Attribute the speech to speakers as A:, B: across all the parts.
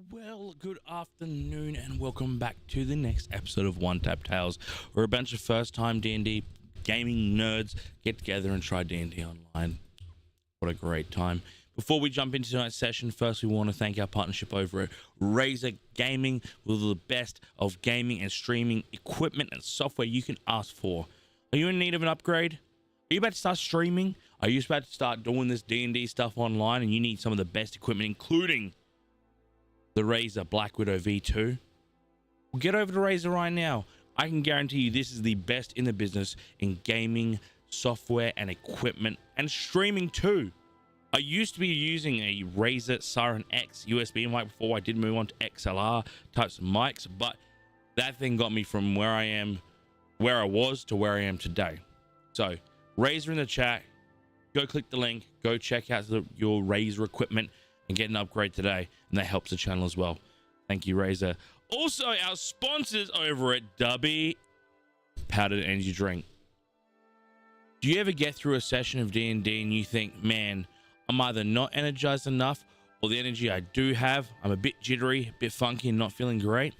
A: Well, good afternoon and welcome back to the next episode of OneTapTales, where a bunch of first-time D&D gaming nerds get together and try D&D online. What a great time. Before we jump into tonight's session, first we want to thank our partnership over at Razer Gaming, with the best of gaming and streaming equipment and software you can ask for. Are you in need of an upgrade? Are you about to start streaming? Are you about to start doing this D&D stuff online and you need some of the best equipment, including the Razer Black Widow V2? Well, get over to Razer right now. I can guarantee you this is the best in the business in gaming, software, and equipment, and streaming too. I used to be using a Razer Siren X USB mic before I did move on to XLR types of mics, but that thing got me from where I was to where I am today. So, Razer in the chat, go click the link, go check out your Razer equipment and get an upgrade today, and that helps the channel as well. Thank you, Razer. Also, our sponsors over at Dubby Powdered Energy Drink. Do you ever get through a session of D&D and you think, man, I'm either not energized enough, or the energy I do have, I'm a bit jittery, a bit funky, and not feeling great?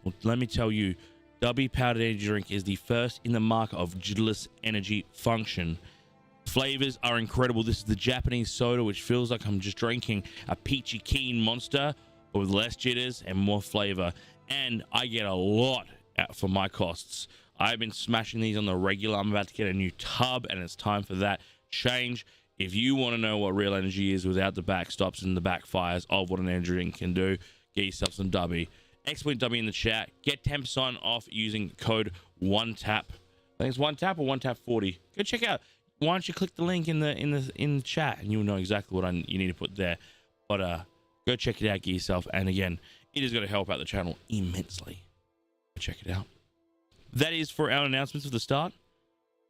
A: Well, let me tell you, Dubby Powdered Energy Drink is the first in the market of jitterless energy function. Flavors are incredible. This is the Japanese soda, which feels like I'm just drinking a peachy keen monster, but with less jitters and more flavor. And I get a lot out for my costs. I've been smashing these on the regular. I'm about to get a new tub, and it's time for that change. If you want to know what real energy is without the backstops and the backfires of what an energy drink can do, get yourself some Dubby. Exploit Dubby in the chat. Get 10% off using code OneTap. I think it's OneTap or OneTap40. Go check out. Why don't you click the link in the chat and you'll know exactly what you need to put there. But go check it out, get yourself. And again, it is going to help out the channel immensely. Check it out. That is for our announcements at the start.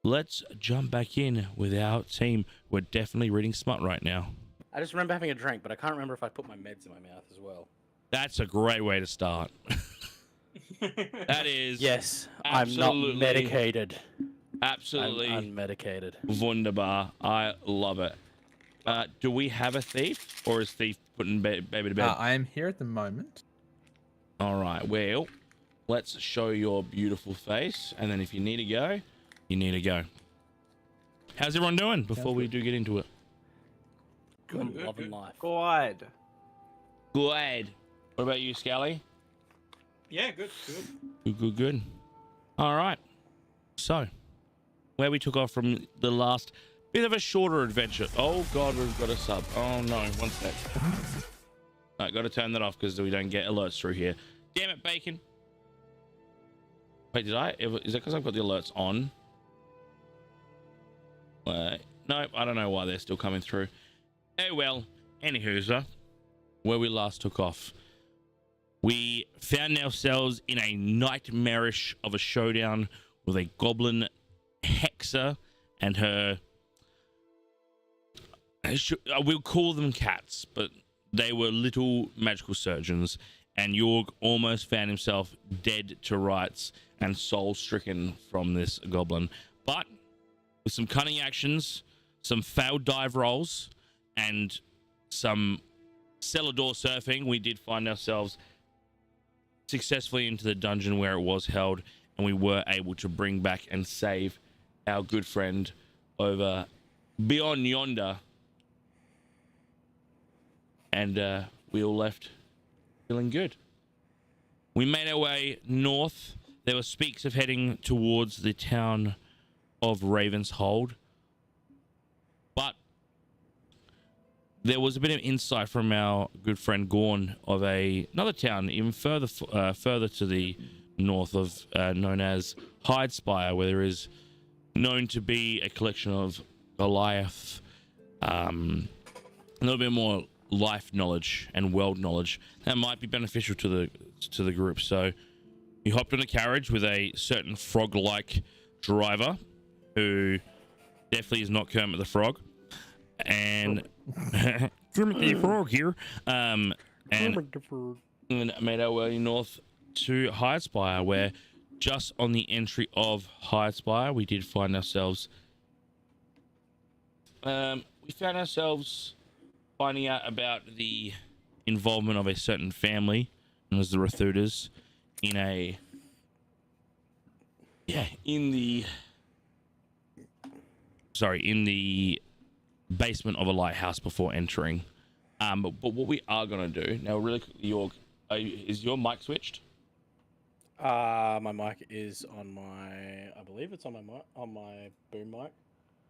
A: Let's jump back in with our team. We're definitely reading smut right now.
B: I just remember having a drink, but I can't remember if I put my meds in my mouth as well.
A: That's a great way to start. That is.
B: Yes, I'm not medicated.
A: Absolutely.
B: I'm unmedicated.
A: Wunderbar. I love it. Do we have a thief, or is thief putting baby to bed?
C: I am here at the moment.
A: All right. Well, let's show your beautiful face, and then if you need to go, you need to go. How's everyone doing before we do get into it?
B: Good, loving life.
D: Good.
A: Good. What about you, Scally?
D: Yeah, good.
A: Good. All right. So, where we took off from the last bit of a shorter adventure. Oh God, we've got a sub. Oh no, one sec. I got to turn that off because we don't get alerts through here. Damn it, Bacon. Wait, did I? Is that because I've got the alerts on? No, I don't know why they're still coming through. Oh well. Anywho, where we last took off, we found ourselves in a nightmarish of a showdown with a goblin hexer and her, we'll call them cats, but they were little magical surgeons, and Jorg almost found himself dead to rights and soul stricken from this goblin. But with some cunning actions, some failed dive rolls, and some cellar door surfing, we did find ourselves successfully into the dungeon where it was held, and we were able to bring back and save our good friend over beyond yonder. And we all left feeling good. We made our way north. There were speaks of heading towards the town of Ravenshold, but there was a bit of insight from our good friend Gorn of another town even further to the north of known as Hidespire, where there is known to be a collection of Goliath, a little bit more life knowledge and world knowledge that might be beneficial to the group. So we hopped on a carriage with a certain frog-like driver who definitely is not Kermit the Frog, and Kermit the Frog here, and made our way north to Hidespire, where just on the entry of Hidespire we did find ourselves finding out about the involvement of a certain family, known as the Rathudas, in the basement of a lighthouse before entering. But what we are gonna do now, really quickly, is your mic switched?
B: My mic is on my. I believe it's on my mic, on my boom mic.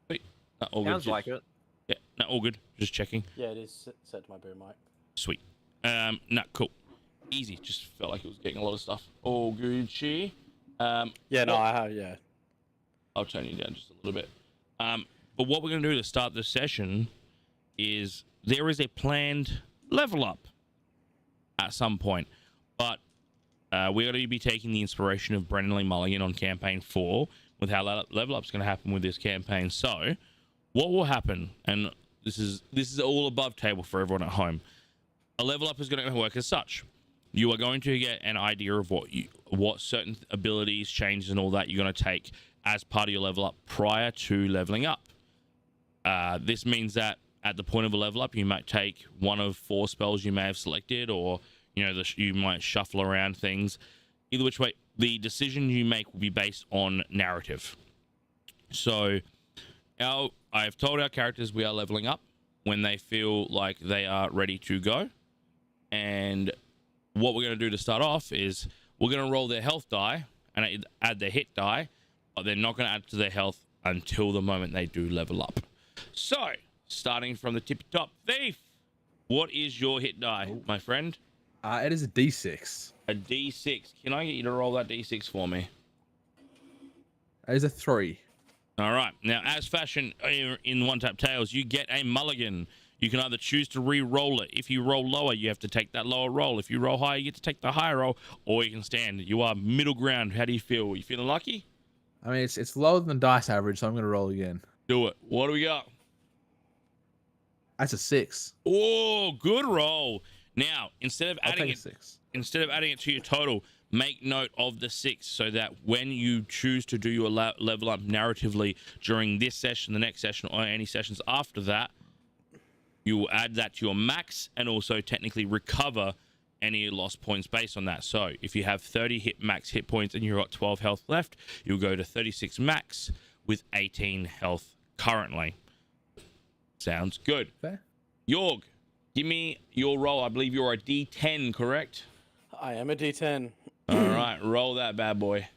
A: Sweet. No, all
D: Sounds
A: good.
D: like it.
A: Yeah, no, all good. Just checking.
B: Yeah, it is set to my boom mic.
A: Sweet. No, cool. Easy. Just felt like it was getting a lot of stuff. All Gucci.
B: Yeah, no, I have. Yeah.
A: I'll turn you down just a little bit. But what we're gonna do to start this session is there is a planned level up at some point, but we're going to be taking the inspiration of Brendan Lee Mulligan on campaign 4 with how level up's going to happen with this campaign. So what will happen, and this is all above table for everyone at home, a level up is going to work as such. You are going to get an idea of what certain abilities, changes, and all that you're going to take as part of your level up prior to leveling up. This means that at the point of a level up, you might take one of 4 spells you may have selected, or you might shuffle around things. Either which way, the decision you make will be based on narrative. So I've told our characters we are leveling up when they feel like they are ready to go. And what we're going to do to start off is we're going to roll their health die and add their hit die, but they're not going to add to their health until the moment they do level up. So starting from the tippy top, Thief, what is your hit die, my friend?
C: It is a D6.
A: A D6. Can I get you to roll that D6 for me?
C: It is a 3.
A: All right. Now, as fashion in OneTapTales, you get a mulligan. You can either choose to re-roll it. If you roll lower, you have to take that lower roll. If you roll higher, you get to take the higher roll, or you can stand. You are middle ground. How do you feel? You feeling lucky?
C: I mean, it's lower than the dice average, so I'm going to roll again.
A: Do it. What do we got?
C: That's a 6.
A: Oh, good roll. Now, instead of
C: I'll
A: adding
C: take
A: it,
C: a 6.
A: instead of adding it to your total, make note of the 6 so that when you choose to do your level up narratively during this session, the next session, or any sessions after that, you will add that to your max and also technically recover any lost points based on that. So if you have 30 max hit points and you've got 12 health left, you'll go to 36 max with 18 health currently. Sounds good.
C: Fair.
A: Jorg, give me your roll. I believe you're a D10, correct?
B: I am a D10.
A: All right, roll that bad boy.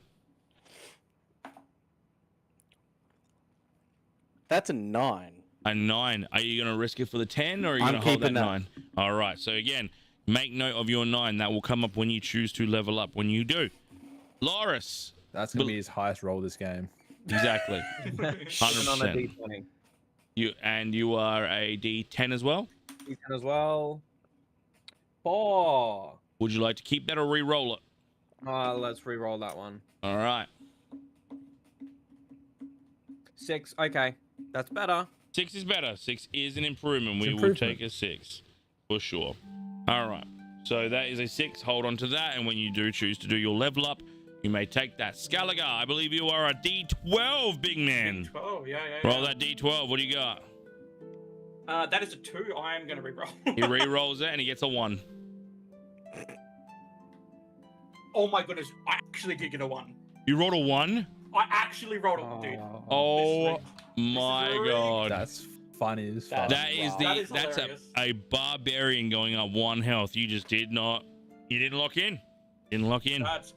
B: That's a 9.
A: A 9. Are you going to risk it for the 10, or are you
B: I'm
A: going to hold that
B: keeping that.
A: 9? All right. So again, make note of your 9. That will come up when you choose to level up. When you do, Loris.
C: That's going to be his highest roll this game.
A: Exactly.
D: Even on a
A: 100%.
D: D20.
A: You are a D10 as well.
D: D10 as well. 4.
A: Would you like to keep that or re-roll it?
D: Let's re-roll that one.
A: All right.
D: 6. Okay, that's better.
A: 6 is better. 6 is an improvement.
C: It's
A: We
C: improvement.
A: will take a 6 for sure. All right. So that is a 6. Hold on to that. And when you do choose to do your level up, you may take that. Scalagar, I believe you are a D12, big man.
D: 12, yeah.
A: Roll that D12. What do you got?
D: That is a 2. I am going to re-roll.
A: He re-rolls it and he gets a 1.
D: Oh my goodness, I actually did get a 1.
A: You rolled a 1?
D: I actually rolled a dude.
A: Oh my
D: really-
A: god.
C: That's funny as fuck.
A: That is
B: Wow.
A: that's
D: hilarious.
A: a barbarian going up 1 health. You just didn't lock in. Didn't lock in.
D: That's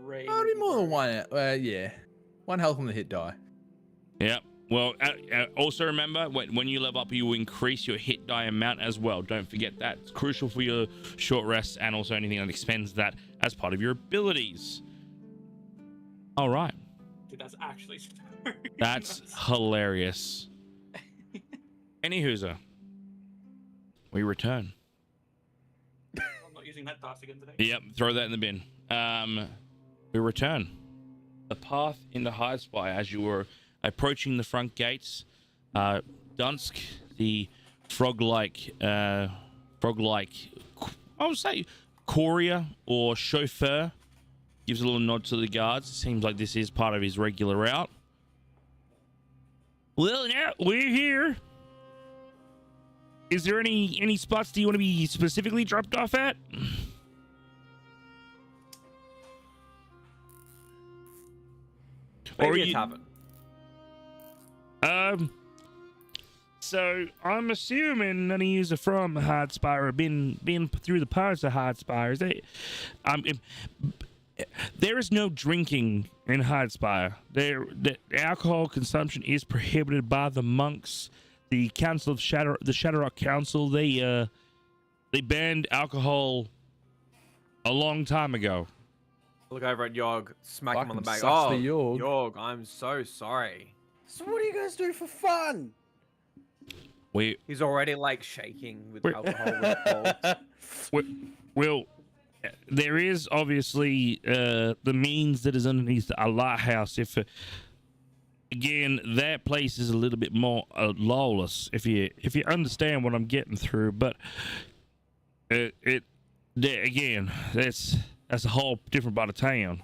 D: crazy.
C: Probably more than 1. Yeah. 1 health on the hit die.
A: Yep. Well, also remember, when you level up, you will increase your hit die amount as well. Don't forget that. It's crucial for your short rests and also anything that expends that as part of your abilities. All right.
D: Dude, that's actually so
A: That's
D: nuts.
A: hilarious. Any hooser, we return.
D: I'm not using that dice again today.
A: Yep, throw that in the bin. We return. The path into Hide Spy as you were approaching the front gates. Dunsk, the frog-like, I would say, courier or chauffeur, gives a little nod to the guards. It seems like this is part of his regular route. Well, now we're here. is there any spots do you want to be specifically dropped off at?
E: Maybe a tavern.
A: So I'm assuming none of you are from Hardspire or been through the parts of Hardspire. Is they, there is no drinking in Hardspire. The alcohol consumption is prohibited by the monks. The Council of the Shadowrock Council, they banned alcohol a long time ago.
E: Look over at Yog, smack him on the back.
C: Fucking sucks
E: Oh,
C: the Yog.
E: Yog, I'm so sorry.
B: So what do you guys do for fun?
E: He's already like shaking with alcohol.
A: Well, there is obviously the means that is underneath a lighthouse. If again, that place is a little bit more lawless. If you understand what I'm getting through, but again, that's a whole different part of town.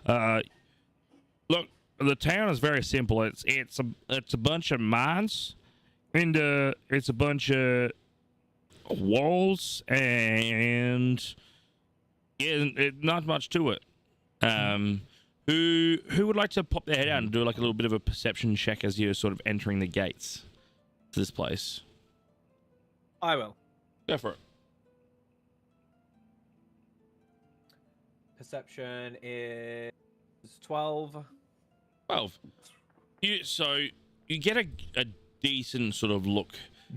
A: Look, the town is very simple. It's a bunch of mines, and it's a bunch of walls, and yeah, not much to it. Who would like to pop their head out and do like a little bit of a perception check as you're sort of entering the gates to this place?
E: I will.
A: Go for it.
E: Perception is 12.
A: 12. You get a decent sort of look.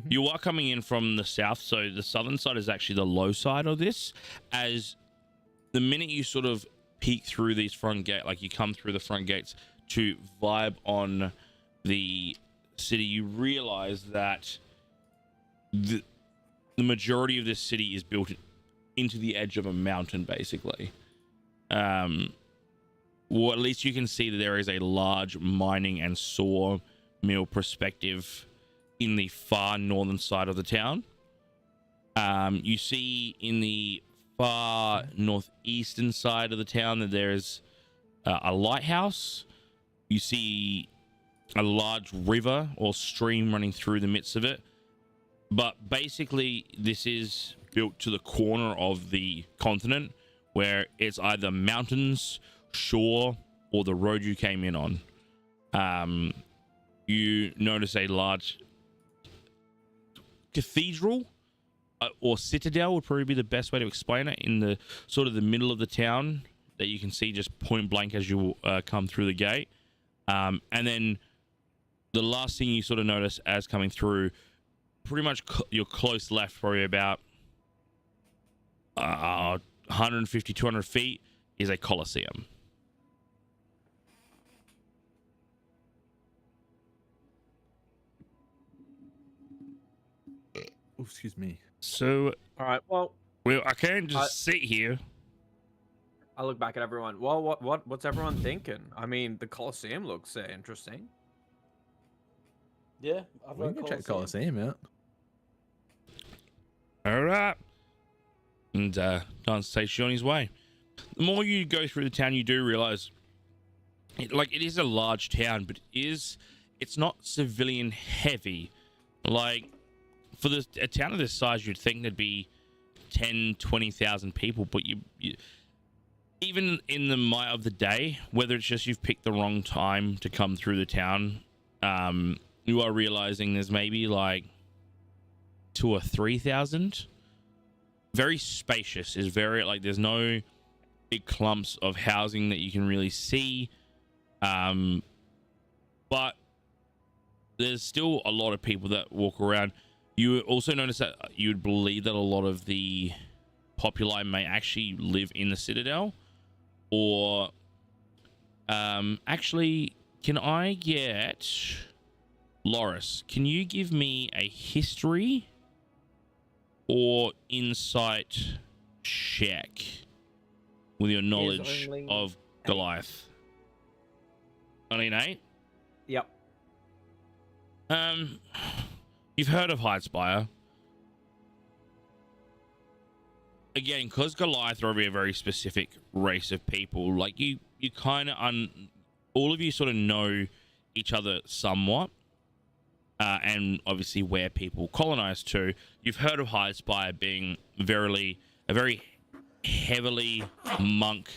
A: You are coming in from the south, so the southern side is actually the low side of this. As the minute you sort of peek through these front gate, like you come through the front gates to vibe on the city, you realize that the majority of this city is built into the edge of a mountain, basically. Or at least you can see that there is a large mining and sawmill perspective in the far northern side of the town. You see in the far northeastern side of the town that there is a lighthouse. You see a large river or stream running through the midst of it. But basically, this is built to the corner of the continent, where it's either mountains, shore, or the road you came in on. You notice a large cathedral or citadel would probably be the best way to explain it, in the sort of the middle of the town that you can see just point blank as you come through the gate. And then the last thing you sort of notice as coming through, pretty much your close left, probably about 150, 200 feet, is a coliseum.
C: Oh, excuse me.
A: So,
E: All right. Well,
A: I can't just sit here.
E: I look back at everyone. Well, what's everyone thinking? I mean, the Colosseum looks interesting.
B: Yeah, I've
C: We
B: got
C: can check Coliseum out.
A: All right. And Dance takes you on his way. The more you go through the town, you do realize it is a large town, but it's not civilian heavy. Like, for a town of this size, you'd think there'd be 10, 20,000 people, but you even in the might of the day, whether it's just you've picked the wrong time to come through the town, you are realizing there's maybe like 2,000 or 3,000. Very spacious. Is very like there's no big clumps of housing that you can really see, but there's still a lot of people that walk around. You also notice that you would believe that a lot of the populi may actually live in the citadel, or actually, can I get Loris? Can you give me a history or insight check with your knowledge of Goliath? Only an 8?
E: Yep.
A: You've heard of Hidespire. Again, because Goliath are a very specific race of people, like you kind of all of you sort of know each other somewhat. and obviously where people colonize to. You've heard of High Spire being a very heavily monk-based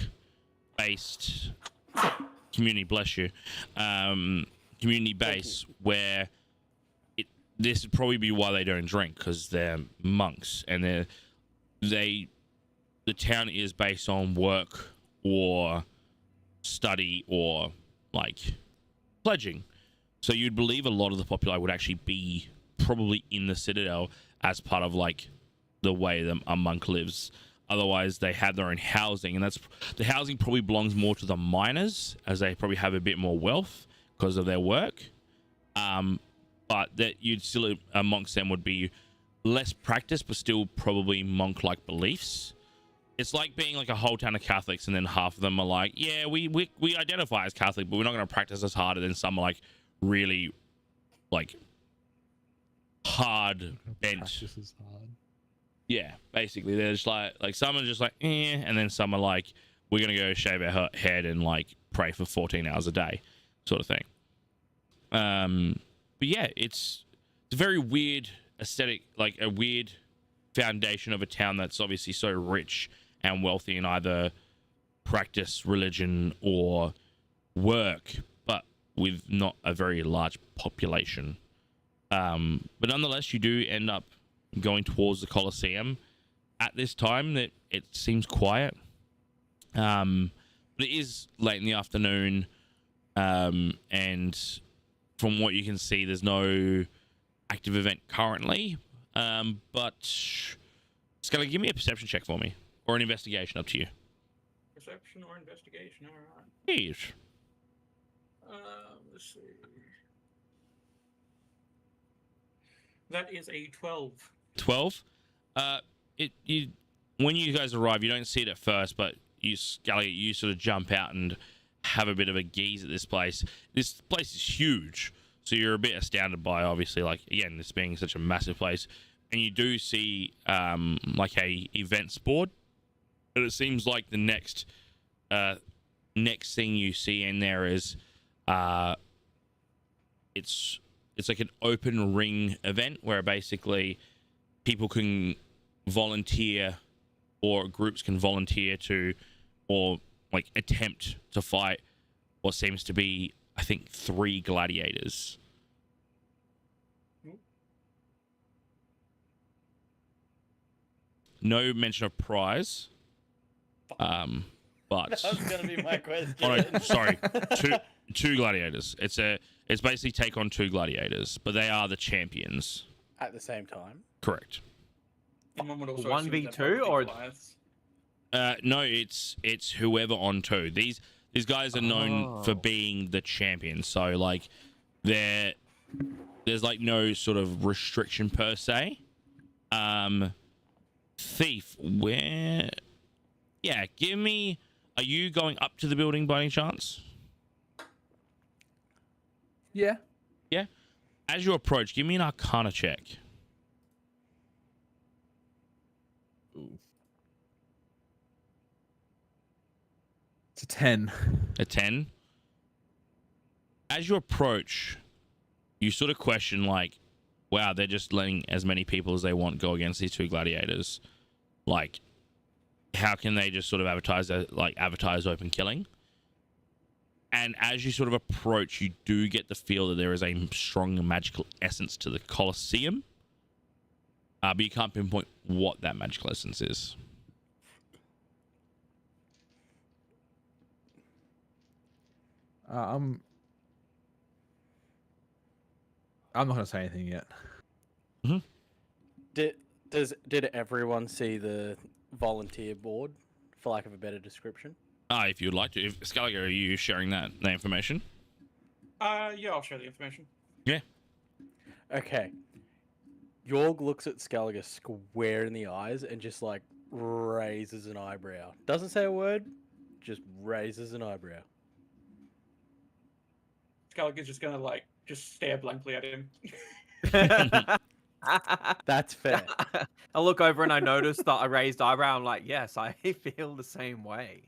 A: community. Bless you, community base where this would probably be why they don't drink, because they're monks and the town is based on work or study or like pledging. So you'd believe a lot of the populi would actually be probably in the citadel as part of like the way a monk lives. Otherwise they have their own housing, and the housing probably belongs more to the miners, as they probably have a bit more wealth because of their work. But that you'd still amongst them would be less practice, but still probably monk-like beliefs. It's like being like a whole town of Catholics, and then half of them are like, yeah, we identify as Catholic, but we're not going to practice as hard. And then some are like really like hard bent.
C: Practice is hard.
A: Yeah, basically they're just like some are just like and then some are like, we're gonna go shave our head and like pray for 14 hours a day, sort of thing. But yeah, it's a very weird aesthetic, like a weird foundation of a town that's obviously so rich and wealthy in either practice, religion, or work, but with not a very large population. But nonetheless, you do end up going towards the Colosseum at this time. That it seems quiet, but it is late in the afternoon, and from what you can see, there's no active event currently. But it's gonna give me a perception check for me, or an investigation, up to you.
D: Perception or investigation? All right.
A: Yes.
D: Let's see. That is a 12.
A: 12. When you guys arrive, you don't see it at first, but you sort of jump out and have a bit of a gaze at this place. This place is huge, so you're a bit astounded by, obviously, like, again, this being such a massive place. And you do see like a events board, but it seems like the next thing you see in there is it's like an open ring event where basically people can volunteer, or groups can volunteer to, or like attempt to fight what seems to be, I think, 3 gladiators. No mention of prize. But
B: That was gonna be my question.
A: oh, no, sorry, two gladiators. It's basically take on 2 gladiators, but they are the champions.
B: At the same time.
A: Correct.
D: Someone would also
E: 1v2
D: assume that
E: or-
D: Goliaths.
A: No, it's whoever on 2. These guys are known for
E: Oh.
A: being the champions. So like there's like no sort of restriction per se. Thief, where? Yeah, give me. Are you going up to the building by any chance?
C: Yeah.
A: Yeah. As you approach, give me an Arcana check.
C: Ooh. It's a 10.
A: A 10. As you approach, you sort of question, like, wow, they're just letting as many people as they want go against these 2 gladiators. Like, how can they just sort of advertise open killing? And as you sort of approach, you do get the feel that there is a strong magical essence to the Colosseum. But you can't pinpoint what that magical essence is.
C: I'm not gonna say anything yet.
B: Did everyone see the volunteer board, for lack of a better description?
A: If you'd like to. If Scalia, are you sharing that information?
D: Yeah, I'll share the information.
A: Yeah.
B: Okay. Yorg looks at Skelliger square in the eyes and just like raises an eyebrow. Doesn't say a word, just raises an eyebrow.
D: Skelliger's just gonna like just stare blankly at him.
B: That's fair.
E: I look over and I notice that I raised eyebrow. I'm like, yes, I feel the same way.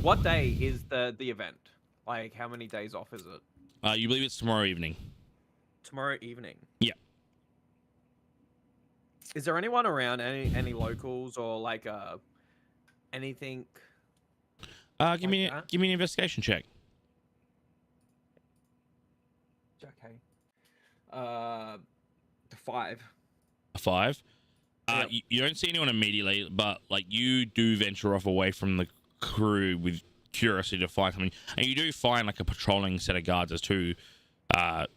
E: What day is the event? Like, how many days off is it?
A: You believe it's tomorrow evening?
E: Tomorrow evening.
A: Yeah.
E: Is there anyone around? Any locals or like anything?
A: Give me
E: that?
A: give me an investigation check.
E: Okay. 5.
A: A 5.
E: Yep.
A: You don't see anyone immediately, but like you do venture off away from the crew with curiosity to find something, and you do find like a patrolling set of guards as two patrollers,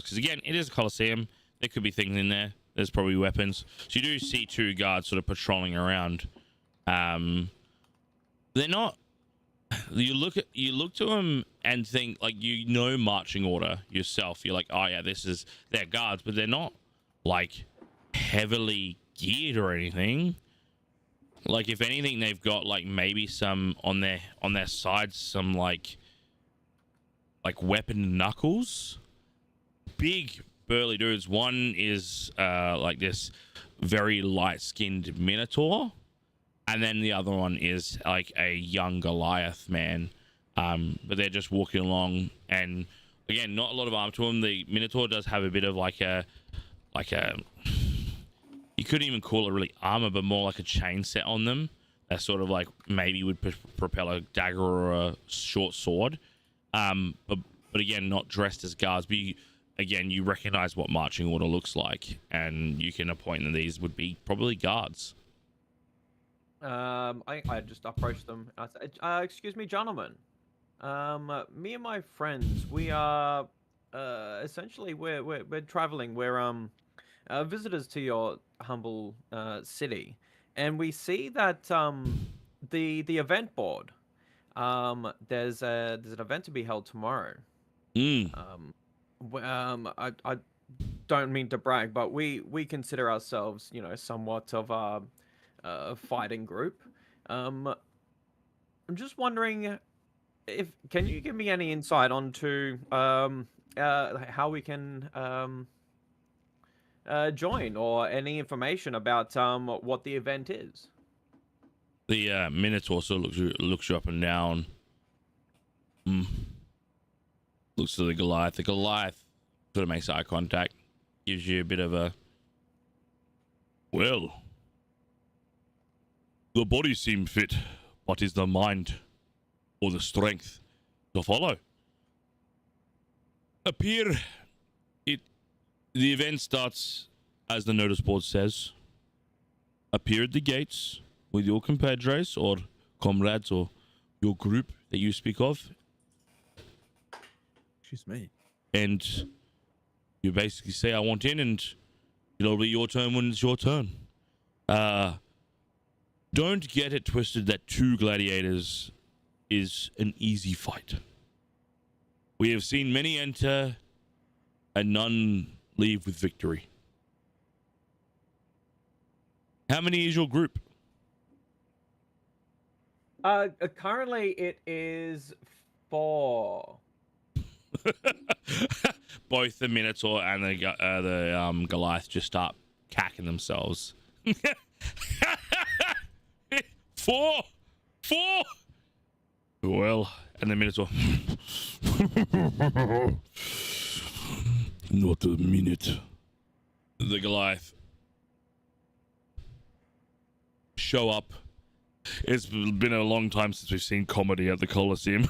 A: because again, it is a coliseum. There could be things in there. There's probably weapons, so you do see 2 guards sort of patrolling around. They're not. You look to them and think like marching order yourself. You're like, oh yeah, they're guards, but they're not like heavily geared or anything. Like if anything, they've got like maybe some on their sides, some like weapon knuckles. Big burly dudes. One is like this very light-skinned minotaur, and then the other one is like a young Goliath man. But they're just walking along, and again, not a lot of armor to them. The minotaur does have a bit of like a you couldn't even call it really armor, but more like a chain set on them that sort of like maybe would propel a dagger or a short sword. But again, not dressed as guards. But you recognize what marching order looks like, and you can appoint that these would be probably guards.
E: I just approached them. I said, "Excuse me, gentlemen. Me and my friends, we are essentially we're traveling. We're visitors to your humble city, and we see that the event board. There's an event to be held tomorrow. I don't mean to brag, but we consider ourselves, somewhat of a fighting group. I'm just wondering can you give me any insight onto how we can join, or any information about what the event is?
A: The minotaur sort of looks you up and down. Looks to the Goliath. The Goliath sort of makes eye contact, gives you a bit of a, well, the body seems fit, but is the mind or the strength to follow? The event starts as the notice board says. Appear at the gates with your compadres or comrades or your group that you speak of.
C: Excuse me.
A: And you basically say, I want in, and it'll be your turn when it's your turn. Don't get it twisted that 2 gladiators is an easy fight. We have seen many enter and none leave with victory. How many is your group?
E: Currently it is 4.
A: Both the Minotaur and the Goliath just start cacking themselves. 4! Well, and the Minotaur. Not a minute. The Goliath show up. It's been a long time since we've seen comedy at the Coliseum.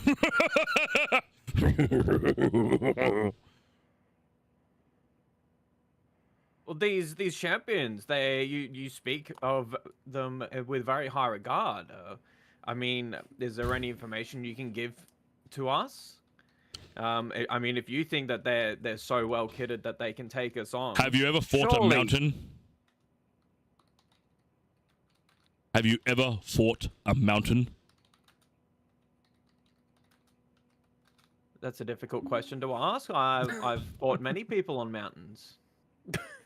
E: Well, these champions, you speak of them with very high regard. I mean, is there any information you can give to us? I mean, if you think that they're so well kitted that they can take us on.
A: Have you ever fought
E: surely...
A: a mountain? Have you ever fought a mountain?
E: That's a difficult question to ask. I've fought many people on mountains.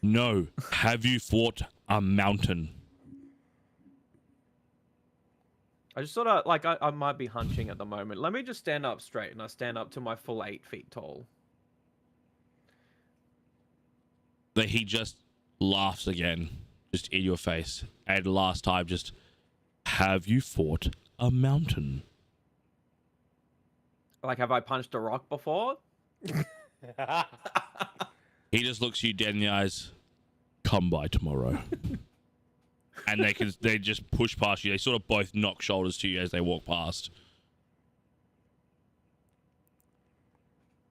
A: No. Have you fought a mountain?
E: I just sort of, like, I might be hunching at the moment. Let me just stand up straight, and I stand up to my full 8 feet tall.
A: He just laughs again, just in your face. And last time, just, have you fought a mountain?
E: Like, have I punched a rock before?
A: He just looks you dead in the eyes. Come by tomorrow. And they just push past you. They sort of both knock shoulders to you as they walk past.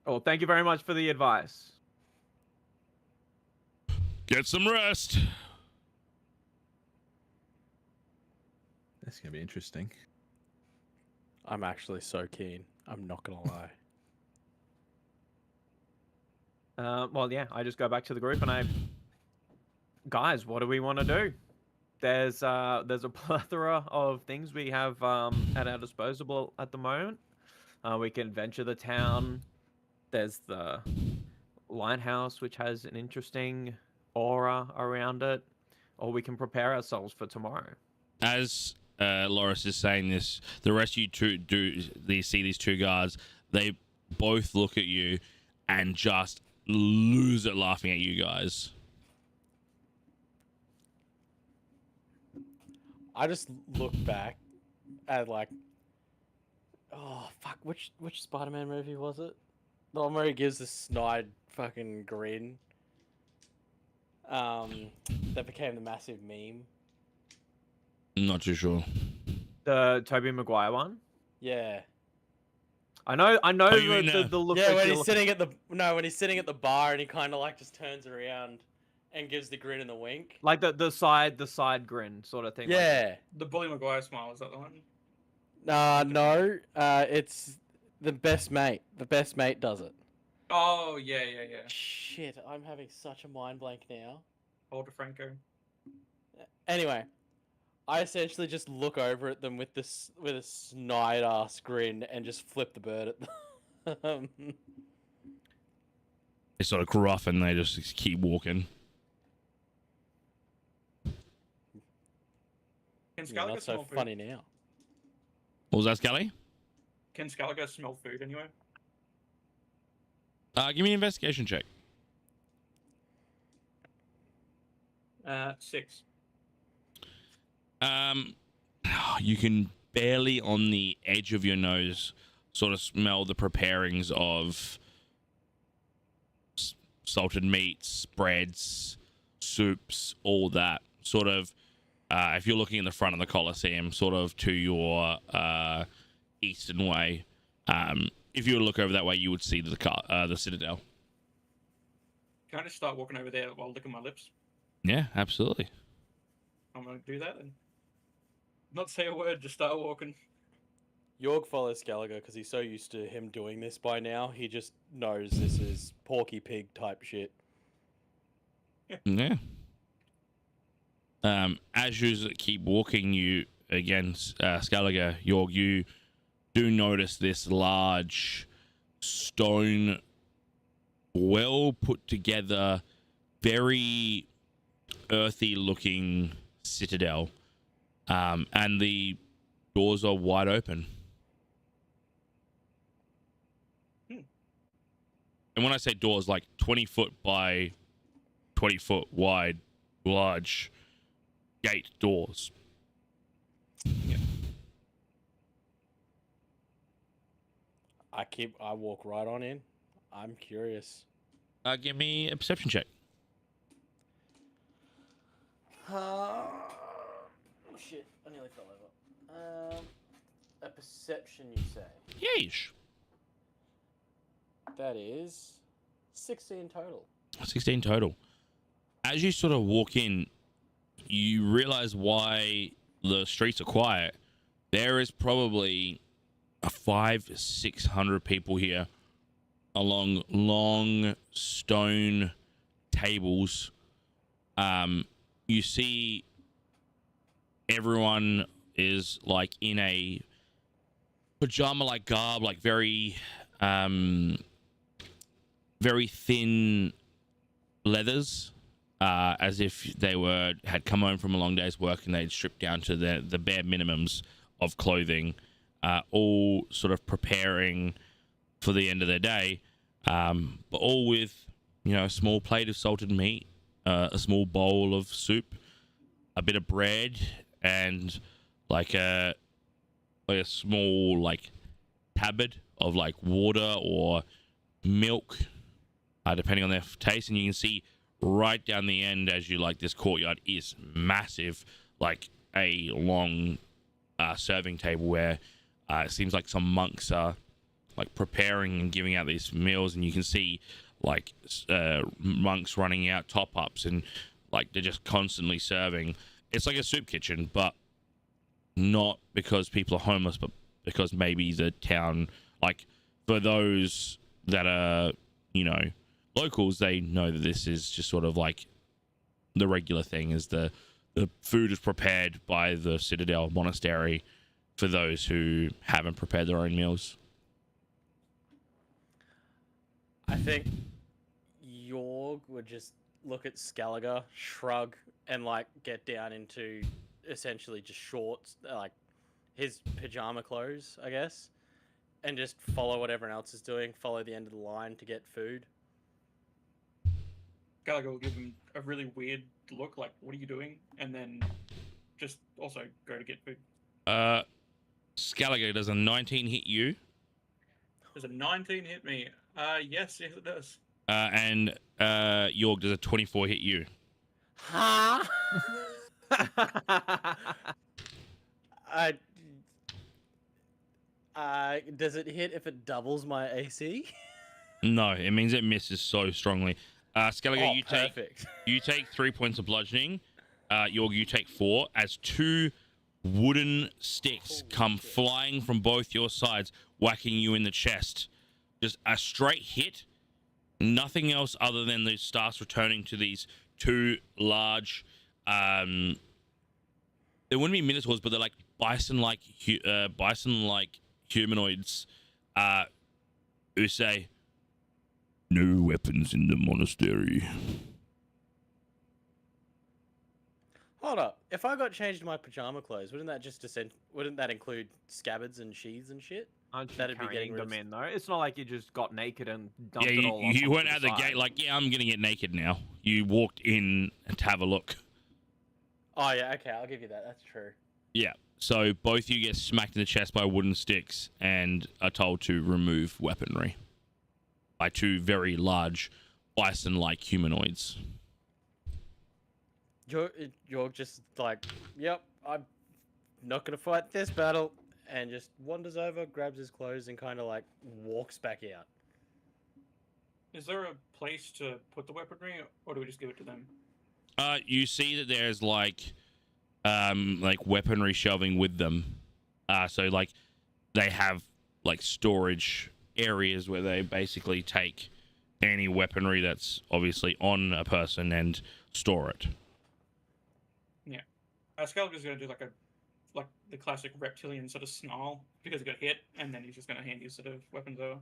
E: Oh, thank you very much for the advice.
A: Get some rest.
C: That's gonna be interesting.
B: I'm actually so keen. I'm not gonna lie.
E: Well, yeah, I just go back to the group and guys, what do we want to do? There's a plethora of things we have at our disposal at the moment. We can venture the town. There's the lighthouse, which has an interesting aura around it, or we can prepare ourselves for tomorrow.
A: As Loris is saying this, the rest of you see these two guards. They both look at you and just lose it laughing at you guys.
B: I just look back at like, oh fuck, which Spider-Man movie was it? The one where he gives the snide fucking grin. That became the massive meme.
A: Not too sure.
E: The Tobey Maguire one.
B: Yeah.
E: I know
A: Oh, you mean,
E: the look.
B: Yeah,
E: that
B: when
E: you're
B: he's sitting at the when he's sitting at the bar and he kind of like just turns around and gives the grin and the wink.
E: like the side grin sort of thing.
B: Yeah.
D: The Bully Maguire smile, is that the one?
B: No. It's the best mate. The best mate does it.
D: Oh, yeah.
B: Shit, I'm having such a mind blank now.
D: Walter Franco.
B: Anyway, I essentially just look over at them with a snide ass grin and just flip the bird at them.
A: They sort of gruff and they just keep walking.
D: Can
B: Yeah,
D: Scaliger
B: not so
D: smell food?
B: funny now.
A: What was that, Scully?
D: Can Scaliger smell food anyway?
A: Give me an investigation check.
D: 6.
A: You can barely on the edge of your nose sort of smell the preparings of salted meats, breads, soups, all that. Sort of, if you're looking in the front of the Colosseum, sort of to your eastern way. If you were to look over that way, you would see the Citadel.
D: Can I just start walking over there while licking my lips?
A: Yeah, absolutely.
D: I'm gonna do that and not say a word, just start walking.
B: Yorg follows Gallagher because he's so used to him doing this by now. He just knows this is Porky Pig type shit.
A: Yeah. As you keep walking, you again, Scaliger, Yorg, you do notice this large stone, well put together, very earthy looking citadel, and the doors are wide open. And when I say doors, like 20 foot by 20 foot wide, large gate doors.
B: I walk right on in. I'm curious.
A: Give me a perception check.
B: Shit, I nearly fell over. A perception, you say?
A: Yeesh.
B: That is 16 total.
A: 16 total. As you sort of walk in, you realize why the streets are quiet. There is probably 500-600 people here along long stone tables. You see everyone is like in a pajama like garb, like very thin leathers, as if they had come home from a long day's work and they'd stripped down to the bare minimums of clothing, all sort of preparing for the end of their day, but all with, a small plate of salted meat, a small bowl of soup, a bit of bread, and like a small tabard of like water or milk, depending on their taste. And you can see right down the end as you like this courtyard is massive, like a long serving table where it seems like some monks are like preparing and giving out these meals, and you can see like monks running out top-ups, and like they're just constantly serving. It's like a soup kitchen, but not because people are homeless, but because maybe the town, like for those that are, you know, locals, they know that this is just sort of like the regular thing, is the food is prepared by the Citadel Monastery for those who haven't prepared their own meals.
B: I think Yorg would just look at Skelliger, shrug, and like get down into essentially just shorts, like his pajama clothes, I guess, and just follow what everyone else is doing, follow the end of the line to get food.
D: Gallagher will give him a really weird look, like, what are you doing? And then just also go to get food.
A: Skelliger, does a 19 hit you?
D: Does a 19 hit me? Yes, it does.
A: And York, does a 24 hit you?
B: Huh? Does it hit if it doubles my AC?
A: No, it means it misses so strongly. Skelliger,
B: Perfect.
A: you take 3 points of bludgeoning. York, you take 4 as 2 wooden sticks come flying from both your sides, whacking you in the chest. Just a straight hit. Nothing else other than the stars returning to these 2 large, they wouldn't be minotaurs, but they're like bison-like humanoids, who say, "No weapons in the monastery."
B: Hold up. If I got changed to my pajama clothes, wouldn't that include scabbards and sheaths and shit?
E: Aren't you
B: That'd be
E: carrying
B: getting
E: them
B: rid
E: in though? It's not like you just got naked and dumped
A: Yeah,
E: it all on
A: you
E: someone
A: went
E: to
A: out the
E: side.
A: gate like, yeah, I'm gonna get naked now. You walked in to have a look.
B: Oh yeah, okay, I'll give you that. That's true.
A: Yeah. So both you get smacked in the chest by wooden sticks and are told to remove weaponry by 2 very large bison-like humanoids.
B: You're just like, yep, I'm not gonna fight this battle, and just wanders over, grabs his clothes, and kind of like walks back out.
D: Is there a place to put the weaponry, or do we just give it to them?
A: You see that there's like weaponry shelving with them. So like they have like storage areas where they basically take any weaponry that's obviously on a person and store it.
D: Yeah. Skelliger's gonna do like the classic reptilian sort of snarl because he got hit, and then he's just gonna hand you sort of weapons over.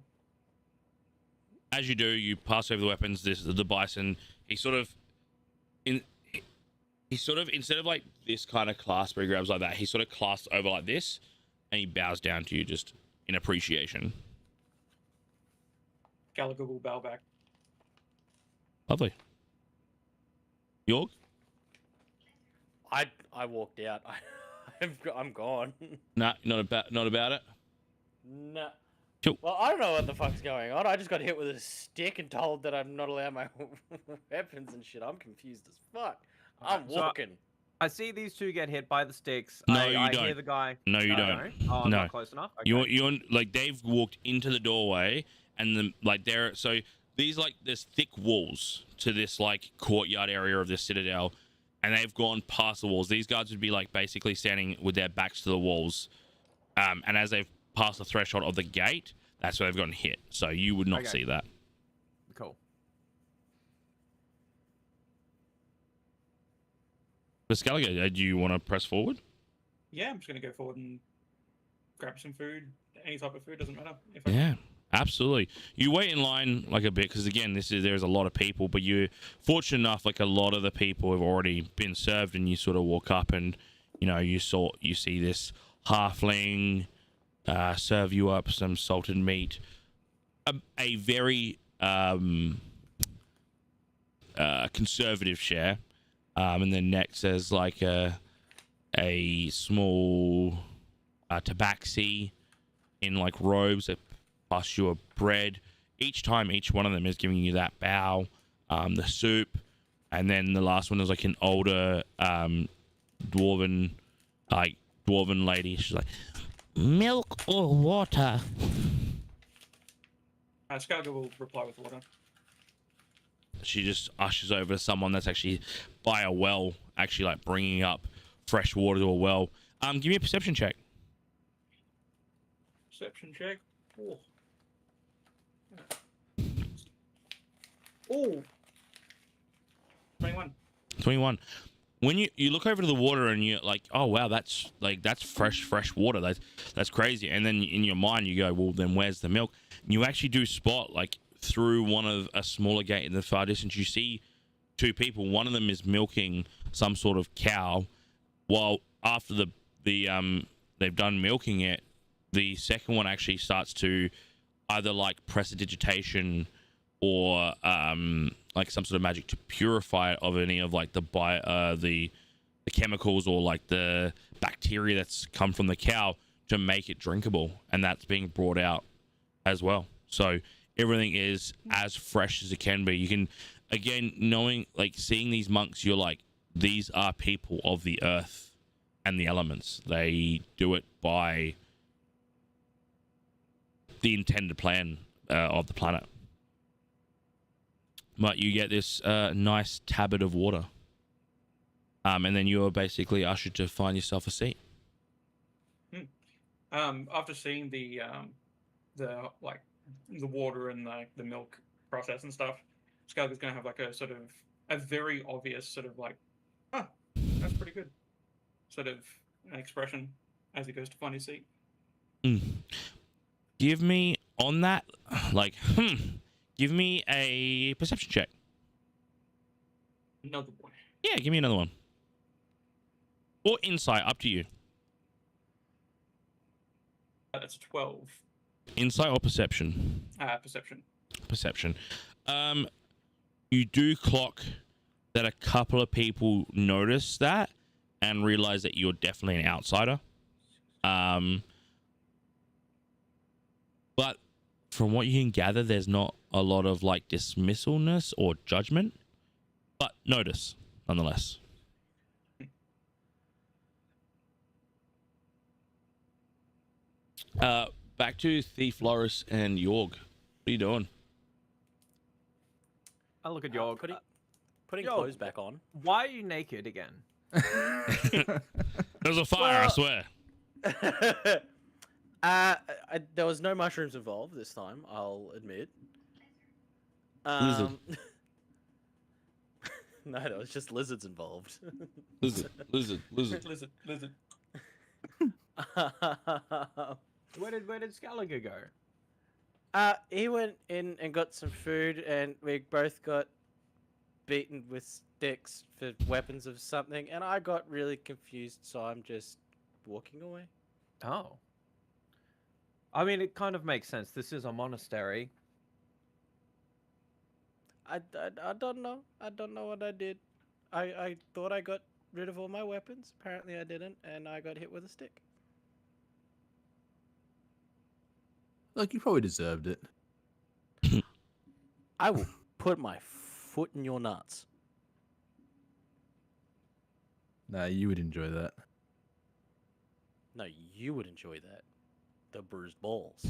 A: As you do, you pass over the weapons. The bison. He sort of instead of like this kind of clasp where he grabs like that, he sort of clasps over like this, and he bows down to you just in appreciation.
D: Gallagher will bow back.
A: Lovely. York?
B: I walked out. I'm gone.
A: Nah, not about it.
B: No.
A: Cool.
B: Well, I don't know what the fuck's going on. I just got hit with a stick and told that I'm not allowed my weapons and shit. I'm confused as fuck. I'm
E: So-
B: walking.
E: I see these 2 get hit by the sticks.
A: No,
E: I
A: you don't.
E: hear the guy.
A: No, you don't.
E: Oh, I'm
A: No.
E: not close enough. Okay.
A: You're like they've walked into the doorway, and then like there. So these like there's thick walls to this like courtyard area of the citadel, and they've gone past the walls. These guards would be like basically standing with their backs to the walls, and as they've passed the threshold of the gate, that's where they've gotten hit. So you would not
E: Okay.
A: see that.
E: Cool.
A: But Skelliger, do you want to press forward?
D: Yeah, I'm just gonna go forward and grab some food. Any type of food doesn't matter. If I
A: Yeah, absolutely. You wait in line like a bit because again, there's a lot of people, but you're fortunate enough like a lot of the people have already been served, and you sort of walk up and you see this halfling serve you up some salted meat, a very conservative share, and then next there's like a small tabaxi in like robes, a pass you a bread. Each time, each one of them is giving you that bow, the soup, and then the last one is like an older dwarven lady. She's like, milk or water?
D: Skellige will reply with water.
A: She just ushers over to someone that's actually by a well, actually like bringing up fresh water to a well. Give me a perception check.
D: Perception check. Oh. Oh. 21.
A: 21. When you look over to the water and you're like, oh wow, that's fresh water. That's crazy. And then in your mind you go, well then where's the milk? And you actually do spot, like, through one of a smaller gate in the far distance, you see two people. One of them is milking some sort of cow, while after they've done milking it, the second one actually starts to either like prestidigitation or like some sort of magic to purify it of any of like the chemicals or like the bacteria that's come from the cow to make it drinkable, and that's being brought out as well. So everything is as fresh as it can be. You can, again, knowing, like, seeing these monks, you're like, these are people of the earth and the elements. They do it by the intended plan of the planet. But you get this nice tabard of water. And then you are basically ushered to find yourself a seat.
D: After seeing the water and the milk process and stuff, Skellige's gonna have like a sort of a very obvious sort of like, oh, that's pretty good, sort of an expression as he goes to find his seat.
A: Give me on that, like, give me a perception check.
D: Another one.
A: Yeah, give me another one. Or insight, up to you.
D: That's a 12.
A: Insight or perception?
D: Perception.
A: Perception. You do clock that a couple of people notice that and realize that you're definitely an outsider. But from what you can gather, there's not a lot of like dismissalness or judgment, but notice nonetheless. Back to Thief Loris and Yorg. What are you doing?
E: I look at Yorg.
B: Putting
E: Yorg,
B: clothes back on.
E: Why are you naked again?
A: There's a fire, I swear.
B: There was no mushrooms involved this time, I'll admit.
A: Lizard.
B: No, there was just lizards involved.
A: Lizard.
D: Lizard.
E: Where did Skellige go?
B: He went in and got some food, and we both got beaten with sticks for weapons of something, and I got really confused, so I'm just walking away.
E: Oh. I mean, it kind of makes sense. This is a monastery.
B: I don't know. I don't know what I did. I thought I got rid of all my weapons. Apparently I didn't, and I got hit with a stick.
C: Look, you probably deserved it.
B: I will put my foot in your nuts.
C: Nah, you would enjoy that.
B: No, you would enjoy that. The bruised balls.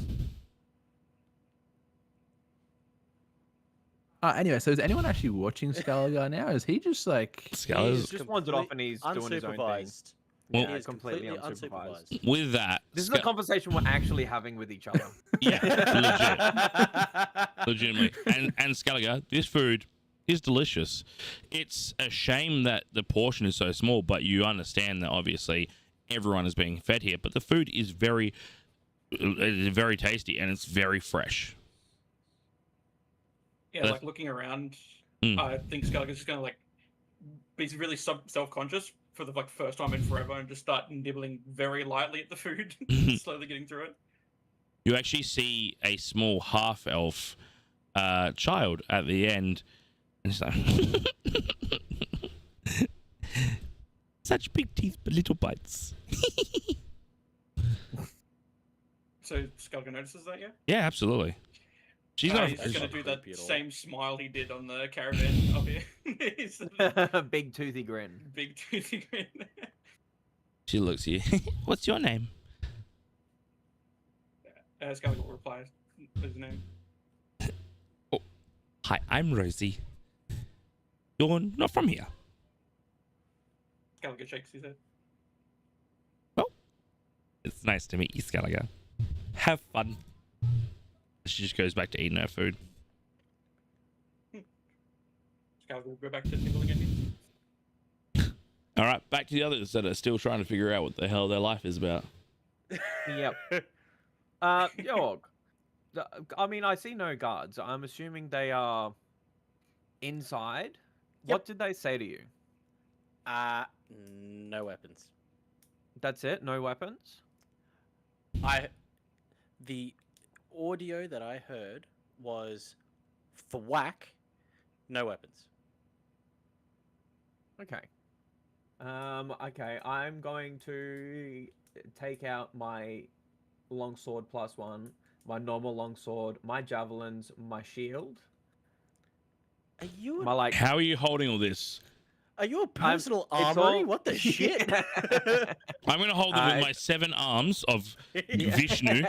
C: Anyway, so is anyone actually watching Skellige now? Is he just like...
A: Scallige's
E: Just wandered off and he's doing his own thing.
B: Unsupervised.
A: Well-
B: He is
E: completely
B: completely
E: unsupervised.
A: with that.
E: This is a conversation we're actually having with each other.
A: Yeah, legitimately. And Skellige, this food is delicious. It's a shame that the portion is so small, but you understand that obviously everyone is being fed here. But the food is very tasty and it's very fresh.
D: Yeah, like looking around, I think Skellige's just gonna like be really self-conscious for the like first time in forever and just start nibbling very lightly at the food, slowly getting through it.
A: You actually see a small half-elf child at the end, and it's like, such big teeth but little bites.
D: So Skellige notices that, yeah?
A: Yeah, absolutely. She's not.
D: He's just
B: she's
D: gonna
B: not
D: do that
B: creepy at all.
D: same smile he did on the caravan up here. He's a
E: Big toothy grin.
D: big toothy grin.
A: She looks at you. What's your name?
D: Skellige will reply with his name.
A: Hi, I'm Rosie. You're not from here.
D: Skellige shakes his head.
A: It's nice to meet you, Skellige. Have fun. She just goes back to eating her food.
D: Skellige will go back to nibbling again.
A: All right, back to the others that are still trying to figure out what the hell their life is about.
E: Yep. Yorg. I mean, I see no guards. I'm assuming they are inside. What did they say to you?
B: No weapons.
E: That's it? No weapons?
B: The audio that I heard was for whack, no weapons.
E: Okay. Okay, I'm going to take out my longsword +1, my normal longsword, my javelins, my shield.
B: Are you
E: My like.
A: How are you holding all this?
B: Are you a personal
E: it's
B: armory?
E: all-
B: What the shit?
A: I'm going to hold them with
E: I-
A: my 7 arms of Vishnu.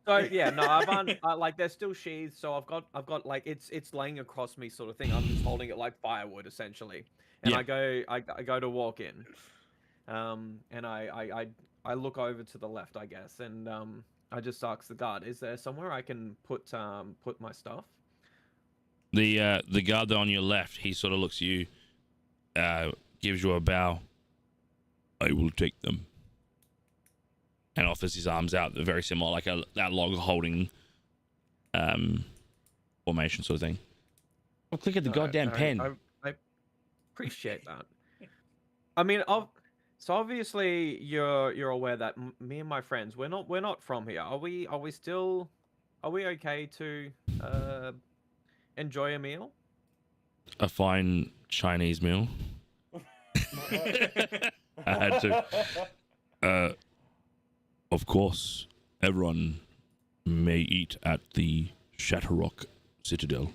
E: So yeah, no, like they're still sheathed, so I've got like it's laying across me sort of thing. I'm just holding it like firewood essentially, and
A: Yeah.
E: I go to walk in, and I look over to the left, I guess, and I just ask the guard, is there somewhere I can put my stuff?
A: The guard on your left, he sort of looks at you, gives you a bow. I will take them. And offers his arms out, very similar, like that log holding formation sort of thing. Oh, click at the goddamn pen.
E: I appreciate that. I mean, so obviously you're aware that me and my friends we're not from here. Are we okay to enjoy a meal?
A: A fine Chinese meal. I had to. Of course, everyone may eat at the Shatterrock Citadel.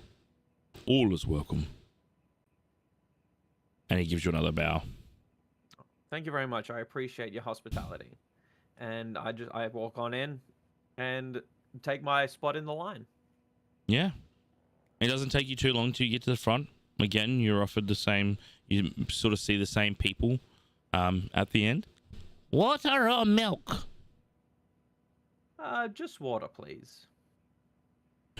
A: All is welcome. And he gives you another bow.
E: Thank you very much. I appreciate your hospitality. And I walk on in and take my spot in the line.
A: Yeah. It doesn't take you too long to get to the front. Again, you're offered the same, you sort of see the same people at the end. Water or milk?
E: Just water, please.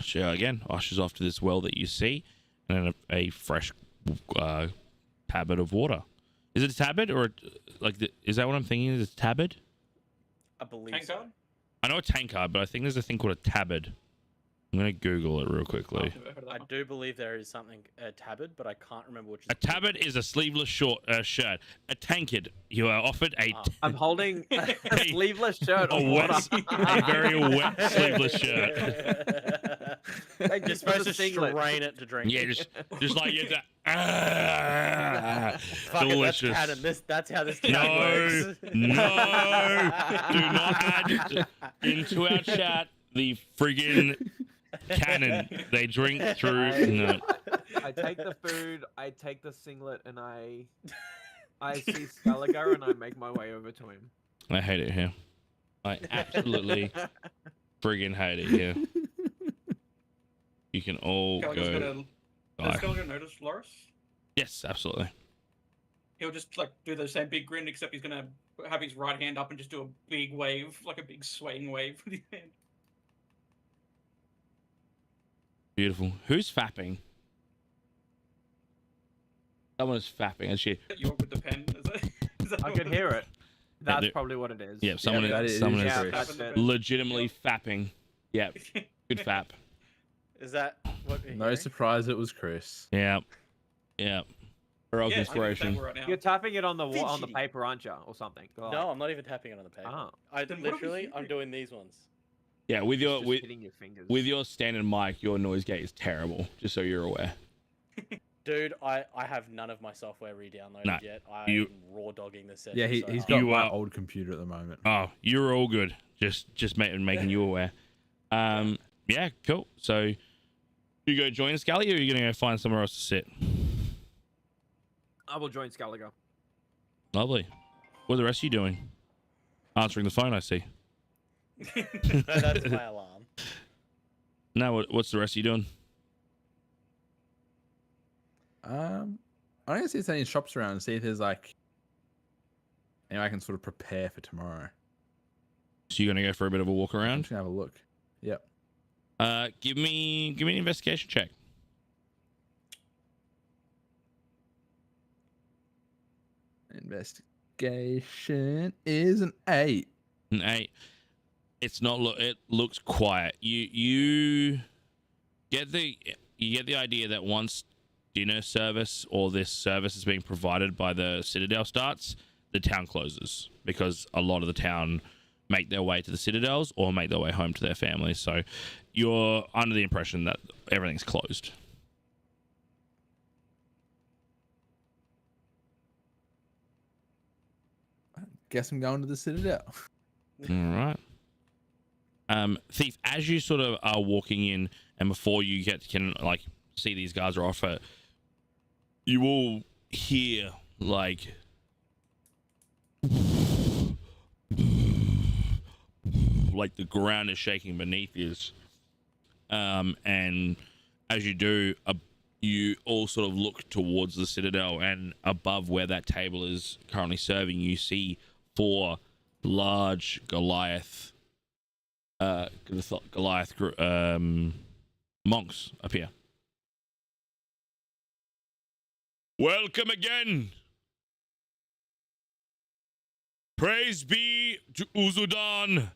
A: She again ushers off to this well that you see, and then a fresh tabard of water. Is it a tabard or is that what I'm thinking? Is it a tabard?
B: I believe
D: Tank
B: so.
D: guard?
A: I know a tankard, but I think there's a thing called a tabard. I'm gonna Google it real quickly.
D: I've never heard of that
B: I
D: one.
B: do believe there is something a tabard, but I can't remember which.
A: A tabard is a sleeveless shirt. A tankard. You are offered a
E: I'm holding a sleeveless shirt
A: a
E: of water.
A: a very wet sleeveless shirt.
B: You're
E: Just
B: supposed
E: the
B: to
E: singlet.
B: strain it to drink.
A: Yeah, just like you.
B: Fuck it, that's
A: Delicious.
B: canon. That's how this game
A: No,
B: works.
A: no, do not add into our chat the friggin' cannon. They drink through. No.
E: I take the food, I take the singlet, and I see Skellige and I make my way over to him.
A: I hate it here. I absolutely friggin' hate it here. You can all
D: Skellige's
A: go.
D: gonna.
A: die.
D: Does Skellige notice Loris?
A: Yes, absolutely.
D: He'll just like do the same big grin, except he's gonna have his right hand up and just do a big wave, like a big swaying wave with his hand.
A: Beautiful. Who's fapping? Someone is fapping. And she.
D: York with the pen. Is that
E: I
D: what
E: could
D: it
E: hear it. That's
A: there-
E: probably what it is.
A: Yeah, someone
C: that
A: is.
C: is
A: Someone
C: yeah,
A: is
E: that's it.
A: legitimately fapping. Yeah, good fap.
B: Is that what? we're
C: No
B: hearing?
C: surprise it was Chris.
A: Yeah, yeah. Heroic
D: Yeah,
A: inspiration.
D: Right now.
E: You're tapping it on the on the
B: Fidgety.
E: paper, aren't you, or something?
B: No, I'm not even tapping it on the paper.
E: Oh.
B: I
D: Then what are we
B: literally, I'm
D: hearing?
B: doing these ones.
A: Yeah, with your
E: Just
A: with
E: hitting your fingers.
A: with your standard mic, your noise gate is terrible. Just so you're aware.
B: Dude, I have none of my software re-downloaded
A: Nah,
B: yet. I'm
A: you-
B: raw dogging this session.
C: Yeah,
B: so
C: he's
B: hard.
C: got
A: You
C: my
A: are-
C: old computer at the moment.
A: Oh, you're all good. Just making you aware. Yeah, cool. So you go join Scally, or are you gonna go find somewhere else to sit?
E: I will join Scaliger.
A: Lovely. What are the rest of you doing? Answering the phone, I see.
B: That's my alarm.
A: Now, what's the rest of you doing?
C: I'm gonna see if there's any shops around and see if there's like, I can sort of prepare for tomorrow.
A: So you're gonna go for a bit of a walk
C: I'm
A: around?
C: just gonna have a look. Yep.
A: Give me an investigation check.
C: Investigation is an 8.
A: An 8. It's not. It looks quiet. You get the idea that once dinner service or this service is being provided by the Citadel starts, the town closes because a lot of the town make their way to the Citadels or make their way home to their families. So you're under the impression that everything's closed.
C: Guess I'm going to the Citadel.
A: All right. Thief, as you sort of are walking in, and before you can like see these guys are off, you will hear like the ground is shaking beneath you. And as you do, you all sort of look towards the Citadel, and above where that table is currently serving, you see 4 large Goliath monks appear. Welcome again. Praise be to Uzudan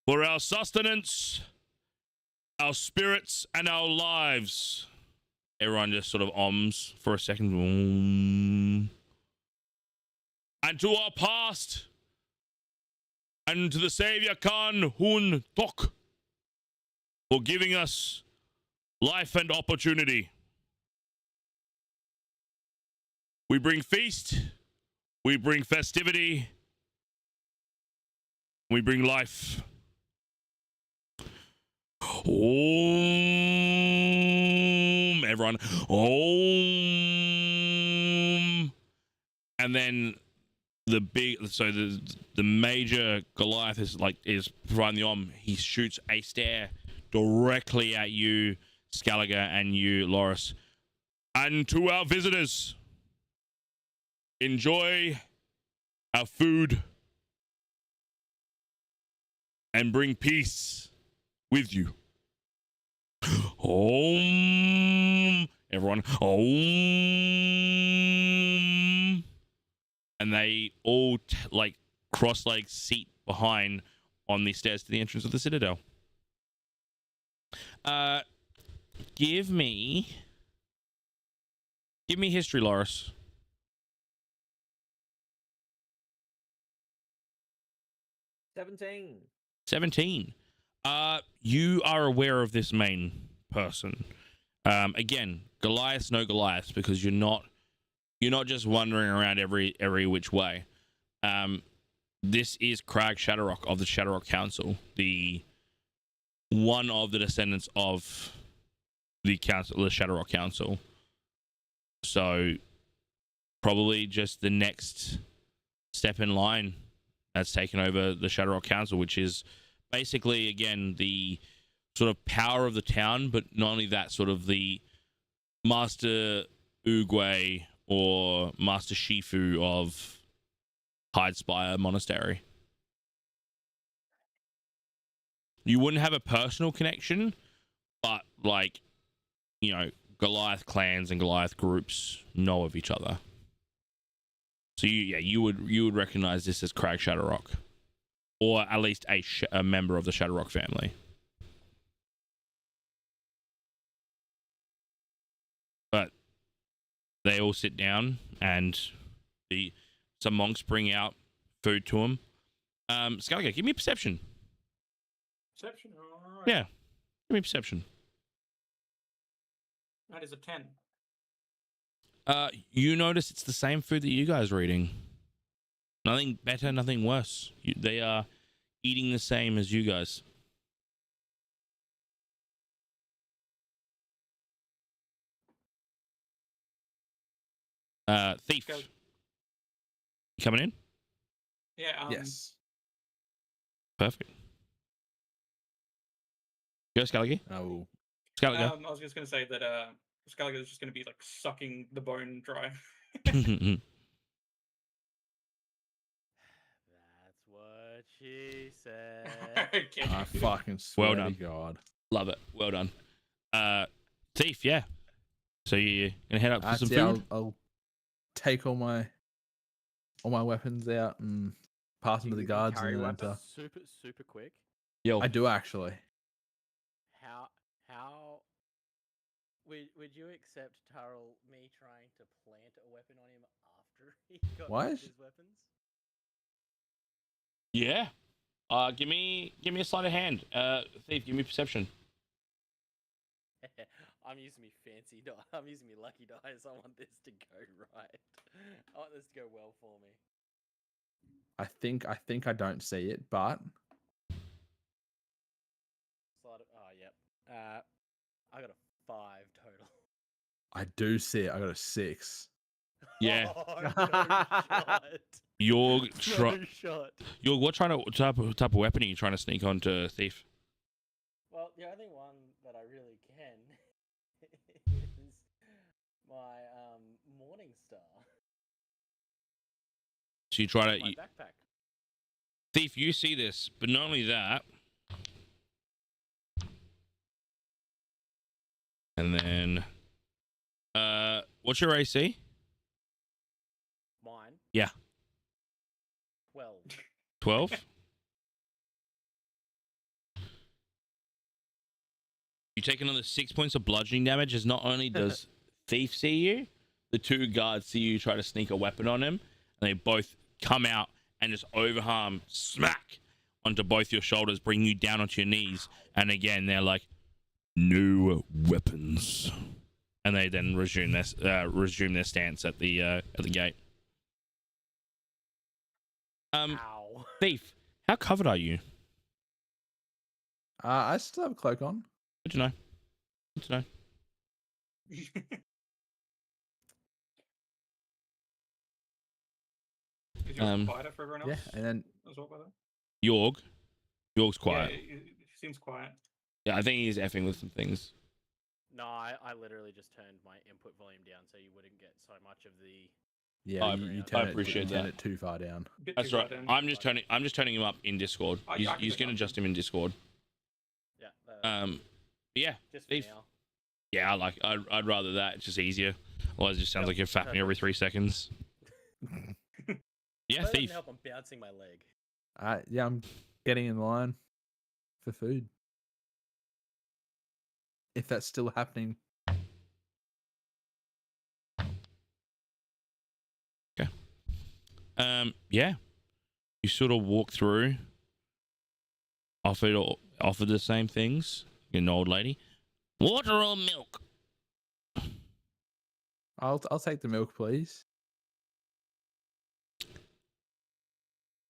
A: for our sustenance, our spirits, and our lives. Everyone just sort of ohms for a second. And to our past, and to the Savior Khan Hun Tok for giving us life and opportunity. We bring feast, we bring festivity, we bring life. Om, everyone. Om. And then the major Goliath is providing the Om. He shoots a stare directly at you, Scaliger, and you, Loris. And to our visitors, enjoy our food and bring peace with you. Om, everyone. Om. And they all cross-legged seat behind on the stairs to the entrance of the Citadel. Give me history, Loris. 17. You are aware of this main person. Again, Goliath's no Goliath, because you're not just wandering around every which way. This is Crag Shadowrock of the Shadowrock Council, one of the descendants of the Shadowrock Council. So probably just the next step in line that's taken over the Shadowrock Council, which is basically, again, the sort of power of the town, but not only that, sort of the Master Oogway or Master Shifu of Hidespire Monastery. You wouldn't have a personal connection, but Goliath clans and Goliath groups know of each other. So you would recognize this as Crag Shadowrock, or at least a member of the Shadowrock family. But they all sit down, and some monks bring out food to them. Scaliger, give me a perception.
D: Perception? Alright.
A: Yeah, give me a perception.
D: That is a 10.
A: You notice it's the same food that you guys are eating. Nothing better, nothing worse. They are eating the same as you guys. Thief,
D: Go.
A: you coming in?
D: Yeah.
C: Yes.
A: Perfect. Go, Scully.
C: Oh.
A: Scully, go.
D: I was just gonna say that Skellige is just gonna be like sucking the bone dry.
B: That's what she said.
D: Okay.
C: I fucking swear
A: Well
C: to
A: done.
C: God.
A: Love it. Well done. Thief, yeah. So you're gonna head up for some
C: Yeah,
A: food?
C: I'll take all my weapons out and pass them to the
E: You
C: guards
E: carry
C: and then
E: weapons?
C: enter.
B: Super quick.
A: Yo.
C: I do actually.
B: How would you accept Turrell me trying to plant a weapon on him after he got rid
C: What?
B: of his weapons?
A: Yeah. Give me a sleight of hand. Thief, give me perception.
B: I'm using me fancy die. I'm using me lucky dice. I want this to go right. I want this to go well for me.
C: I think I don't see it, but
B: Yep. I got a 5 total.
C: I do see it. I got a 6.
A: Yeah.
B: Oh, no shot.
A: You're
B: No shot.
A: what type of weapon are you trying to sneak onto Thief?
B: Well, the only one that I really can is my Morning Star.
A: So you try
B: My
A: to
B: backpack.
A: Thief, you see this, but not only that. And then what's your AC?
B: Mine.
A: Yeah.
B: 12.
A: 12? You take another 6 points of bludgeoning damage as not only does Thief see you, the 2 guards see you try to sneak a weapon on him, and they both come out and just overharm, smack, onto both your shoulders, bring you down onto your knees. And again, they're like, no weapons. And they then resume their stance at the gate.
B: Ow.
A: Thief, how covered are you?
C: I still have a cloak on.
A: Good to know. Good to know.
D: Is yours quieter for everyone else?
C: Yeah, and then
D: As well, by the way?
A: Yorg's quiet.
D: Yeah, it seems quiet.
A: Yeah, I think he's effing with some things.
B: No, I literally just turned my input volume down so you wouldn't get so much of the.
C: yeah,
A: I
C: you
A: appreciate
C: turn
A: that.
C: it too far down.
D: Bit
A: That's
D: too
A: right.
D: far down.
A: I'm just turning him up in Discord.
D: I
A: He's
D: can
A: going to
D: adjust
A: adjust him in Discord.
B: Yeah.
A: Yeah,
B: Just for
A: Thief.
B: now.
A: Yeah, I'd rather that. It's just easier. Otherwise, it just sounds
B: Yep,
A: like you're fapping every 3 seconds. Yeah,
B: That doesn't
A: Thief.
B: help. I'm bouncing my leg.
C: Yeah, I'm getting in line for food. If that's still happening.
A: Yeah. You sort of walk through, offer the same things. You're an old lady. Water or milk?
C: I'll take the milk, please.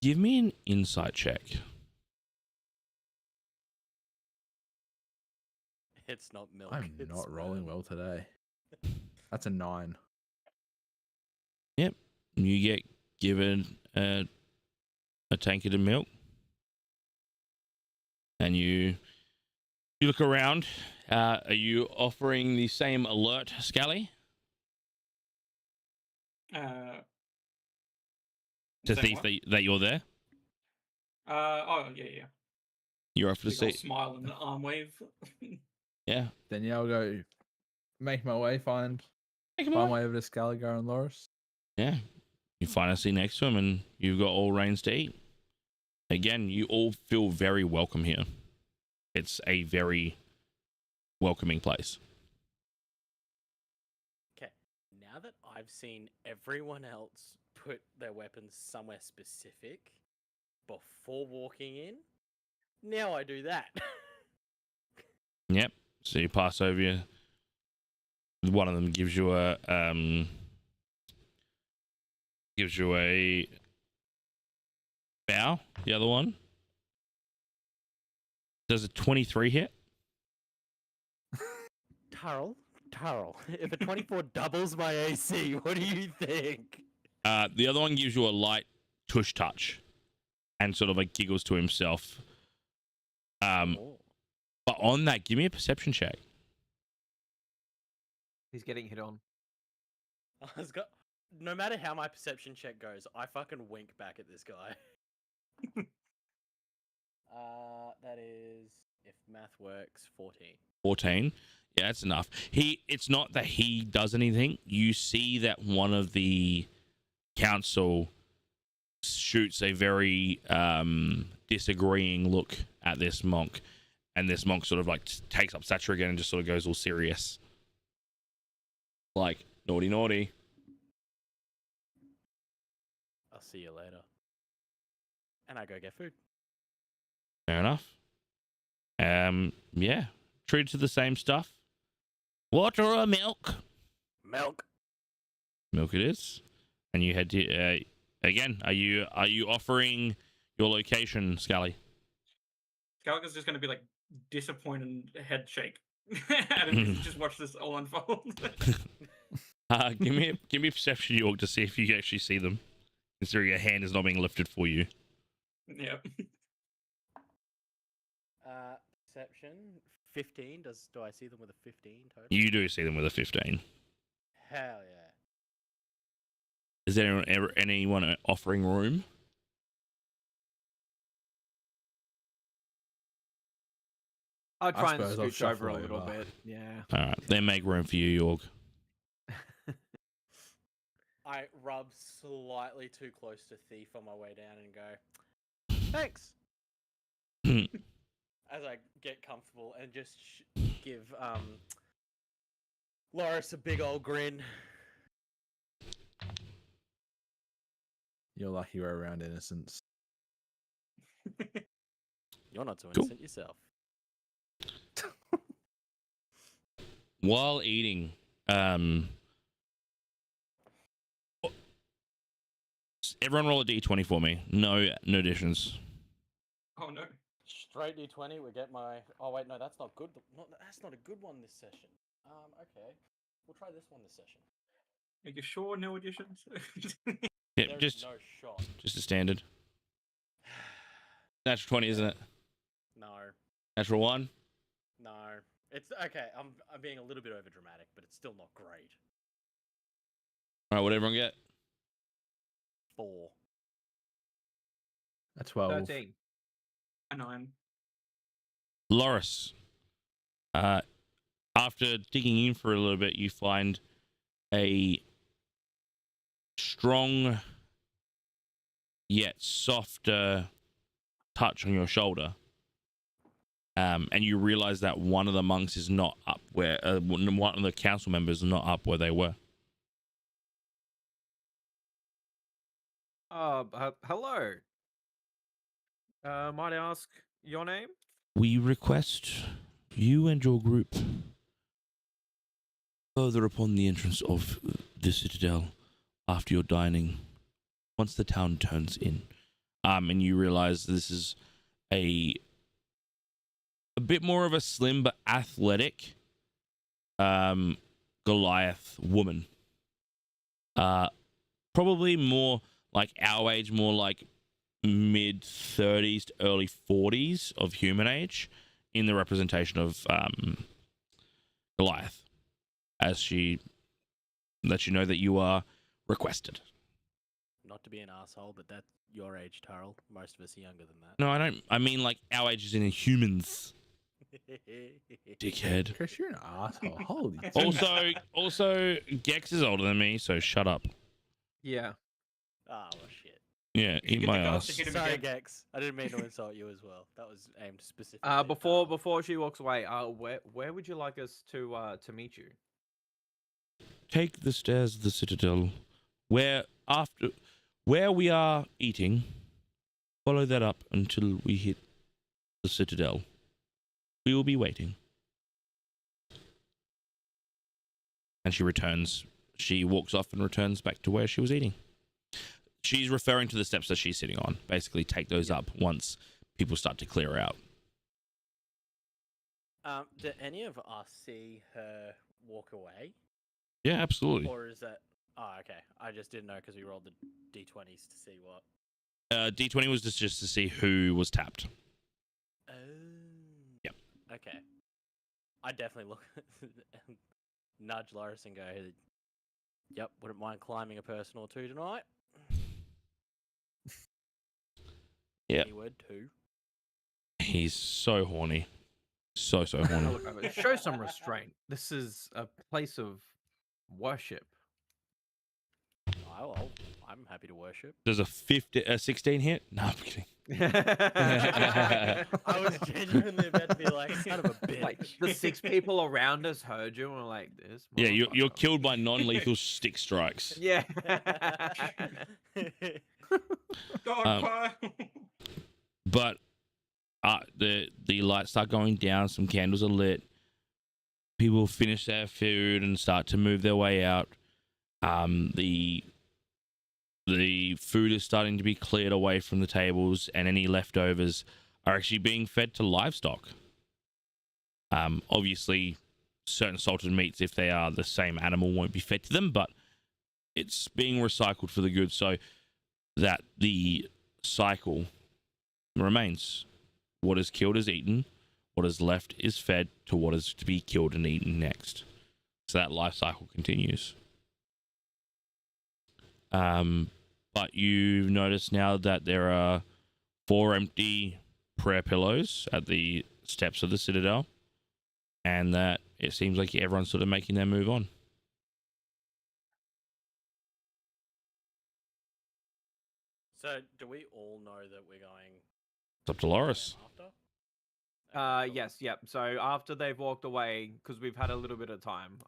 A: Give me an insight check.
B: It's not milk.
C: I'm
B: it's
C: not rolling
B: sperm.
C: well today. That's a 9.
A: You get given a tankard of milk, and you look around. Are you offering the same alert, Scally,
D: Uh,
A: to
D: same
A: Thief
D: what?
A: that you're there?
D: Oh, yeah.
A: You're off to
D: Big ol'
A: see.
D: smile and the arm wave.
A: Yeah.
C: Then yeah, I'll go make my way, find
A: Take him
C: my
A: away.
C: way over to Scaliger and Loris.
A: Yeah. You find a seat next to him, and you've got all reins to eat. Again, you all feel very welcome here. It's a very welcoming place.
B: Okay. Now that I've seen everyone else put their weapons somewhere specific before walking in, now I do that.
A: Yep. So you pass over you. One of them gives you a Gives you a bow. The other one does a 23 hit.
B: Turrell, if a 24 doubles my AC, what do you think?
A: The other one gives you a light tush touch and sort of like giggles to himself.
B: Oh.
A: But on that, give me a perception check.
E: He's getting hit on.
B: No matter how my perception check goes, I fucking wink back at this guy. That is, if math works, 14.
A: 14. Yeah, that's enough. It's not that he does anything. You see that one of the council shoots a very disagreeing look at this monk, and this monk sort of like takes up stature again and just sort of goes all serious, like naughty naughty.
B: I'll see you later. And I go get food.
A: Fair enough. Yeah, treated to the same stuff. Water or milk?
B: Milk.
A: Milk it is. And you head to again. Are you offering your location, Scully?
D: Gallagher's just going to be like disappointed and head shake. And then just watch this all unfold.
A: Give me a perception, York, to see if you actually see them. Considering your hand is not being lifted for you.
D: Yeah.
B: Perception 15. Do I see them with a 15 total?
A: You do see them with a 15.
B: Hell yeah.
A: Is there anyone offering room?
E: I'll try and
C: suppose I'll
E: scooch over a
C: shuffle
E: little
C: over.
E: bit. Yeah.
A: All right, then make room for you, York.
B: I rub slightly too close to Thief on my way down and go, thanks. As I get comfortable and just give Loris a big old grin.
C: You're lucky we're around innocence.
B: You're not so
A: Cool.
B: innocent yourself.
A: While eating, everyone roll a d20 for me. No additions.
D: Oh no.
B: Straight D20, we get my... Oh, wait, no, that's not good. That's not a good one this session. Okay. We'll try this one this session.
D: Are you sure no additions?
A: Yeah,
B: There is
A: just
B: no shot.
A: a standard. Natural 20, isn't it?
B: No.
A: Natural 1.
B: No. It's... Okay, I'm being a little bit over dramatic, but it's still not great.
A: All right, what everyone get?
B: 4.
C: A 12.
E: 13.
D: A 9.
A: Loris. After digging in for a little bit, you find a strong yet softer touch on your shoulder. And you realize that one of the monks is not up where one of the council members is not up where they were.
E: Hello. Might I ask your name?
A: We request you and your group further upon the entrance of the citadel after your dining, once the town turns in. And you realize this is a bit more of a slim but athletic Goliath woman. Probably more like our age, more like mid 30s to early 40s of human age in the representation of Goliath, as she lets you know that you are requested.
B: Not to be an asshole, but that's your age, Turrell. Most of us are younger than that.
A: No, I don't. I mean, like, our age is in humans, dickhead.
C: Chris, you're an asshole. Holy.
A: Also, Gex is older than me, so shut up.
E: Yeah.
B: Oh, well, shit.
A: Yeah,
D: You
A: eat
D: get
A: my
D: the guts
A: ass.
D: to hit him
B: Sorry,
D: again.
B: Gex. I didn't mean to insult you as well. That was aimed specifically. at
E: Before
B: Turrell.
E: before she walks away, where would you like us to meet you?
A: Take the stairs of the citadel, where we are eating. Follow that up until we hit the citadel. We will be waiting. And she returns. She walks off and returns back to where she was eating. She's referring to the steps that she's sitting on. Basically, take those up once people start to clear out.
B: Do any of us see her walk away?
A: Yeah, absolutely.
B: Or is that... Oh, okay. I just didn't know because we rolled the d20s to see what...
A: D20 was just to see who was tapped.
B: Oh.
A: Yep.
B: Okay. I definitely look... nudge Loris and go, yep, wouldn't mind climbing a person or two tonight.
A: Yep.
B: Any word, two.
A: He's so horny. So
E: Now
A: horny.
E: look over. Show some restraint. This is a place of worship.
B: Oh, I'm happy to worship.
A: Does a 16 hit? No, I'm kidding.
B: I was genuinely about to be like, son of a bitch.
E: Like the 6 people around us heard you and were like, "This."
A: Yeah, you're
E: motherfucker."
A: killed by non-lethal stick strikes.
E: Yeah.
D: Dog pie.
A: But the lights start going down. Some candles are lit. People finish their food and start to move their way out. The food is starting to be cleared away from the tables, and any leftovers are actually being fed to livestock. Obviously, certain salted meats, if they are the same animal, won't be fed to them, but it's being recycled for the good, so that the cycle remains. What is killed is eaten. What is left is fed to what is to be killed and eaten next. So that life cycle continues. But you notice now that there are 4 empty prayer pillows at the steps of the Citadel, and that it seems like everyone's sort of making their move on.
B: So, do we all know that we're going
A: It's up to Loris.
B: after? Okay, cool.
E: Yes, yep. So after they've walked away, because we've had a little bit of time,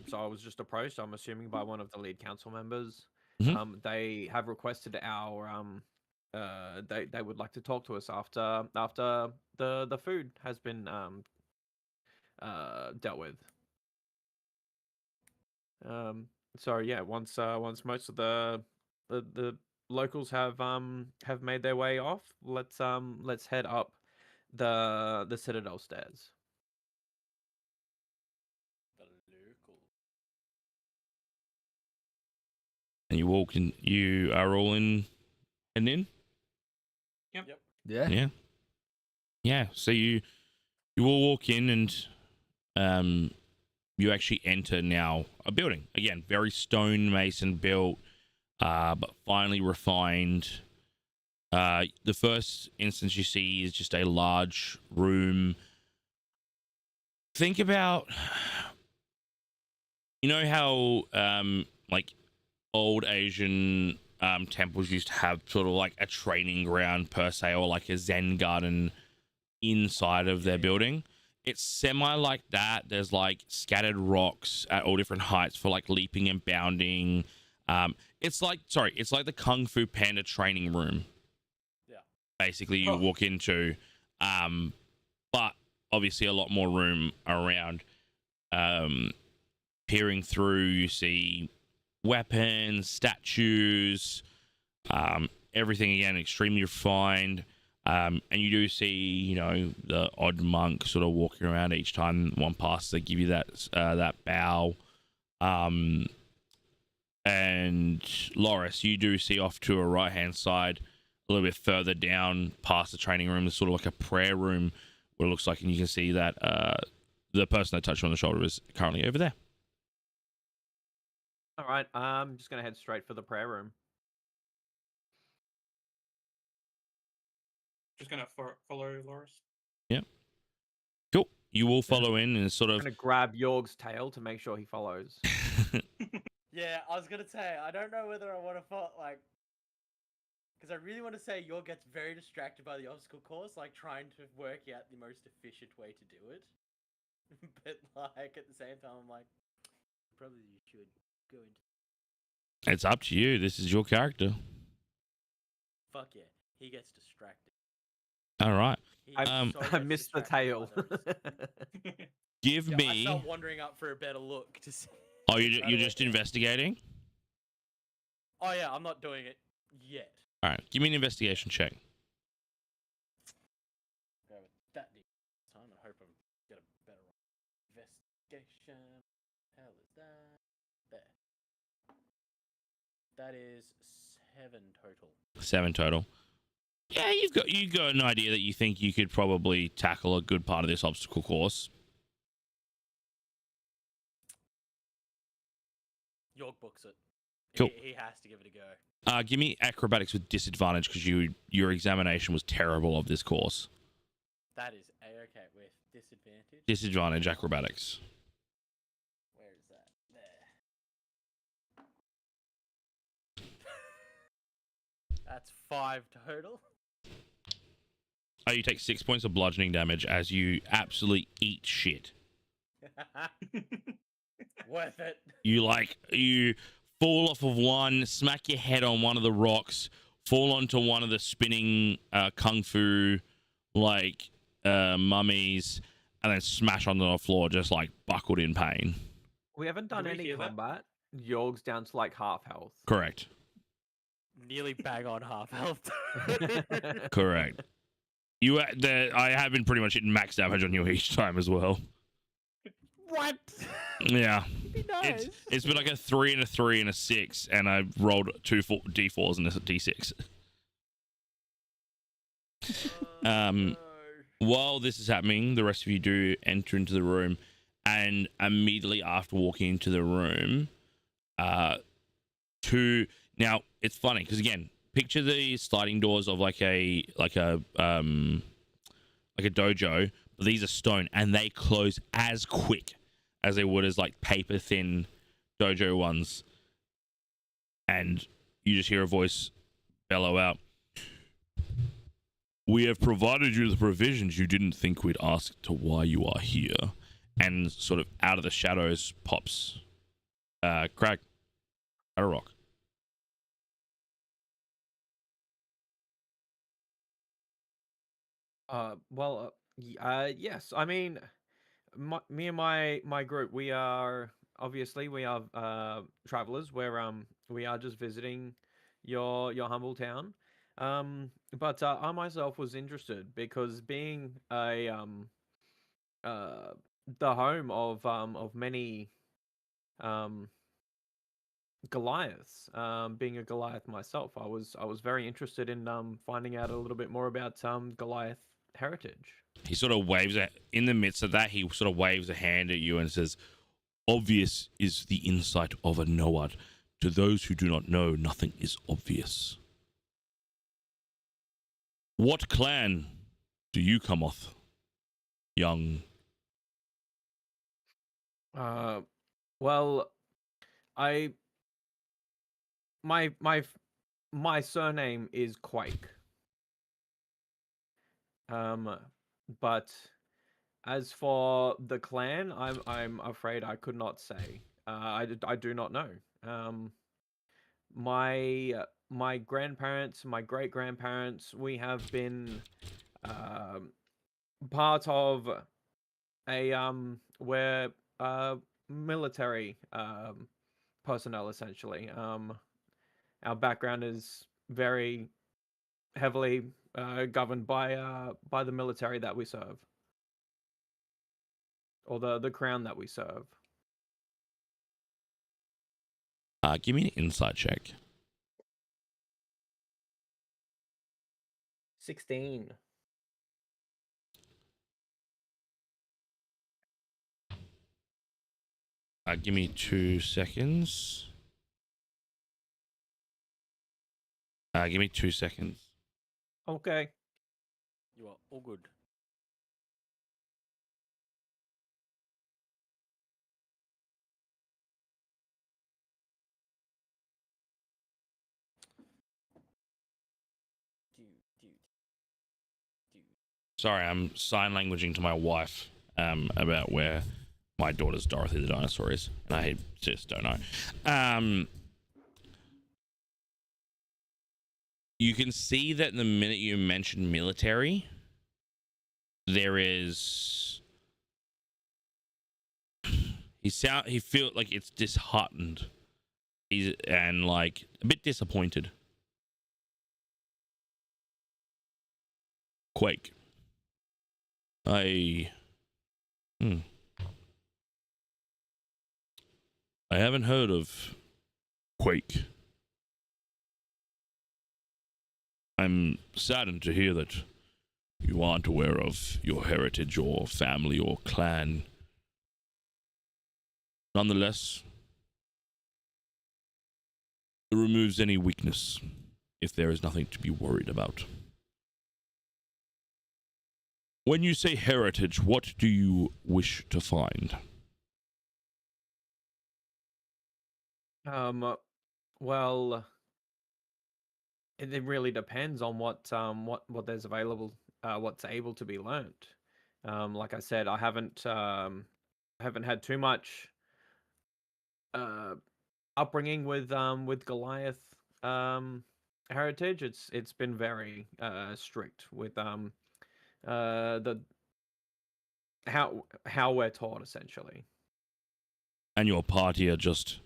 E: so I was just approached, I'm assuming, by one of the lead council members.
A: Mhm.
E: They have requested our they would like to talk to us after the food has been dealt with. So yeah, once most of the locals have made their way off, let's head up the Citadel stairs.
B: The local.
A: And you walk in. You are all in. And in.
B: Yep.
C: Yeah.
A: Yeah. Yeah. So you all walk in, and you actually enter now a building. Again, very stonemason built, but finely refined. The first instance you see is just a large room. Think about, you know how like old Asian temples used to have sort of like a training ground per se, or like a Zen garden inside of their building. It's semi like that. There's like scattered rocks at all different heights for like leaping and bounding. It's like the Kung Fu Panda training room.
B: Yeah.
A: Basically, you walk into, but obviously a lot more room around. Peering through, you see weapons, statues, everything again extremely refined. And you do see, you know, the odd monk sort of walking around each time one passes. They give you that bow. And Loris, you do see off to a right-hand side, a little bit further down past the training room, there's sort of like a prayer room, what it looks like, and you can see that the person that touched you on the shoulder is currently over there.
E: All right, I'm just gonna head straight for the prayer room.
D: Just gonna follow Loris.
A: Cool. You all follow in and sort
E: I'm
A: of
E: gonna grab Yorg's tail to make sure he follows.
B: Yeah, I was gonna say, I don't know whether I want to because I really want to say York gets very distracted by the obstacle course, like trying to work out the most efficient way to do it. But like at the same time, I'm like, probably you should go into.
A: It's up to you. This is your character.
B: Fuck yeah, he gets distracted.
A: All right.
B: He
E: I
B: so
E: I
B: gets
E: missed the
B: distracted by
E: tail.
B: those.
A: Give
B: Yeah, I
A: me.
B: start wandering up for a better look to see.
A: Oh, you're just investigating?
B: Oh yeah, I'm not doing it yet.
A: All right, give me an investigation check.
B: Go with that this time. I hope I'm get a better investigation. Hell is that? There. That is 7 total.
A: 7 total. Yeah, you got an idea that you think you could probably tackle a good part of this obstacle course.
B: York books it.
A: Cool.
B: He has to give it a go.
A: Give me acrobatics with disadvantage because your examination was terrible of this course.
B: That is a-okay with disadvantage.
A: Disadvantage acrobatics.
B: Where is that? There. That's 5 total.
A: Oh, you take 6 points of bludgeoning damage as you absolutely eat shit.
B: Worth it.
A: You fall off of one, smack your head on one of the rocks, fall onto one of the spinning kung fu mummies, and then smash onto the floor just like buckled in pain.
E: We haven't done
D: we
E: any
D: hear that?
E: combat. Yorg's down to like half health.
A: Correct.
B: Nearly bang on half health.
A: Correct. I have been pretty much hitting max damage on you each time as well.
B: What?
A: Yeah.
B: Be nice.
A: It's been like a 3 and a 3 and a 6, and I rolled 2 d4s and a d6.
B: No.
A: While this is happening, the rest of you do enter into the room, and immediately after walking into the room, now it's funny because again, picture the sliding doors of like a dojo, but these are stone and they close as quick as they would as like paper thin dojo ones, and you just hear a voice bellow out, "We have provided you the provisions you didn't think we'd ask to why you are here." And sort of out of the shadows pops Crag at a rock.
E: Yes. I mean, me and my group, we are travelers. We are just visiting your humble town. But I myself was interested because being the home of many Goliaths, being a Goliath myself, I was very interested in finding out a little bit more about Goliath heritage.
A: He sort of in the midst of that, he sort of waves a hand at you and says, "Obvious is the insight of a knoward. To those who do not know, nothing is obvious. What clan do you come of, young?"
E: Well, I my surname is Quake. But as for the clan, I'm afraid I could not say. I do not know. My grandparents, my great grandparents, we have been part of we're military personnel essentially. Our background is very heavily governed by the military that we serve, or the crown that we serve.
A: Give me an insight check.
E: 16.
A: Give me 2 seconds. Give me 2 seconds.
E: Okay.
B: You are all good.
A: Sorry, I'm sign languaging to my wife about where my daughter's Dorothy the dinosaur is, and I just don't know. You can see that the minute you mention military, there is he feel like it's disheartened and like a bit disappointed. Quake. I haven't heard of Quake. I'm saddened to hear that you aren't aware of your heritage or family or clan. Nonetheless, it removes any weakness if there is nothing to be worried about. When you say heritage, what do you wish to find?
E: Well, it really depends on what there's available, what's able to be learnt. Like I said, I haven't had too much upbringing with Goliath heritage. It's been very strict with the how we're taught essentially.
A: And your party are just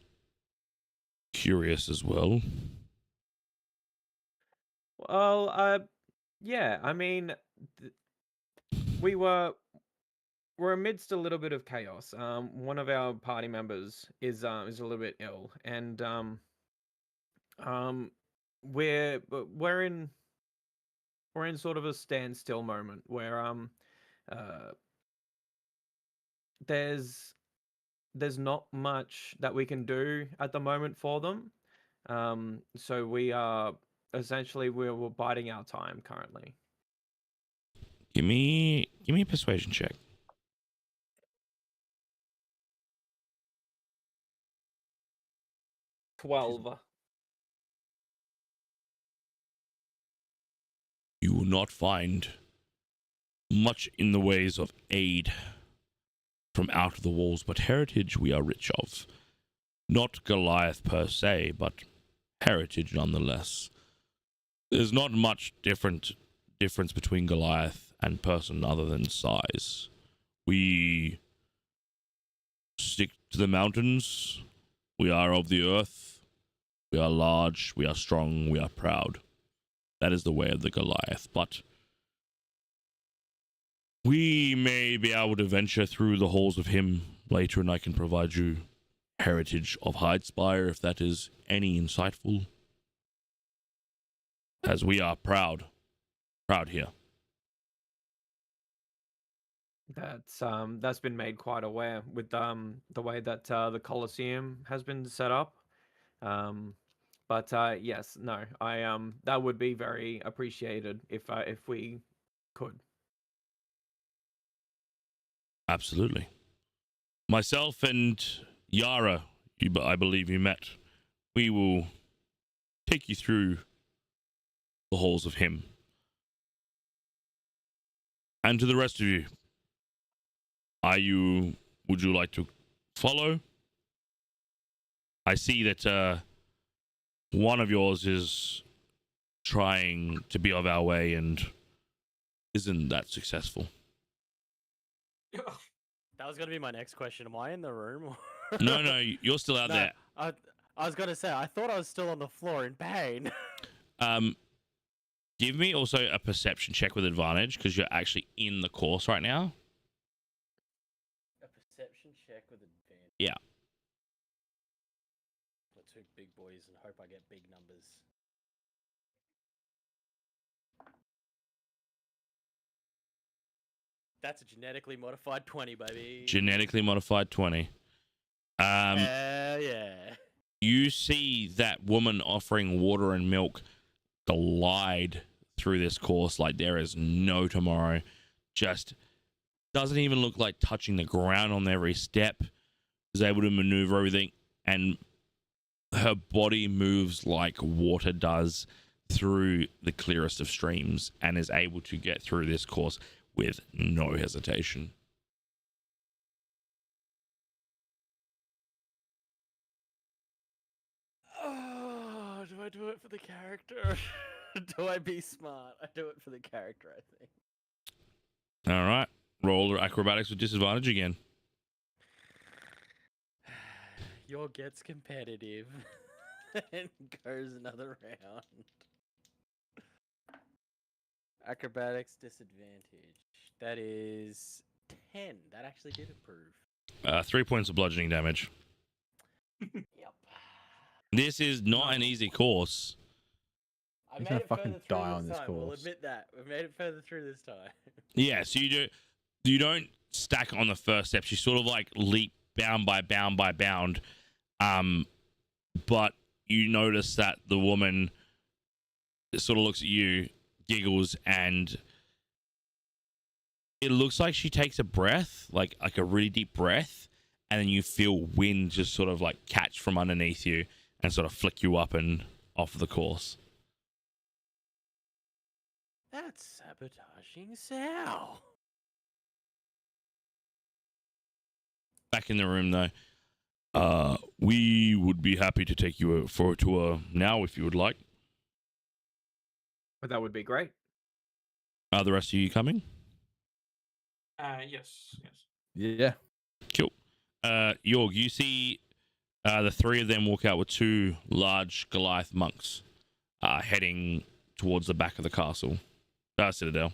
A: curious as well.
E: Well, yeah. I mean, th- we're amidst a little bit of chaos. One of our party members is a little bit ill, and um, we're in sort of a standstill moment where uh, there's not much that we can do at the moment for them. So we are essentially we're biding our time currently.
A: Give me a persuasion check.
E: 12.
A: You will not find much in the ways of aid from out of the walls, but heritage we are rich of. Not Goliath per se, but heritage nonetheless. There's not much difference between Goliath and person other than size. We stick to the mountains. We are of the earth. We are large. We are strong. We are proud. That is the way of the Goliath. But we may be able to venture through the halls of him later, and I can provide you heritage of Hidespire if that is any insightful. As we are proud here.
E: That's been made quite aware with the way that the Colosseum has been set up. But yes, no, I that would be very appreciated if we could.
A: Absolutely. Myself and Yara, I believe you met. We will take you through the halls of him. And to the rest of you, would you like to follow? I see that one of yours is trying to be of our way and isn't that successful.
B: That was gonna be my next question. Am I in the room?
A: No, you're still out
B: No,
A: there.
B: I was gonna say I thought I was still on the floor in pain.
A: Give me also a perception check with advantage because you're actually in the course right now.
B: A perception check with advantage.
A: Yeah.
B: The two big boys and hope I get big numbers. That's a genetically modified 20, baby.
A: Genetically modified 20.
B: Yeah.
A: You see that woman offering water and milk glide through this course like there is no tomorrow. Just doesn't even look like touching the ground on every step. Is able to maneuver everything, and her body moves like water does through the clearest of streams and is able to get through this course with no hesitation.
B: Oh, do I do it for the character? Do I be smart? I do it for the character, I think.
A: All right. Roll acrobatics with disadvantage again.
B: Your gets competitive. and goes another round. Acrobatics disadvantage. That is 10. That actually did improve.
A: 3 points of bludgeoning damage.
B: Yep.
A: This is not an easy course.
B: I
C: He's
B: made
C: gonna
B: it
C: fucking
B: further through
C: die on
B: this
C: this
B: time. We'll
C: course.
B: admit that. We made it further through this time.
A: Yeah, so you don't stack on the first steps. You sort of like leap bound by bound by bound. But you notice that the woman sort of looks at you, giggles, and it looks like she takes a breath, like a really deep breath, and then you feel wind just sort of like catch from underneath you and sort of flick you up and off the course.
B: That's sabotaging Sal.
A: Back in the room though, we would be happy to take you for a tour now if you would like.
E: But that would be great.
A: Are the rest of you coming?
D: Yes.
C: Yeah.
A: Cool. Yorg, you see the three of them walk out with two large Goliath monks heading towards the back of the castle. Citadel.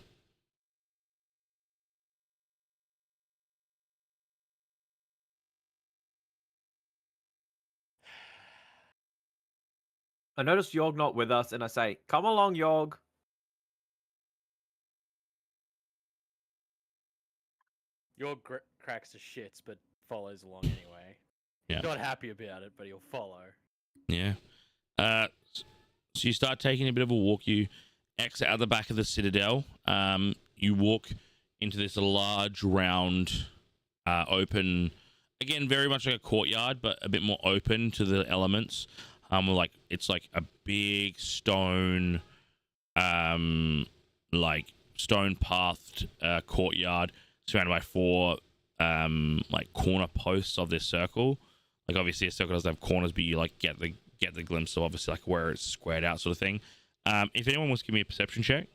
E: I notice Yorg not with us, and I say, "Come along, Yorg."
B: Your cracks to shits, but follows along anyway.
A: Yeah.
B: Not happy about it, but he'll follow.
A: Yeah. So you start taking a bit of a walk. You exit out the back of the citadel. You walk into this large, round, open, again, very much like a courtyard, but a bit more open to the elements. It's like a big stone, like stone pathed courtyard surrounded by four like corner posts of this circle. Like obviously a circle doesn't have corners, but you like get the glimpse of obviously like where it's squared out sort of thing. If anyone wants to give me a perception check.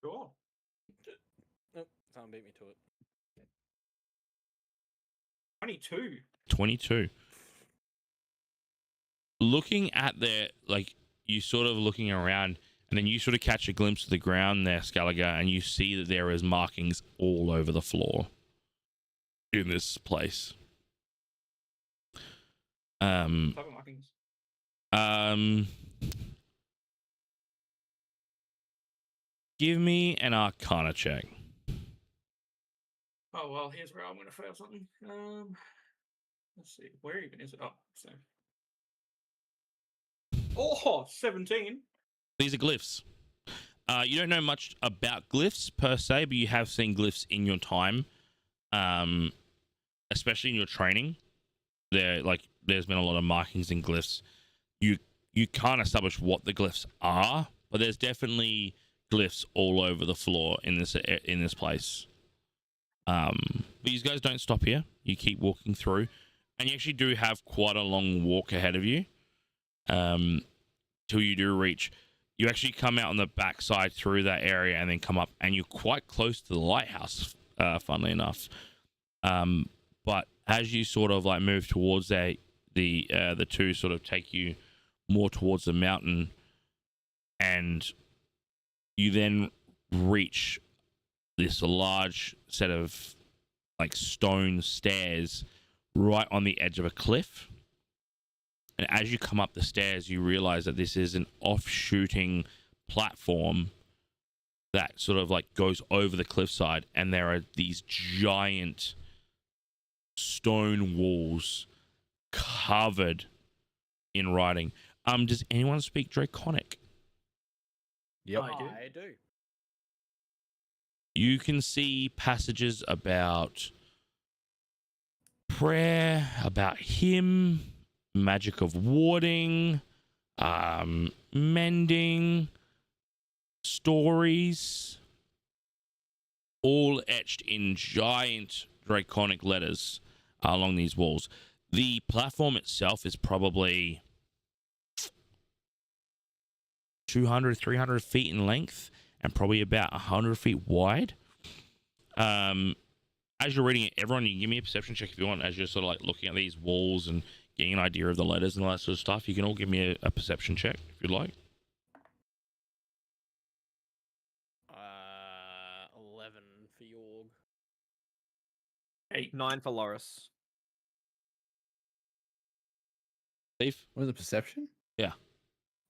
D: Sure.
B: Nope, someone beat me to it.
D: 22.
A: 22. Looking at their, like, you sort of looking around, and then you sort of catch a glimpse of the ground there, Scaliger, and you see that there is markings all over the floor in this place.
D: Type of markings.
A: Give me an Arcana check.
D: Oh well, here's where I'm gonna fail something. Let's see, where even is it? Oh, so. Oh, 17.
A: These are glyphs. You don't know much about glyphs per se, but you have seen glyphs in your time, especially in your training. There's been a lot of markings and glyphs. You can't establish what the glyphs are, but there's definitely glyphs all over the floor in this place. But you guys don't stop here. You keep walking through, and you actually do have quite a long walk ahead of you. Till you do reach, you actually come out on the backside through that area and then come up, and you're quite close to the lighthouse, funnily enough. But as you sort of like move towards there, the two sort of take you more towards the mountain, and you then reach this large set of like stone stairs right on the edge of a cliff. And as you come up the stairs, you realize that this is an off-shooting platform that sort of like goes over the cliffside, and there are these giant stone walls covered in writing. Does anyone speak Draconic?
C: Yep.
B: I do.
A: You can see passages about prayer, about him, magic of warding, mending, stories, all etched in giant draconic letters along these walls. The platform itself is probably 200, 300 feet in length and probably about 100 feet wide. As you're reading it, everyone, you can give me a perception check if you want, as you're sort of like looking at these walls and getting an idea of the letters and all that sort of stuff, you can all give me a perception check if you'd like.
B: 11 for Yorg.
D: 8.
E: 9 for Loris.
A: Steve?
C: What was the perception?
A: Yeah.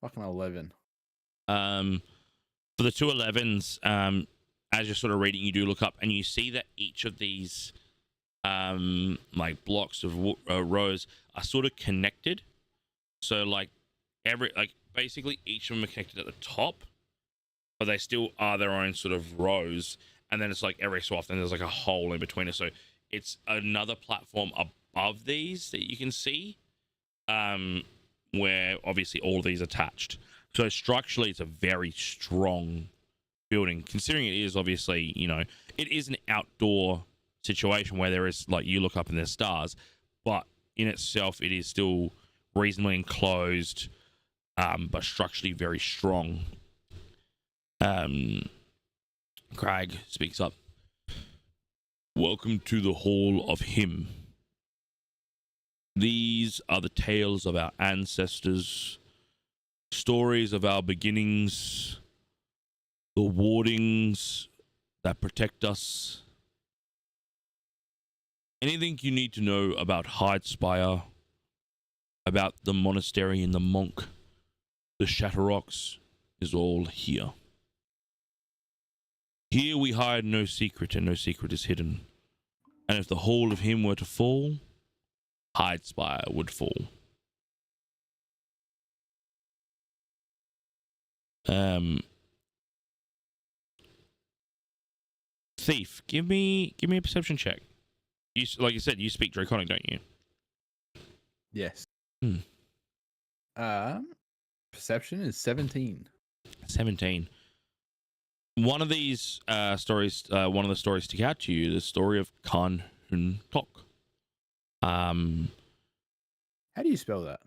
C: Fucking 11.
A: For the two 11s, as you're sort of reading, you do look up and you see that each of these like blocks of rows are sort of connected. So like basically each of them are connected at the top, but they still are their own sort of rows. And then it's like every so often there's like a hole in between it. So it's another platform above these that you can see, where obviously all of these are attached. So structurally, it's a very strong building, considering it is obviously, you know, it is an outdoor situation where there is, like, you look up and there's stars, but in itself, it is still reasonably enclosed, but structurally very strong. Crag speaks up. Welcome to the Hall of Him. These are the tales of our ancestors, stories of our beginnings, the wardings that protect us. Anything you need to know about Hydespire, about the monastery and the monk, the Shatterrocks, is all here. Here we hide no secret, and no secret is hidden. And if the Hall of Him were to fall, Hydespire would fall. Thief, give me a perception check. You, like you said, you speak Draconic, don't you?
C: Yes. Perception is 17.
A: 17. One of these stories, one of the stories stick out to you, the story of Khan Hun Tok.
C: How do you spell that?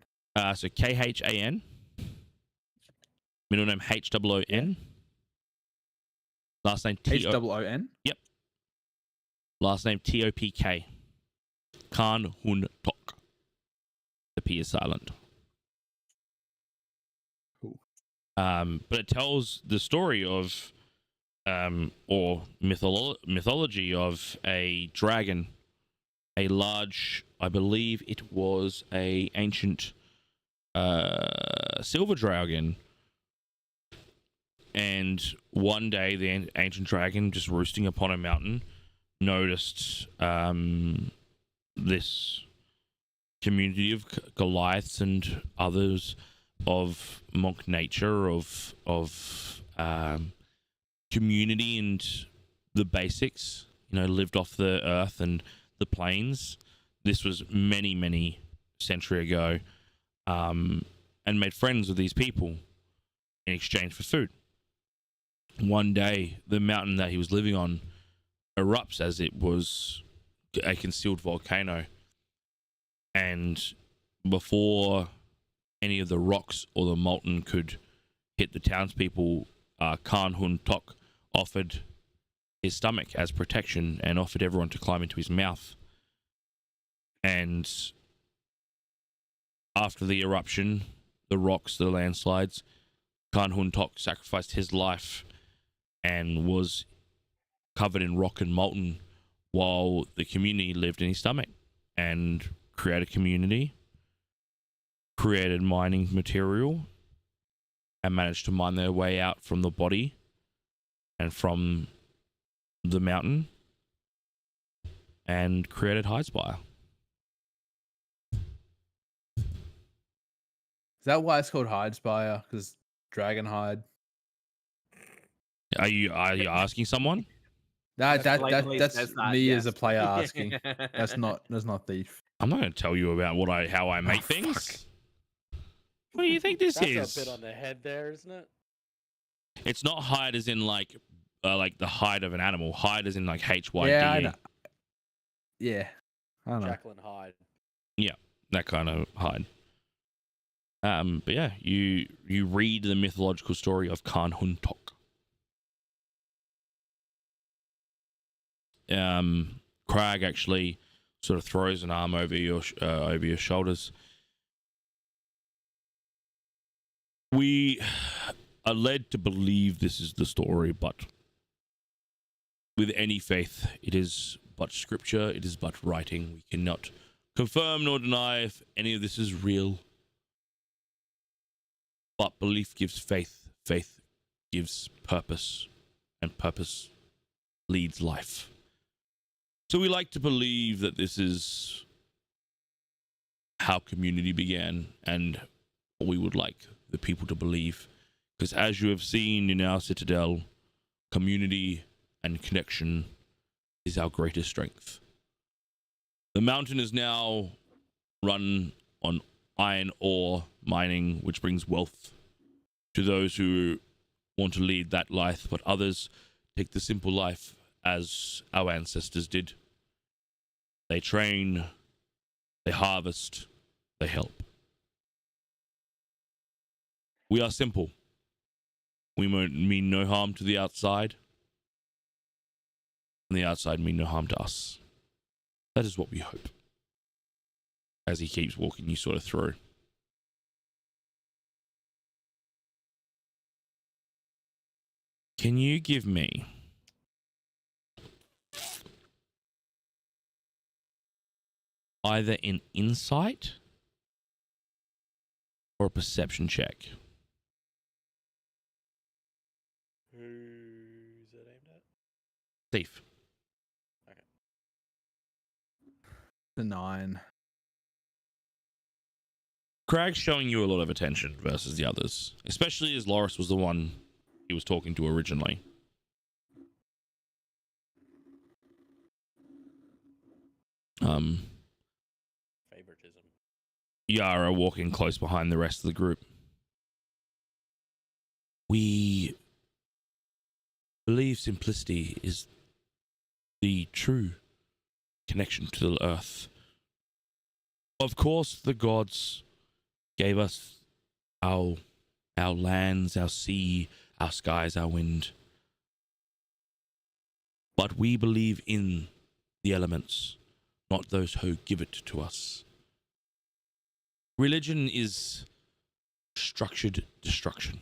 A: So Khan, middle name Hoon, last name
C: Hoon?
A: Yep. Last name Topk. Khan Hun Tok. The P is silent.
C: Cool.
A: But it tells the story of, or mythology of a dragon, a large, I believe it was a ancient silver dragon. And one day, the ancient dragon, just roosting upon a mountain, noticed this community of Goliaths and others of monk nature, of community and the basics, you know, lived off the earth and the plains. This was many centuries ago, and made friends with these people in exchange for food. One day, the mountain that he was living on erupts as it was a concealed volcano. And before any of the rocks or the molten could hit the townspeople, Khan Hun Tok offered his stomach as protection and offered everyone to climb into his mouth. And after the eruption, the rocks, the landslides, Khan Hun Tok sacrificed his life and was covered in rock and molten while the community lived in his stomach, and created community, created mining material, and managed to mine their way out from the body and from the mountain, and created Hydespire.
C: Is that why it's called Hydespire? Because dragon hide?
A: Are you asking someone?
C: That's
E: blatantly says that,
C: me as
E: yes.
C: a player asking. That's not Thief.
A: I'm not going to tell you about how I make things. What do you think this
B: That's
A: is?
B: a bit on the head there, isn't it?
A: It's not hide as in like the hide of an animal. Hide as in like HYDE.
C: Yeah, I know. Yeah, I don't know.
B: Jacqueline Hyde.
A: Yeah, that kind of hide. But yeah, you read the mythological story of Khan Hun Tok. Crag actually sort of throws an arm over your shoulders We are led to believe this is the story, but with any faith, it is but scripture, it is but writing. We cannot confirm nor deny if any of this is real. But belief gives faith, faith gives purpose, and purpose leads life. So we like to believe that this is how community began and what we would like the people to believe. Because as you have seen in our citadel, community and connection is our greatest strength. The mountain is now run on iron ore mining, which brings wealth to those who want to lead that life, but others take the simple life as our ancestors did. They train, they harvest, they help. We are simple. We mean no harm to the outside, and the outside mean no harm to us. That is what we hope. As he keeps walking you sort of through. Can you give me either an insight or a perception check?
B: Who's it aimed at?
A: Thief.
C: The 9.
A: Crag's showing you a lot of attention versus the others, especially as Loris was the one he was talking to originally.
B: Favoritism.
A: Yara walking close behind the rest of the group. We believe simplicity is the true connection to the earth. Of course, the gods gave us our lands, our sea, our skies, our wind. But we believe in the elements, not those who give it to us. Religion is structured destruction.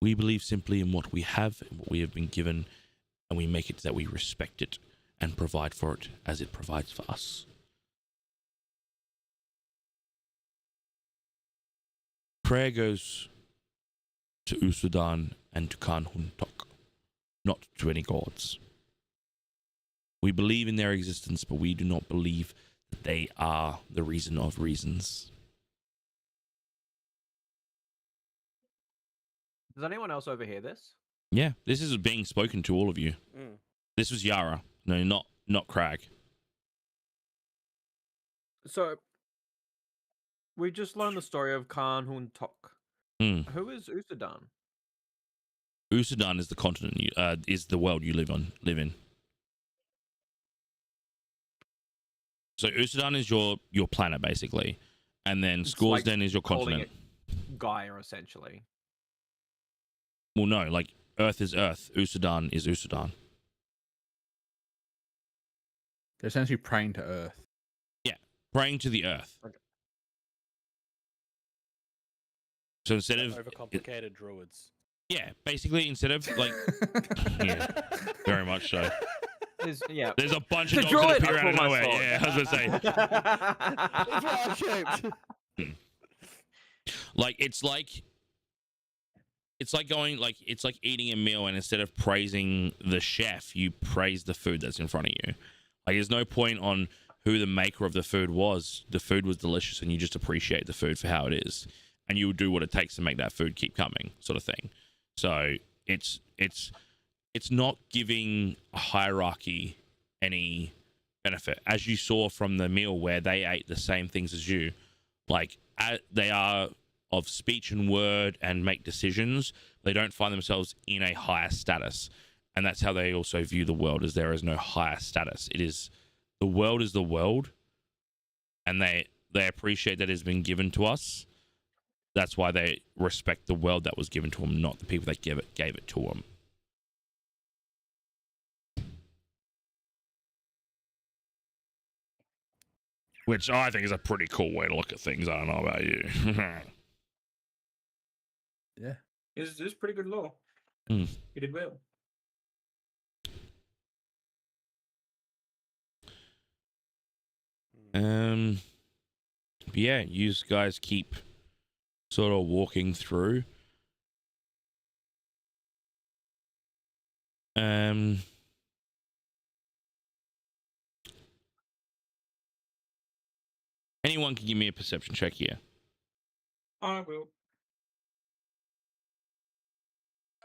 A: We believe simply in what we have and what we have been given, and we make it that we respect it and provide for it as it provides for us. Prayer goes to Usudan and to Kanhuntok, not to any gods. We believe in their existence, but we do not believe that they are the reason of reasons.
E: Does anyone else overhear this?
A: Yeah, this is being spoken to all of you.
B: Mm.
A: This was Yara. No, not Crag.
E: So, we just learned the story of Khan Hun Tok.
A: Hmm.
E: Who is Usudan?
A: Usudan is the continent, is the world you live in. So Usudan is your planet, basically. And then
E: It's
A: Scoresden
E: like
A: is your
E: calling
A: continent.
E: it Gaia, essentially.
A: Well, no, like Earth is Earth. Usudan is Usudan.
C: They're essentially praying to Earth.
A: Praying to the Earth.
E: Okay.
A: So instead of...
B: Overcomplicated druids.
A: Yeah, basically instead of like... yeah, very much so.
E: Yeah.
A: There's a bunch of
E: The
A: dogs that
E: druid!
A: appear
E: I
A: out of
E: pulled my
A: nowhere.
E: sword.
A: Yeah, I was gonna say.
B: It's well-shaped.
A: Like it's like eating a meal, and instead of praising the chef, you praise the food that's in front of you. Like there's no point on who the maker of the food was. The food was delicious, and you just appreciate the food for how it is, and you will do what it takes to make that food keep coming, sort of thing. So it's not giving a hierarchy any benefit, as you saw from the meal where they ate the same things as you. Like they are of speech and word and make decisions. They don't find themselves in a higher status, and that's how they also view the world, as there is no higher status. It is the world is the world, and they appreciate that it has been given to us. That's why they respect the world that was given to them, not the people that gave it to them. Which I think is a pretty cool way to look at things. I don't know about you.
D: is pretty good lore.
A: Hmm.
D: You did well.
A: But yeah, you guys keep sort of walking through. Anyone can give me a perception check here.
D: I will.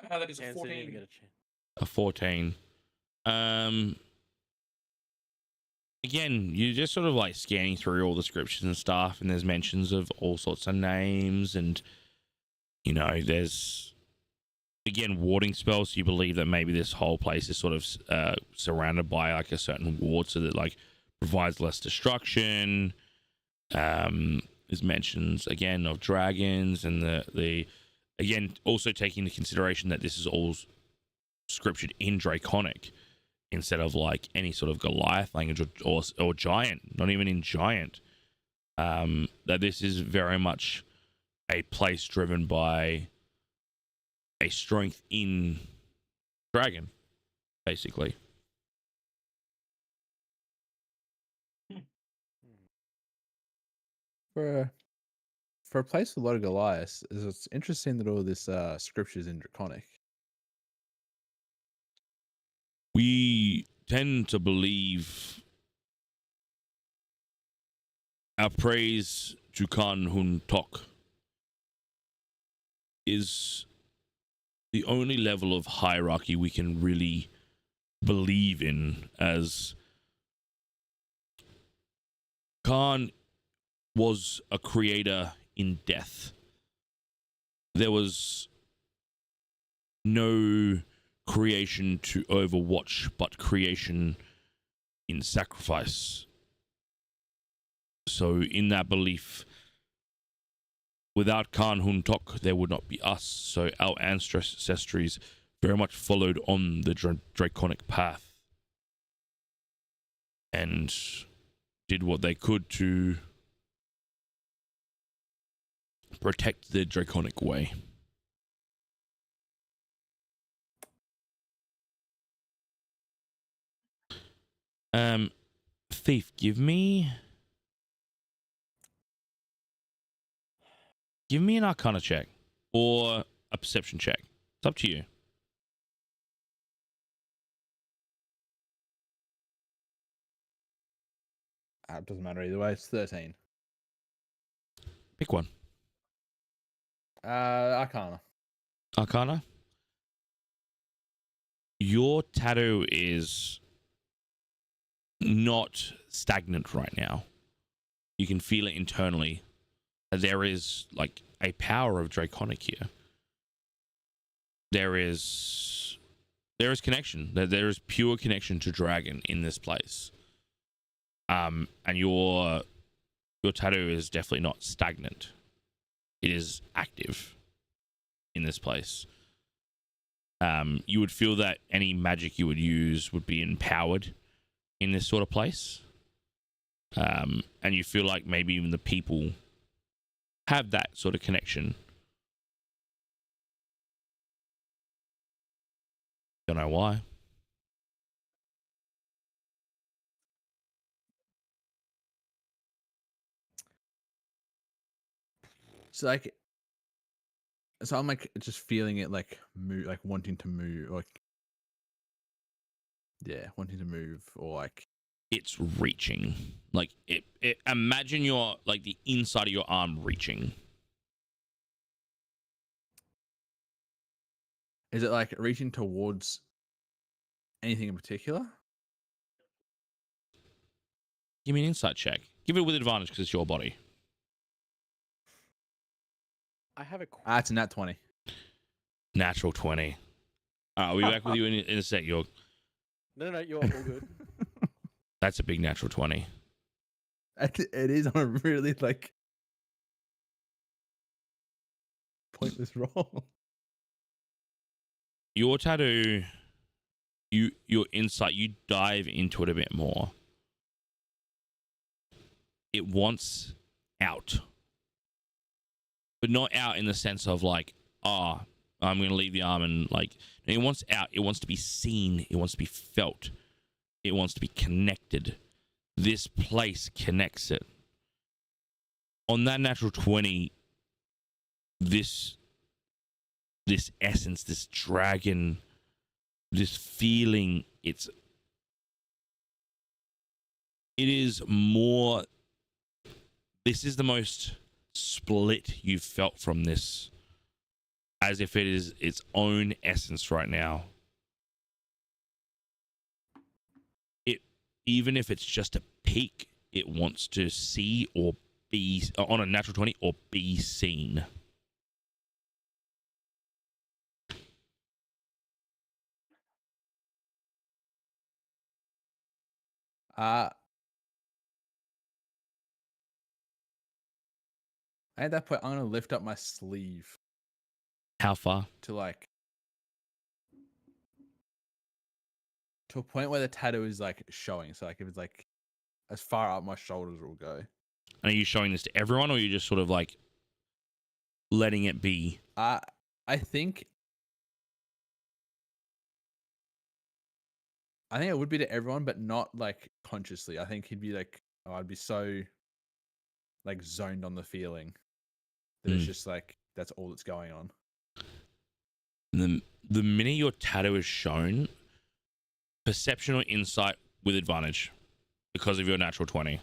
D: That is a
B: Hanson didn't
D: 14.
B: get a chance.
A: A 14. Again, you're just sort of like scanning through all the scriptures and stuff, and there's mentions of all sorts of names, and you know, there's again warding spells. So you believe that maybe this whole place is sort of surrounded by like a certain ward, so that like provides less destruction. There's mentions again of dragons, and the again also taking into consideration that this is all scriptured in Draconic instead of like any sort of Goliath language or Giant, not even in Giant. That this is very much a place driven by a strength in dragon, basically.
C: For a place with a lot of Goliaths, it's interesting that all this scriptures in Draconic.
A: We tend to believe our praise to Khan Hun Tok is the only level of hierarchy we can really believe in, as Khan was a creator in death. There was no creation to overwatch, but creation in sacrifice. So in that belief, without Khan Hun Tok, there would not be us. So our ancestries very much followed on the draconic path and did what they could to protect the draconic way. Thief, give me an Arcana check or a perception check. It's up to you.
C: It doesn't matter either way. It's 13.
A: Pick one.
C: Arcana.
A: Arcana. Your tattoo is not stagnant right now. You can feel it internally. There is like a power of draconic here. There is connection. There is pure connection to dragon in this place. And your tattoo is definitely not stagnant. It is active in this place. You would feel that any magic you would use would be empowered in this sort of place. And you feel like maybe even the people have that sort of connection. Don't know why.
C: So I'm like just feeling it like move, like wanting to move, like wanting to move, or like
A: It's reaching. Like it imagine your like the inside of your arm reaching.
C: is it like reaching towards anything in particular?
A: Give me an insight check. Give it with advantage because it's your body.
B: I have a
C: It's a nat 20.
A: Natural 20. I'll be back with you in a sec, York.
B: No, you're all good.
A: That's a big natural 20.
C: It is on a really like pointless roll.
A: Your tattoo, your insight, you dive into it a bit more. It wants out. But not out in the sense of like, I'm going to leave the arm, and like, it wants out. It wants to be seen. It wants to be felt. It wants to be connected. This place connects it. On that natural 20, this essence, this dragon, this feeling, it is more, this is the most split you've felt from this, as if it is its own essence right now. It, even if it's just a peak, it wants to see or be on a natural 20 or be seen.
C: At that point, I'm gonna lift up my sleeve
A: How far?
C: to like to a point where the tattoo is like showing. So like if it's like as far up my shoulders will go.
A: And are you showing this to everyone, or are you just sort of like letting it be?
C: I think it would be to everyone, but not like consciously. I think he'd be like, oh, I'd be so like zoned on the feeling that it's just like that's all that's going on.
A: The minute your tattoo is shown, perception or insight with advantage because of your natural 20.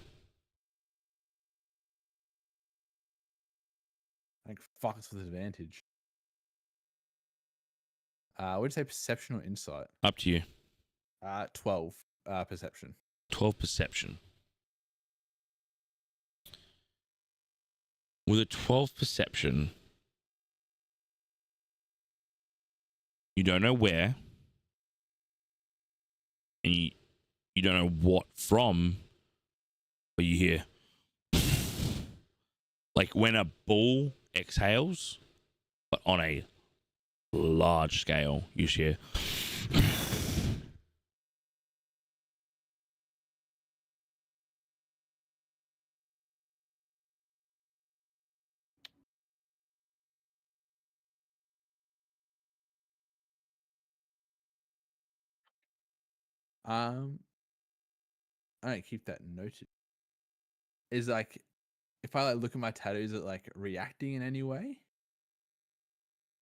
C: Like fuck us with advantage. Would you say perception or insight?
A: Up to you.
C: 12 perception.
A: 12 perception. With a 12 perception, you don't know where, and you don't know what from, but you hear like when a bull exhales, but on a large scale, you hear.
C: I don't keep that noted. Is like if I like look at my tattoo, is it like reacting in any way?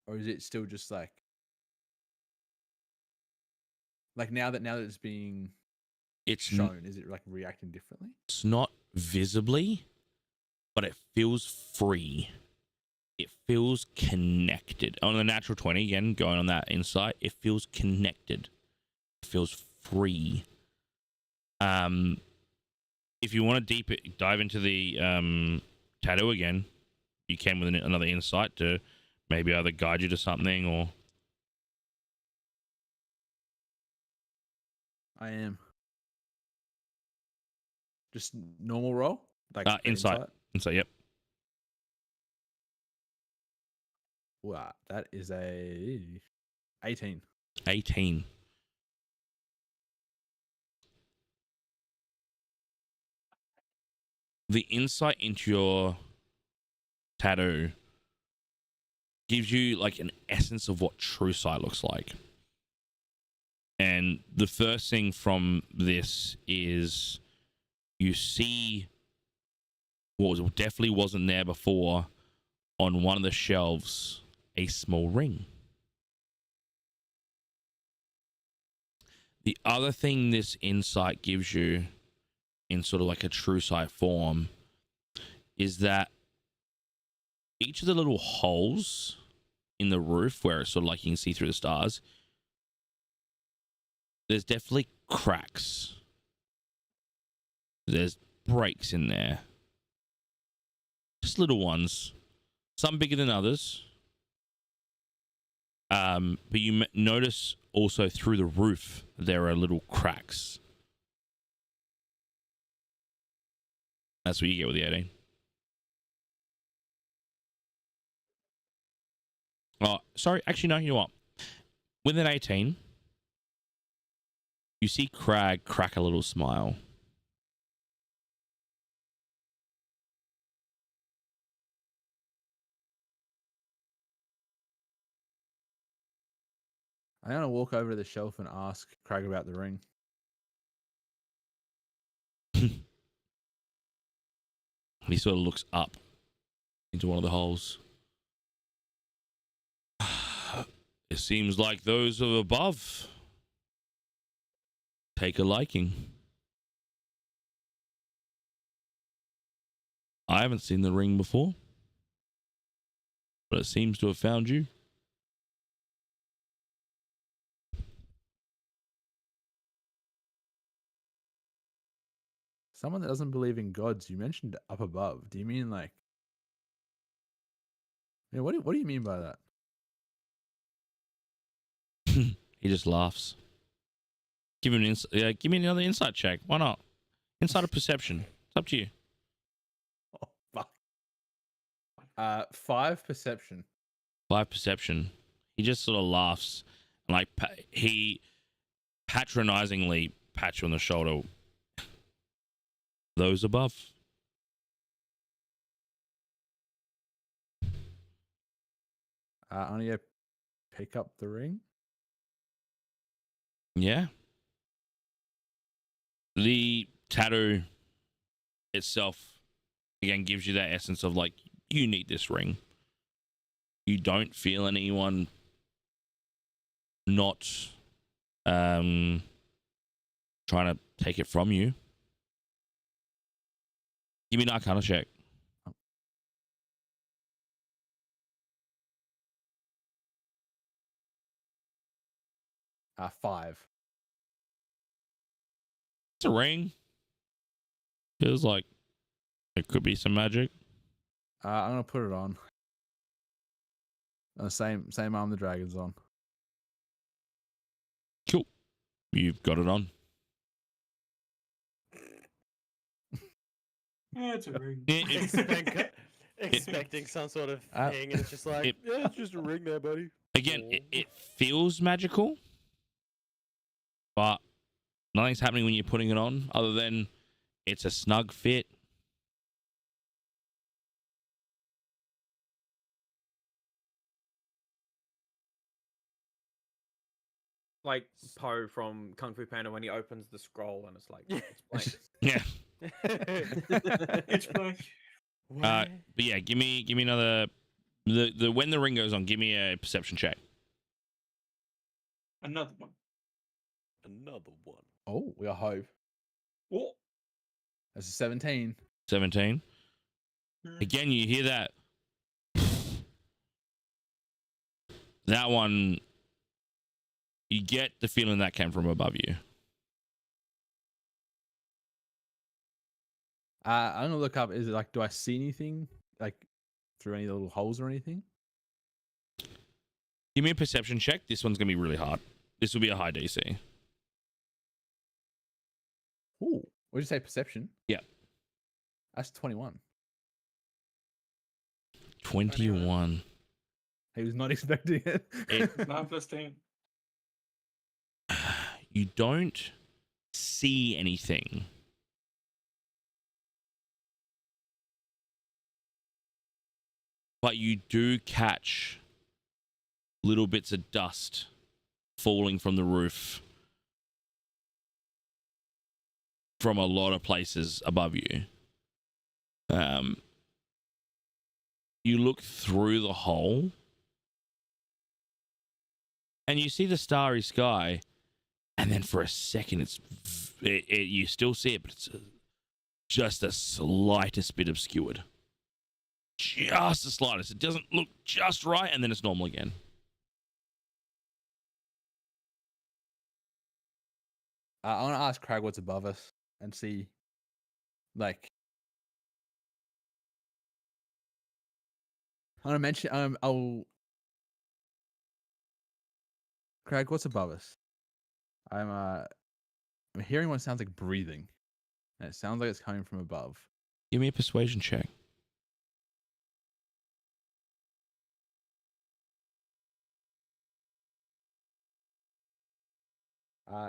C: Or is it still just like now that it's being
A: It's
C: shown, is it like reacting differently?
A: It's not visibly, but it feels free. It feels connected. On the natural 20, again, going on that insight, it feels connected. It feels free. If you want to dive into the tattoo again, you can with another insight to maybe either guide you to something or...
C: I am. Just normal roll? Like
A: insight. Insight, yep.
C: Wow, that is a 18.
A: 18. The insight into your tattoo gives you like an essence of what true sight looks like. And the first thing from this is you see what definitely wasn't there before on one of the shelves, a small ring. The other thing this insight gives you in sort of like a true sight form is that each of the little holes in the roof where it's sort of like you can see through the stars, there's definitely cracks. There's breaks in there. Just little ones. Some bigger than others. But you notice also through the roof there are little cracks. That's what you get with the 18. Oh, sorry. Actually, no, you know what? With an 18, you see Crag crack a little smile.
C: I'm gonna walk over to the shelf and ask Craig about the ring.
A: He sort of looks up into one of the holes. It seems like those above take a liking. I haven't seen the ring before, but it seems to have found you.
C: Someone that doesn't believe in gods. You mentioned up above. Do you mean like? Yeah, what do you mean by that?
A: He just laughs. Give him give me another insight check. Why not? Insight of perception. It's up to you.
C: Oh fuck. 5 perception.
A: 5 perception. He just sort of laughs, and like he patronizingly pats you on the shoulder. Those above.
C: I'm gonna go pick up the ring.
A: Yeah. The tattoo itself again gives you that essence of like, you need this ring. You don't feel anyone not trying to take it from you. Give me an Arcana check.
C: 5.
A: It's a ring. Feels like it could be some magic.
C: I'm gonna put it on. The same arm the dragon's on.
A: Cool. You've got it on.
D: Yeah, it's a ring.
B: Expecting some sort of thing, and it's just like,
A: it-
B: yeah, it's just a ring there, buddy.
A: Again, it feels magical, but nothing's happening when you're putting it on other than it's a snug fit.
E: Like Poe from Kung Fu Panda when he opens the scroll and it's like it's blank.
A: Yeah.
D: It's blank.
A: But yeah, give me another. The when the ring goes on, give me a perception check.
D: Another one.
B: Another one.
C: Oh, we got hope.
D: Oh.
C: That's a 17.
A: 17.
D: Hmm.
A: Again, you hear that. That one. You get the feeling that came from above you.
C: I'm gonna look up. Is it like? Do I see anything like through any little holes or anything?
A: Give me a perception check. This one's gonna be really hard. This will be a high DC.
C: Ooh, what'd you say? Perception.
A: Yeah.
C: That's 21.
A: 21.
C: He was not expecting it.
D: 9 plus 10.
A: You don't see anything. But you do catch little bits of dust falling from the roof from a lot of places above you. You look through the hole and you see the starry sky, and then for a second you still see it, but it's just the slightest bit obscured. Just the slightest. It doesn't look just right, and then it's normal again.
C: I want to ask Craig what's above us and see, like, I want to mention. Craig, what's above us? I'm hearing what sounds like breathing, and it sounds like it's coming from above.
A: Give me a persuasion check.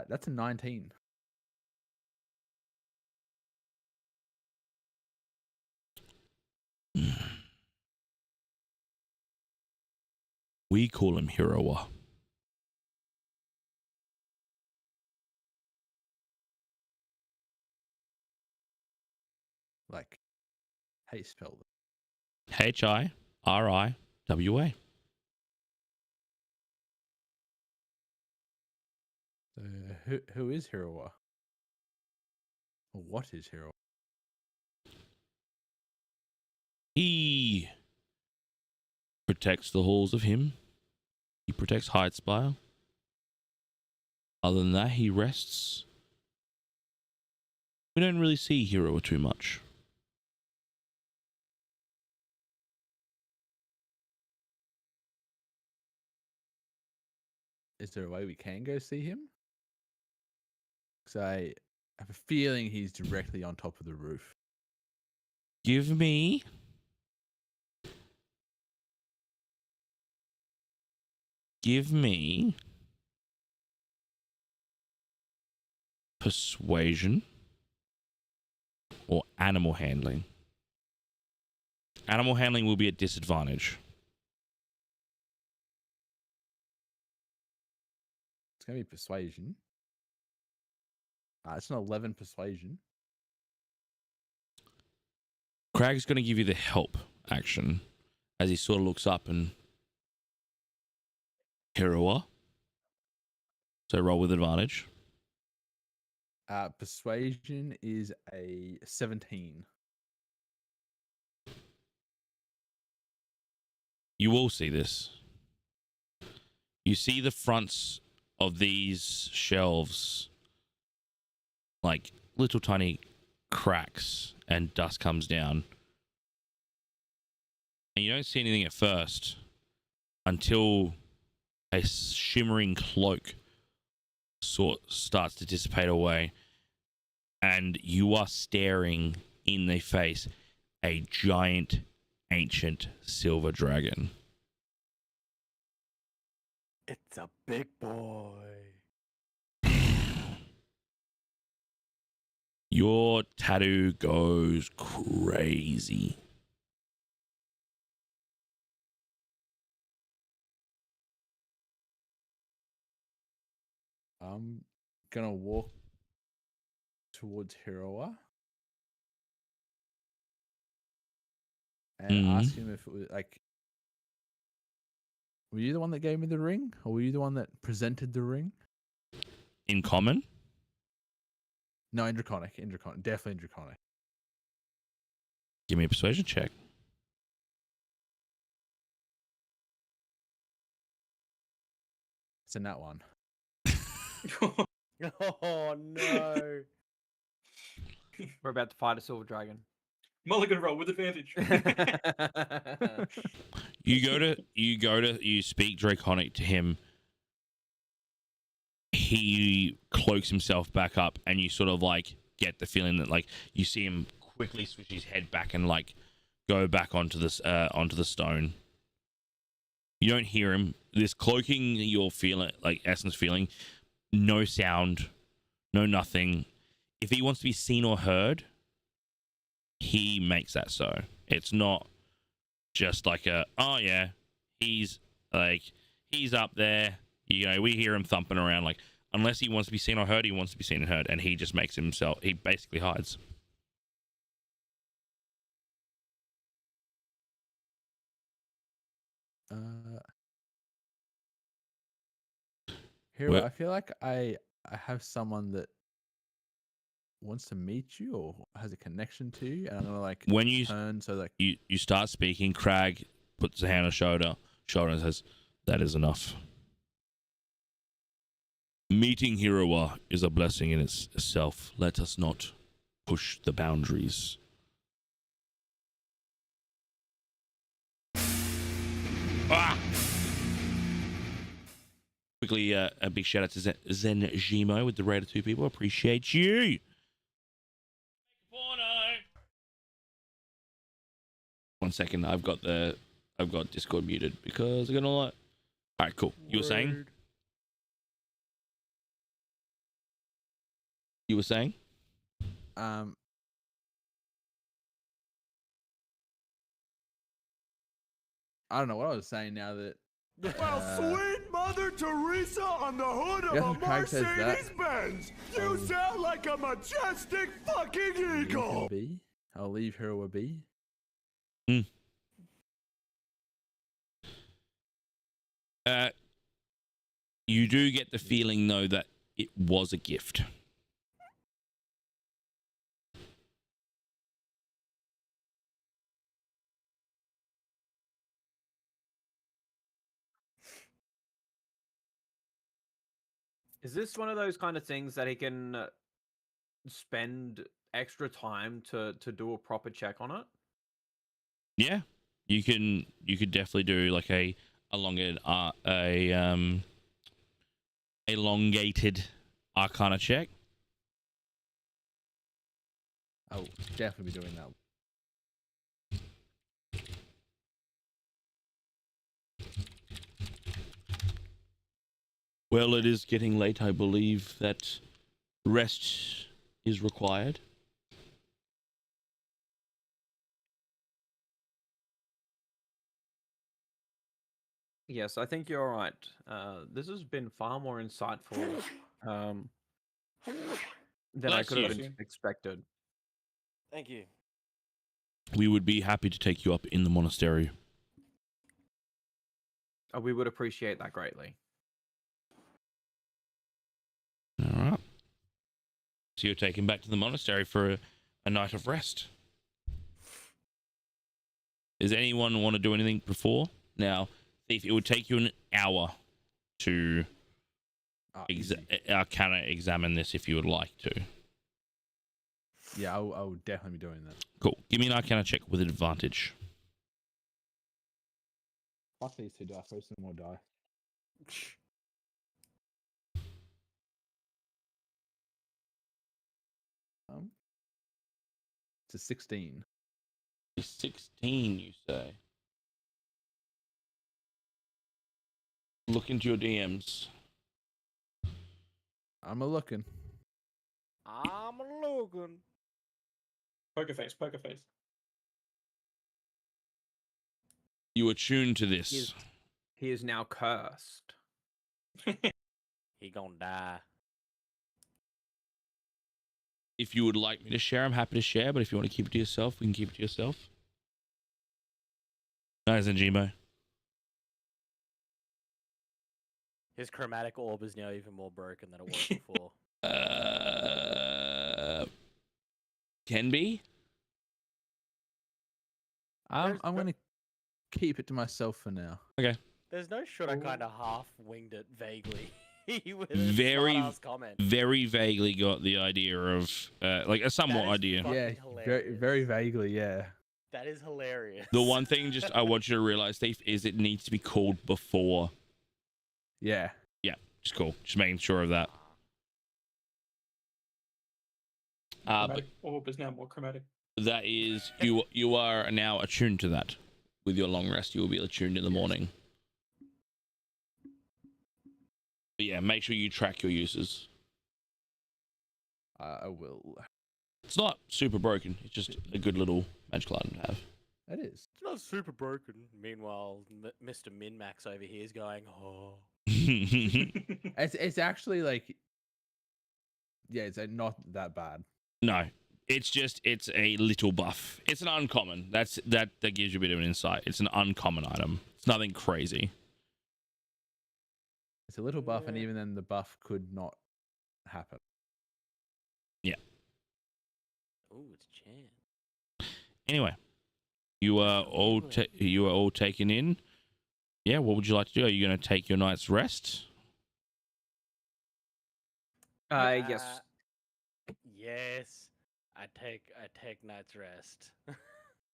C: That's a 19.
A: We call him Hirowa.
C: How you spell that?
A: Hiriwa.
C: Who is Hirawa? Or what is Hirawa?
A: He protects the halls of him. He protects Hidespire. Other than that, he rests. We don't really see Hero too much.
C: Is there a way we can go see him? Because I have a feeling he's directly on top of the roof.
A: Give me persuasion or animal handling. Animal handling will be at disadvantage.
C: It's going to be persuasion. It's an 11 persuasion.
A: Crag's going to give you the help action as he sort of looks up and Hirawa. So roll with advantage.
C: Persuasion is a 17.
A: You will see this. You see the fronts of these shelves like little tiny cracks and dust comes down. And you don't see anything at first until a shimmering cloak starts to dissipate away. And you are staring in the face a giant, ancient silver dragon.
B: It's a big boy.
A: Your tattoo goes crazy.
C: I'm going to walk towards Hirawa and ask him if it was like, were you the one that gave me the ring, or were you the one that presented the ring?
A: In common?
C: No, in Draconic. Definitely in Draconic.
A: Give me a persuasion check.
C: It's in that one.
B: Oh no.
E: We're about to fight a silver dragon.
D: Mulligan roll with advantage.
A: You speak Draconic to him. He cloaks himself back up, and you sort of like get the feeling that like you see him quickly switch his head back and like go back onto the stone. You don't hear him. This cloaking you're feeling, like Essence feeling, no sound, no nothing. If he wants to be seen or heard, he makes that so. It's not just like he's up there. You know, we hear him thumping around. Like, unless he wants to be seen or heard, he wants to be seen and heard, and he just makes himself. He basically hides.
C: Hero, I feel like I have someone that wants to meet you or has a connection to you, and I'm gonna like
A: When you
C: turn so like
A: you start speaking, Crag puts a hand on shoulder and says, "That is enough." Meeting Hirawa is a blessing in itself. Let us not push the boundaries. Ah! Quickly, a big shout out to Zen Gmo with the rate of 2 people. Appreciate you. One second, I've got Discord muted because I'm gonna lie. All right, cool. You were saying? You were saying?
C: I don't know what I was saying now that.
F: Well, sweet Mother Teresa on the hood of
C: Yeah,
F: a
C: Craig says that.
F: Mercedes-Benz! You sound like a majestic fucking eagle!
C: I'll leave Hirawa be.
A: You do get the feeling though that it was a gift.
E: Is this one of those kind of things that he can spend extra time to do a proper check on it?
A: Yeah, you could definitely do like a elongated Arcana check.
C: I'll definitely be doing that.
A: Well, it is getting late. I believe that rest is required.
E: Yes, I think you're right. This has been far more insightful than I
A: Bless
E: could have
D: you.
E: expected.
B: Thank you.
A: We would be happy to take you up in the monastery.
E: We would appreciate that greatly.
A: All right. So you're taken back to the monastery for a night of rest. Does anyone want to do anything before? Now, Thief, it would take you an hour to
C: Easy.
A: Arcana examine this if you would like to.
C: Yeah, I'll definitely be doing that.
A: Cool. Give me an Arcana check with advantage.
C: Fuck these two dice. Waste some more die. It's a 16.
A: 16, you say? Look into your DMs.
C: I'm a looking.
B: I'm looking.
D: Poker face, poker face.
A: You attune to this.
E: He is now cursed.
B: He gonna die.
A: If you would like me to share, I'm happy to share, but if you want to keep it to yourself, we can keep it to yourself. Nice and Jimo.
B: His chromatic orb is now even more broken than it was before.
A: Can be.
C: I'm gonna keep it to myself for now.
A: Okay.
B: There's no shot I kind of half-winged it vaguely. With a
A: Very,
B: smart-ass comment.
A: very vaguely got the idea of, like a somewhat
B: That is
A: idea.
B: fucking
C: Yeah,
B: hilarious.
C: very vaguely. Yeah.
B: That is hilarious.
A: The one thing just I want you to realize, Thief, is it needs to be called before.
C: Yeah.
A: Yeah, just cool. Just making sure of that. But
D: Chromatic orb is now more chromatic.
A: that is, you are now attuned to that. With your long rest, you will be attuned in the morning. But yeah, make sure you track your uses.
C: I will.
A: It's not super broken. It's just a good little magical item to have.
C: It is.
B: It's not super broken. Meanwhile, Mr. Min-Max over here is going, oh.
C: It's actually like. Yeah, it's not that bad.
A: No, it's a little buff. It's an uncommon. That gives you a bit of an insight. It's an uncommon item. It's nothing crazy.
C: It's a little buff, and
B: Yeah.
C: even then, the buff could not happen.
B: Ooh, it's Chan.
A: Anyway, you are all taken in. Yeah, what would you like to do? Are you going to take your night's rest?
E: Yes.
B: Yes. I take night's rest.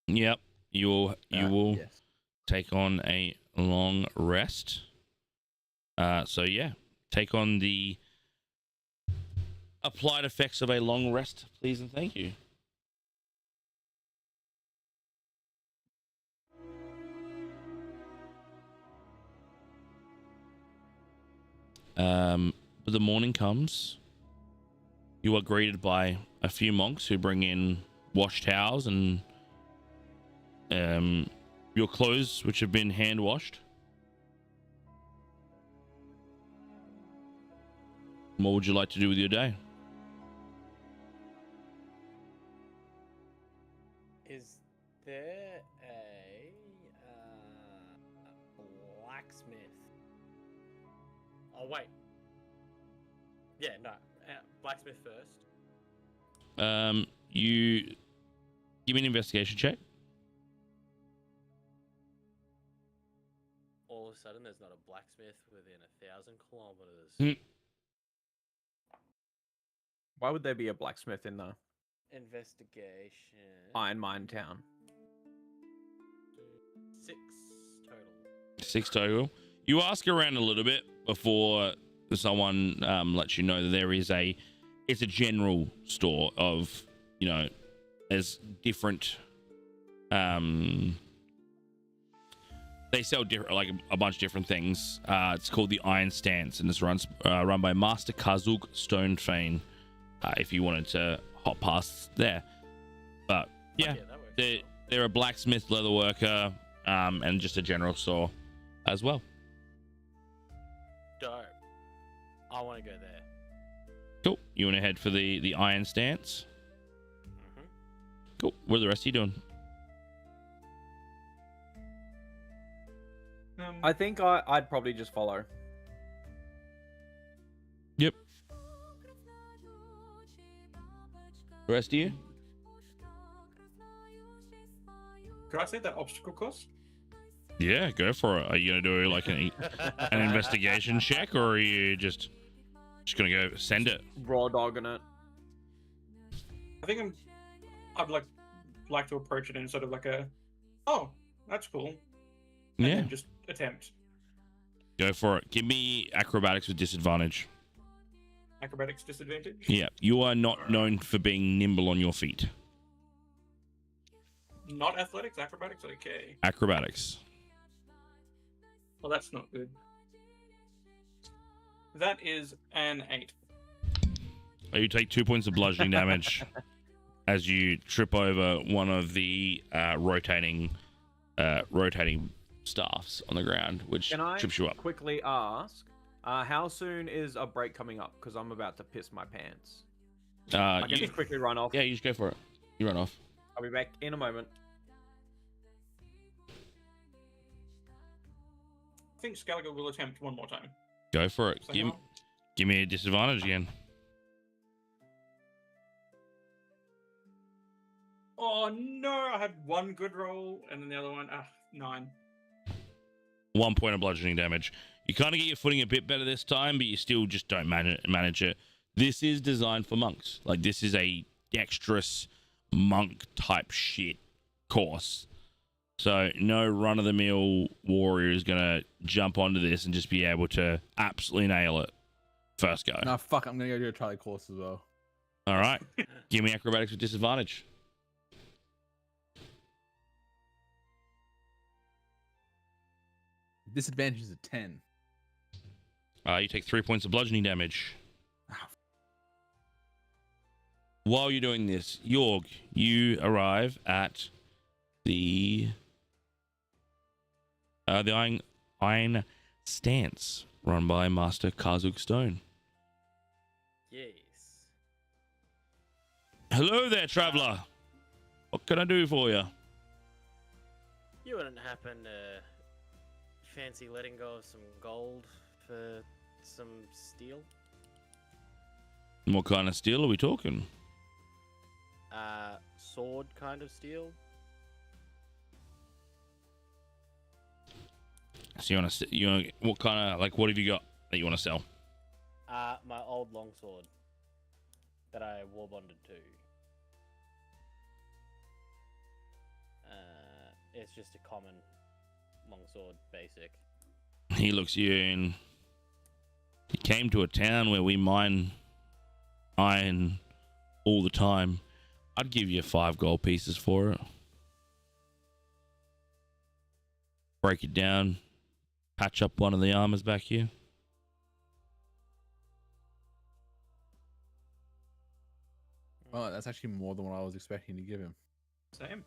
A: Yep. You will
C: Yes.
A: take on a long rest. So yeah, take on the applied effects of a long rest, please and thank you. But the morning comes. You are greeted by a few monks who bring in wash towels and your clothes, which have been hand washed. What would you like to do with your day?
B: Is there a Yeah, no. Blacksmith first.
A: You give me an investigation check.
B: All of a sudden, there's not a blacksmith within 1,000 kilometers.
A: Hmm.
E: Why would there be a blacksmith in the
B: Investigation.
E: Iron Mine town?
B: 6 total.
A: 6 total. You ask around a little bit before someone lets you know that it's a general store of, there's different, they sell different, like a bunch of different things. It's called the Iron Stance, and it's run by Master Kazuk Stonefane. If you wanted to hop past there, but yeah,
B: that works.
A: they're a blacksmith, leather worker, and just a general store as well.
B: Dope. I want to go there.
A: Cool. You want to head for the Iron Stance?
B: Mm-hmm.
A: Cool. What are the rest of you doing?
E: I think I'd probably just follow.
A: Yep. The rest of you?
D: Could I say that obstacle course?
A: Yeah, go for it. Are you gonna do like an investigation check, or are you just gonna go send it?
E: Raw dogging it.
D: I think I'd like to approach it in sort of like a, oh, that's cool. And
A: Yeah,
D: then just attempt.
A: go for it. Give me acrobatics with disadvantage.
D: Acrobatics disadvantage?
A: Yeah, you are not known for being nimble on your feet.
D: Not athletics, acrobatics, okay.
A: Acrobatics.
D: Well, that's not good. That is an 8.
A: You take 2 points of bludgeoning damage as you trip over one of the rotating staffs on the ground, which
E: Can I
A: trips you up.
E: quickly ask, how soon is a break coming up? Because I'm about to piss my pants. I can just quickly run off.
A: Yeah, you just go for it. You run off.
E: I'll be back in a moment.
D: I think Scaliger will attempt one more time.
A: Go for it.
D: So
A: Give,
D: now-
A: give me a disadvantage again.
D: Oh no, I had one good roll and then the other one, 9.
A: 1 point of bludgeoning damage. You kind of get your footing a bit better this time, but you still just don't manage it. This is designed for monks. Like, this is a dexterous monk type shit course. So no run-of-the-mill warrior is going to jump onto this and just be able to absolutely nail it. First go.
C: Nah, fuck, I'm gonna go do a Charlie course as well.
A: All right. Give me acrobatics with disadvantage.
C: Disadvantage is a 10.
A: You take 3 points of bludgeoning damage.
C: Ah.
A: While you're doing this, Jorg, you arrive at the Iron Stance, run by Master Kazuk Stone.
B: Yes.
A: Hello there, traveler. What can I do for you?
B: You wouldn't happen to fancy letting go of some gold for some steel?
A: What kind of steel are we talking?
B: Sword kind of steel?
A: So you want what kind of, like, what have you got that you want to sell?
B: My old longsword that I war bonded to. It's just a common longsword, basic.
A: He looks you in. He came to a town where we mine iron all the time. I'd give you 5 gold pieces for it. Break it down. Patch up one of the armors back here.
C: Oh, that's actually more than what I was expecting to give him.
D: Same.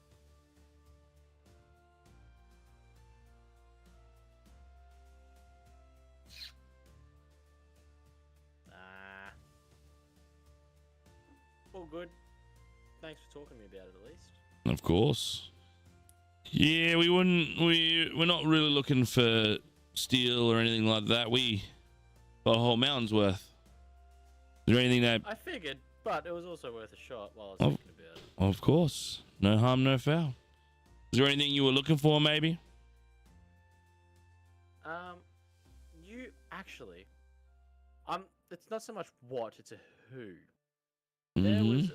B: All good. Thanks for talking to me about it at least.
A: Of course. Yeah, we're not really looking for steel or anything like that. We got a whole mountain's worth. Is there anything that,
B: I figured, but it was also worth a shot while I was
A: Oh.
B: thinking about it.
A: of course, no harm, no foul. Is there anything you were looking for, maybe?
B: You actually, it's not so much what, it's a who. There was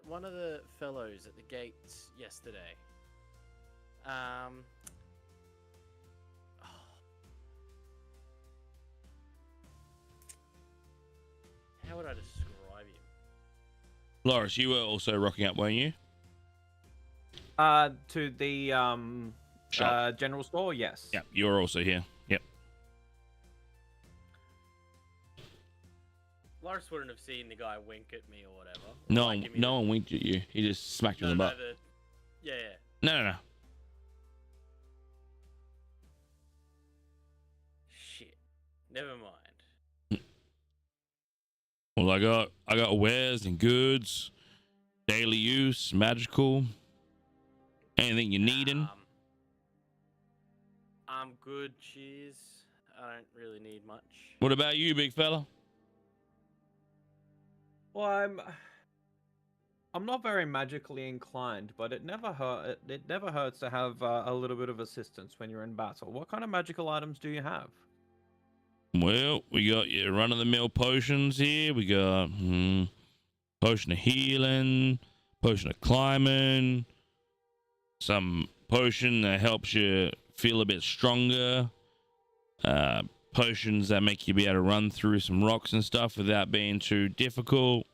B: one of the fellows at the gates yesterday. How would I describe him?
A: Loris, you were also rocking up, weren't you?
E: To the
A: Shop.
E: general store, yes.
A: Yeah, you were also here. Yep.
B: Loris wouldn't have seen the guy wink at me or whatever. Or
A: No,
B: like
A: one,
B: give me
A: no
B: the-
A: one winked at you. He just smacked you
B: No,
A: in the
B: no,
A: butt.
B: yeah.
A: No.
B: Shit. Never mind.
A: Well, I got wares and goods, daily use, magical, anything you're needing.
B: I'm good, cheers. I don't really need much.
A: What about you, big fella?
E: Well, I'm not very magically inclined, but it never hurts to have a little bit of assistance when you're in battle. What kind of magical items do you have?
A: Well, we got your run-of-the-mill potions here. We got potion of healing, potion of climbing, some potion that helps you feel a bit stronger, potions that make you be able to run through some rocks and stuff without being too difficult,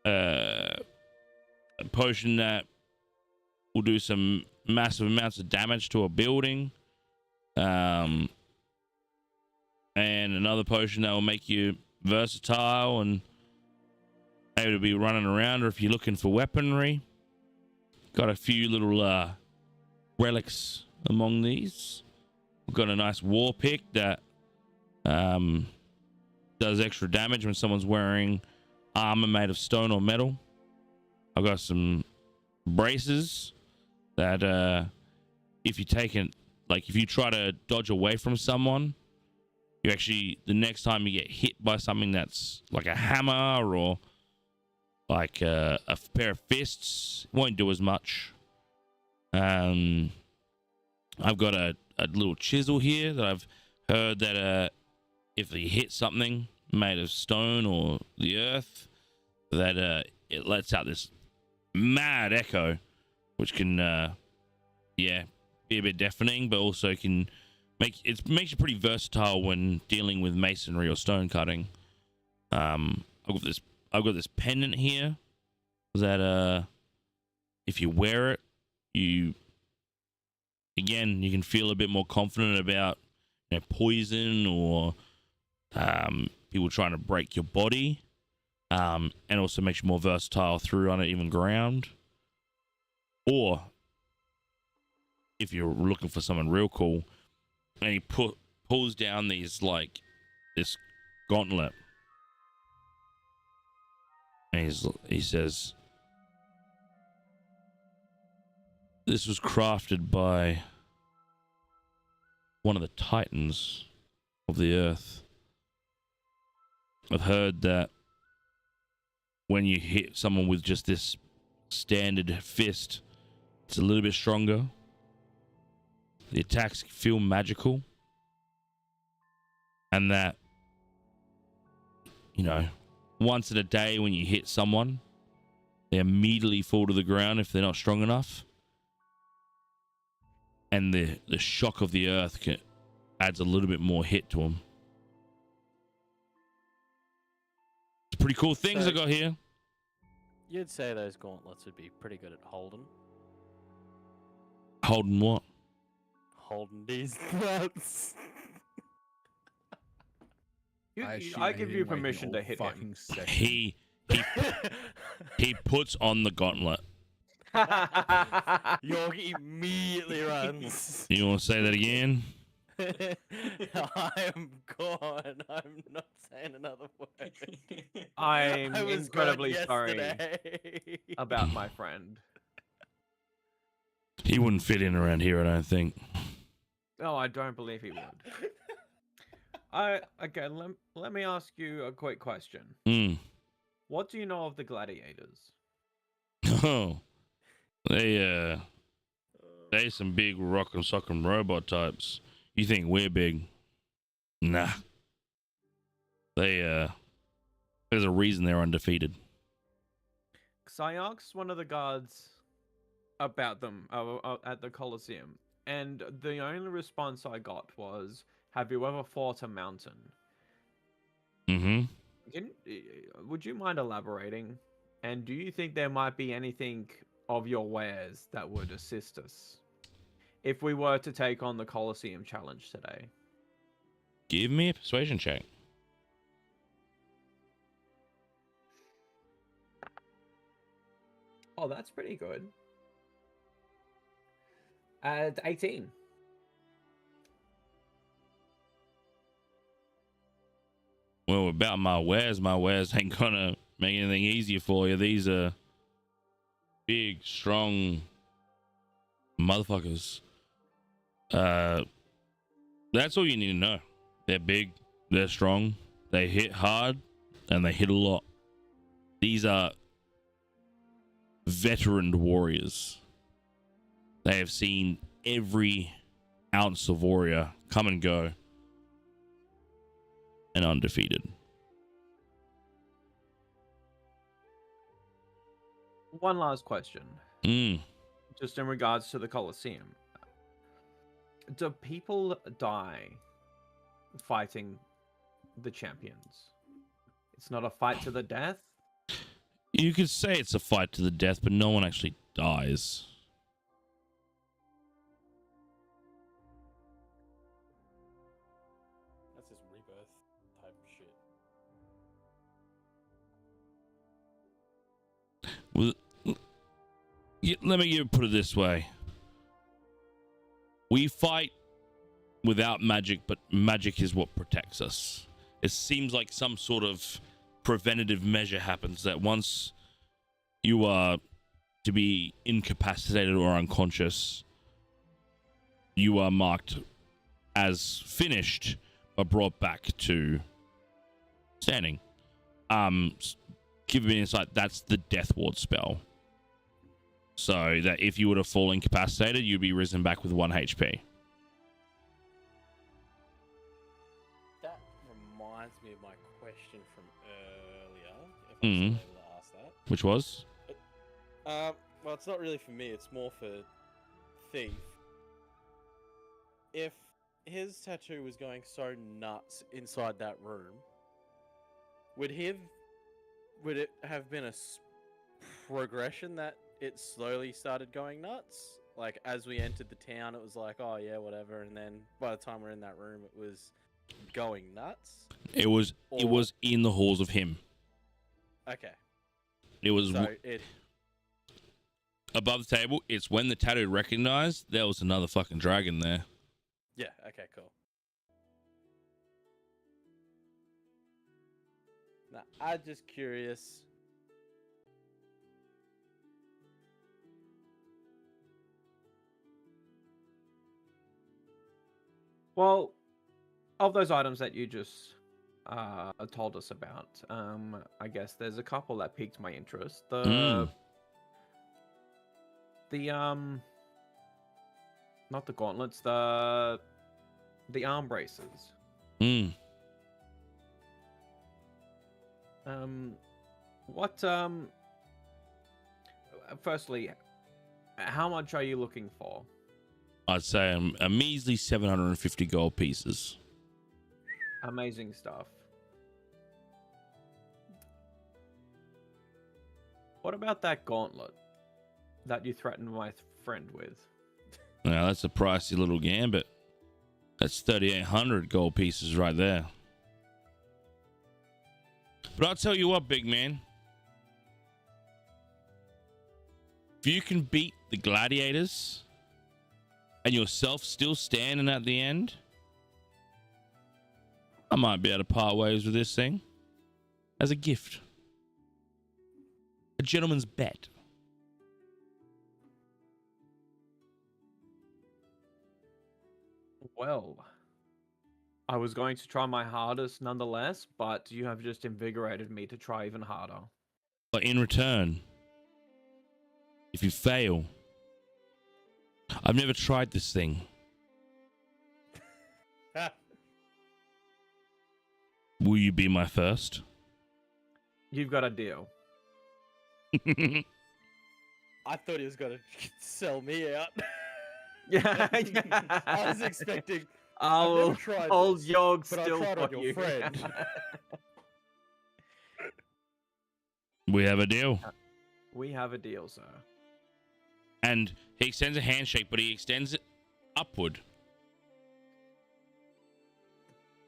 A: a potion that will do some massive amounts of damage to a building, and another potion that will make you versatile and able to be running around, or if you're looking for weaponry, got a few little relics among these. We've got a nice war pick that does extra damage when someone's wearing armor made of stone or metal. I've got some braces that if you try to dodge away from someone, you actually, the next time you get hit by something that's like a hammer or like a pair of fists, it won't do as much. I've got a little chisel here that I've heard that if you hit something made of stone or the earth, that it lets out this mad echo, which can be a bit deafening, but also can makes you pretty versatile when dealing with masonry or stone cutting. I've got this pendant here that if you wear it, you can feel a bit more confident about poison or people trying to break your body, and also makes you more versatile through uneven ground. Or if you're looking for someone real cool, and he pulls down this gauntlet, and he says, "This was crafted by one of the titans of the earth. I've heard that when you hit someone with just this standard fist, it's a little bit stronger. The attacks feel magical. And that, once in a day when you hit someone, they immediately fall to the ground if they're not strong enough. And the shock of the earth adds a little bit more hit to them. It's pretty cool things I got here."
B: You'd say those gauntlets would be pretty good at holding.
A: Holding what?
B: Holding these nuts.
E: I give you permission to hit him.
A: He puts on the gauntlet.
B: York immediately runs.
A: You want to say that again?
B: I am gone. I'm not saying another word.
E: I'm
B: I was
E: incredibly
B: gone
E: sorry
B: yesterday.
E: about my friend.
A: He wouldn't fit in around here, I don't think.
E: Oh, I don't believe he would. Okay. Let me ask you a quick question.
A: Hmm.
E: What do you know of the gladiators?
A: Oh, they some big rock and sock'em robot types. You think we're big? Nah. They there's a reason they're undefeated.
E: Because I asked one of the guards about them at the Colosseum, and the only response I got was, "Have you ever fought a mountain?"
A: Mm-hmm.
E: Would you mind elaborating? And do you think there might be anything of your wares that would assist us if we were to take on the Colosseum challenge today?
A: Give me a persuasion check.
E: Oh, that's pretty good. At 18.
A: Well, about my wares ain't gonna make anything easier for you. These are big, strong motherfuckers. That's all you need to know. They're big, they're strong, they hit hard, and they hit a lot. These are veteran warriors. They have seen every ounce of warrior come and go, and undefeated.
E: One last question,
A: Mm.
E: just in regards to the Colosseum. Do people die fighting the champions? It's not a fight to the death?
A: You could say it's a fight to the death, but no one actually dies.
B: That's his rebirth type shit.
A: Well, let me put it this way. We fight without magic, but magic is what protects us. It seems like some sort of preventative measure happens that once you are to be incapacitated or unconscious, you are marked as finished but brought back to standing. Give me an insight. That's the death ward spell. So that if you were to fall incapacitated, you'd be risen back with 1 HP.
B: That reminds me of my question from earlier. If I'm
A: Mm.
B: still able to ask that.
A: Which was?
B: Well, it's not really for me. It's more for Thief. If his tattoo was going so nuts inside that room, would it have been a progression that it slowly started going nuts? Like as we entered the town, it was like, oh yeah, whatever, and then by the time we're in that room, it was going nuts.
A: It was in the halls of him.
B: Okay.
A: It was
B: So it.
A: above the table. It's when the tattoo recognized there was another fucking dragon there.
B: Yeah. Okay. Cool. Now, I'm just curious.
E: Well, of those items that you just told us about, I guess there's a couple that piqued my interest. The not the gauntlets, the arm braces.
A: Mm.
E: What firstly, how much are you looking for?
A: I'd say a measly 750 gold pieces.
E: Amazing stuff. What about that gauntlet that you threatened my friend with?
A: Now that's a pricey little gambit. That's 3,800 gold pieces right there. But I'll tell you what, big man. If you can beat the gladiators and yourself still standing at the end, I might be able to part ways with this thing as a gift. A gentleman's bet.
E: Well, I was going to try my hardest nonetheless, but you have just invigorated me to try even harder.
A: But in return, if you fail, I've never tried this thing. Will you be my first?
E: You've got a deal.
B: I thought he was gonna sell me out.
E: Yeah.
B: I was expecting. I've never tried
E: old
B: this,
E: Yogg
B: but I
E: still
B: tried
E: for
B: on your
E: you.
B: friend.
A: We have a deal.
E: We have a deal, sir.
A: And he extends a handshake, but he extends it upward.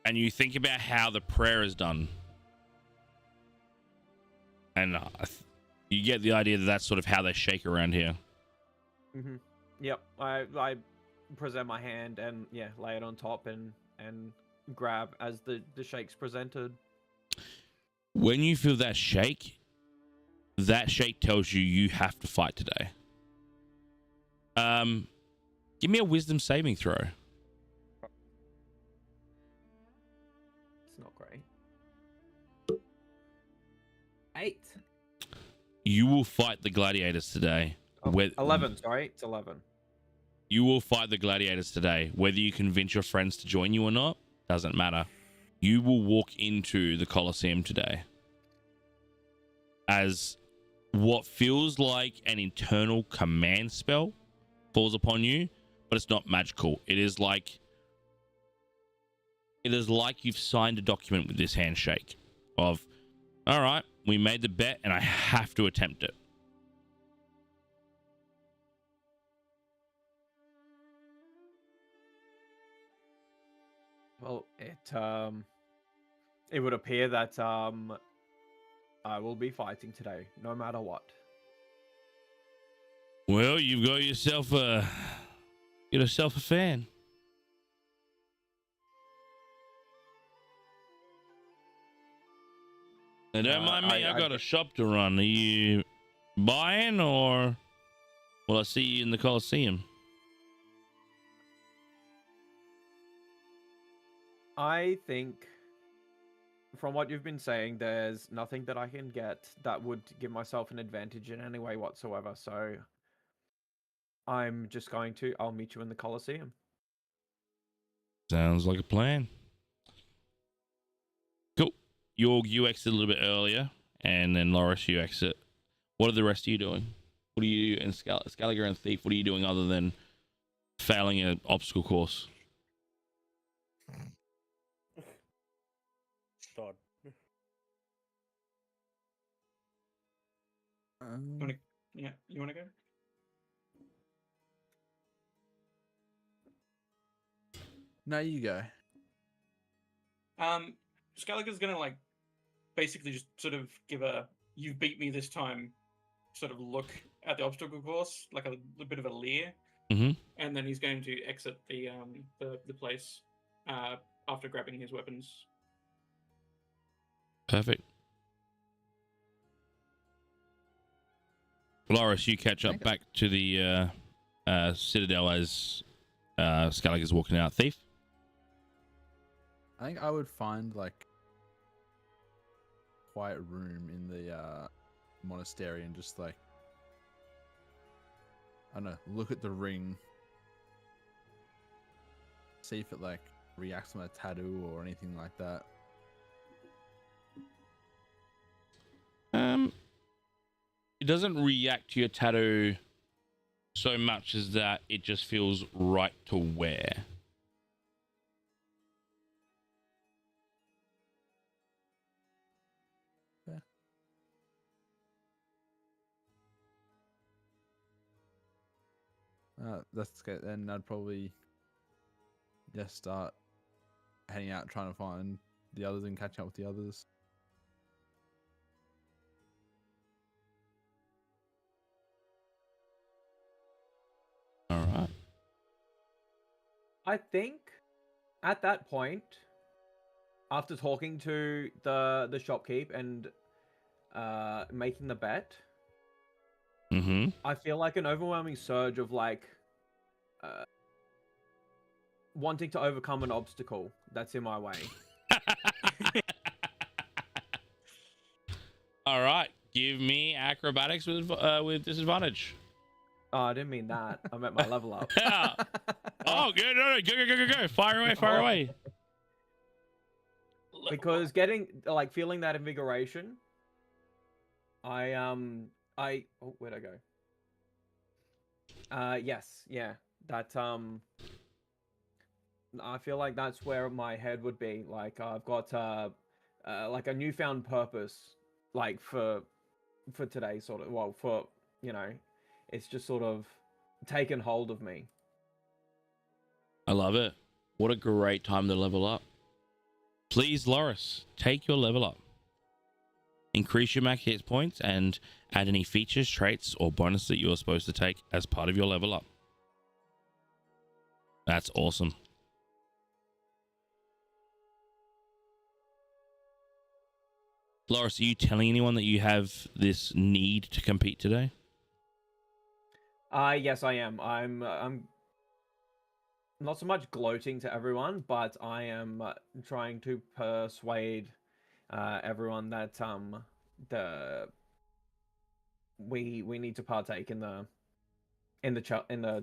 A: And you think about how the prayer is done. And you get the idea that that's sort of how they shake around here.
E: Mm-hmm. Yep. I present my hand and lay it on top and grab as the shake's presented.
A: When you feel that shake tells you have to fight today. Give me a wisdom saving throw.
E: It's not great. 8.
A: You will fight the gladiators today.
E: Oh, 11, sorry. It's 11.
A: You will fight the gladiators today. Whether you convince your friends to join you or not, doesn't matter. You will walk into the Colosseum today as what feels like an internal command spell falls upon you, but it's not magical. It is like you've signed a document with this handshake of, all right, we made the bet and I have to attempt it.
E: Well, it would appear that I will be fighting today, no matter what.
A: Well, you've got yourself a fan. Now, don't mind me, I've got a shop to run. Are you buying or will I see you in the Colosseum?
E: I think, from what you've been saying, there's nothing that I can get that would give myself an advantage in any way whatsoever. So I'm just I'll meet you in the Colosseum.
A: Sounds like a plan. Cool. You exit a little bit earlier, and then Loris, you exit. What are the rest of you doing? What are you and Scaligor and Thief? What are you doing other than failing an obstacle course?
B: God.
D: You wanna go?
C: No, you go.
D: Scaligor's gonna like basically just sort of give a "you beat me this time" sort of look at the obstacle course, like a bit of a leer,
A: Mm-hmm.
D: and then he's going to exit the place after grabbing his weapons.
A: Perfect. Loris, you catch up back to the Citadel as Scaligor's walking out. Thief?
C: I think I would find like a quiet room in the monastery and just like, I don't know, look at the ring, see if it like reacts on a tattoo or anything like that.
A: It doesn't react to your tattoo so much as that it just feels right to wear.
C: That's good. Then I'd probably just start heading out trying to find the others and catch up with the others.
A: All right.
E: I think at that point, after talking to the shopkeep and making the bet,
A: Mm-hmm.
E: I feel like an overwhelming surge of like wanting to overcome an obstacle that's in my way.
A: All right, give me acrobatics with disadvantage.
E: Oh, I didn't mean that. I meant my level up.
A: Yeah. Oh, go, no, no, go. Fire away, fire away.
E: Because feeling that invigoration, oh, where'd I go? Yes, yeah. That I feel like that's where my head would be. Like I've got like a newfound purpose, like for today, sort of. Well, for it's just sort of taken hold of me.
A: I love it. What a great time to level up. Please, Loris, take your level up. Increase your max hit points and add any features, traits, or bonus that you're supposed to take as part of your level up. That's awesome. Loris, are you telling anyone that you have this need to compete today?
E: Yes, I am. I'm not so much gloating to everyone, but I am trying to persuade everyone that we need to partake in the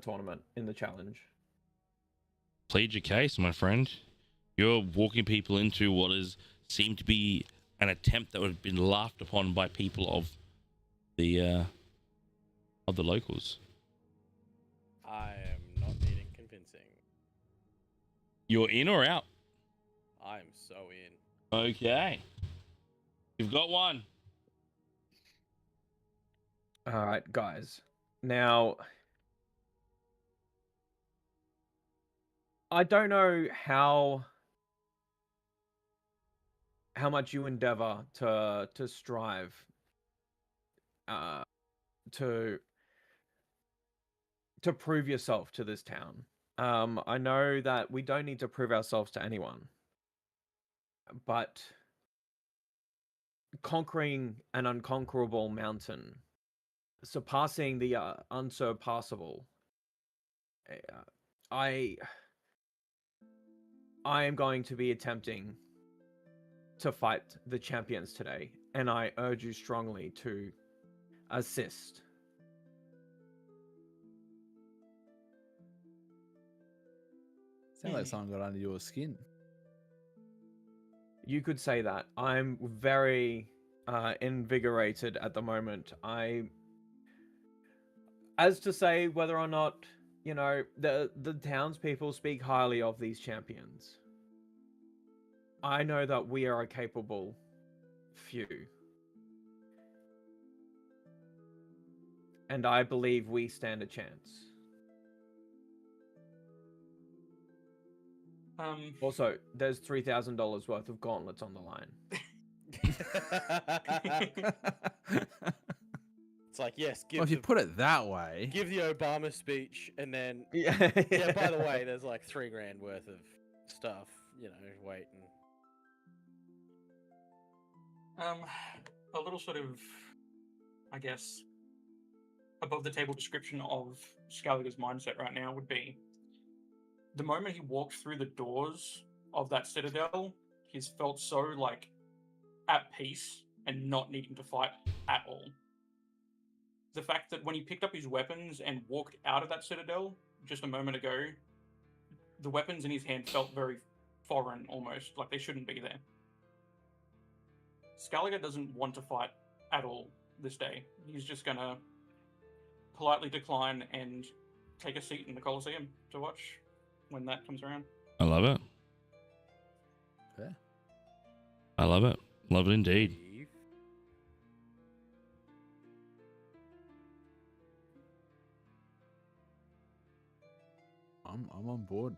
E: tournament, in the challenge.
A: Plead your case, my friend. You're walking people into what is seemed to be an attempt that would have been laughed upon by people of the locals.
B: I am not needing convincing.
A: You're in or out?
B: I'm so in.
A: Okay. You've got one.
E: All right, guys. Now, I don't know how much you endeavor to strive to prove yourself to this town. I know that we don't need to prove ourselves to anyone, but conquering an unconquerable mountain, surpassing the unsurpassable, I am going to be attempting to fight the champions today, and I urge you strongly to assist.
C: Sound like someone got under your skin.
E: You could say that. I'm very invigorated at the moment. As to say whether or not, the townspeople speak highly of these champions, I know that we are a capable few. And I believe we stand a chance. Also, there's $3,000 worth of gauntlets on the line.
B: It's like, yes,
C: Well, if you put it that way,
B: give the Obama speech, and then
E: Yeah.
B: yeah. By the way, there's like $3,000 worth of stuff, waiting.
D: A little sort of, I guess, above the table description of Scaligur's mindset right now would be the moment he walked through the doors of that citadel, he's felt so like at peace and not needing to fight at all. The fact that when he picked up his weapons and walked out of that citadel just a moment ago, the weapons in his hand felt very foreign, almost like they shouldn't be there. Scaliger doesn't want to fight at all this day. He's just gonna politely decline and take a seat in the Colosseum to watch when that comes around.
A: I love it.
C: fair.
A: I love it. Love it indeed.
C: I'm on board.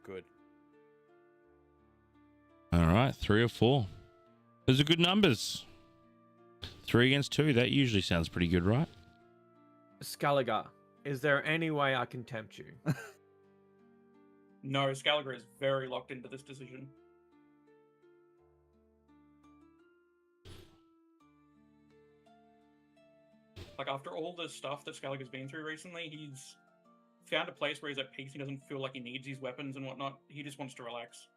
B: Good.
A: All right, 3 or 4. Those are good numbers. 3 against 2. That usually sounds pretty good, right?
E: Scaliger, is there any way I can tempt you?
D: No, Scaliger is very locked into this decision. Like, after all the stuff that Scaliger's been through recently, he's found a place where he's at peace. He doesn't feel like he needs these weapons and whatnot. He just wants to relax.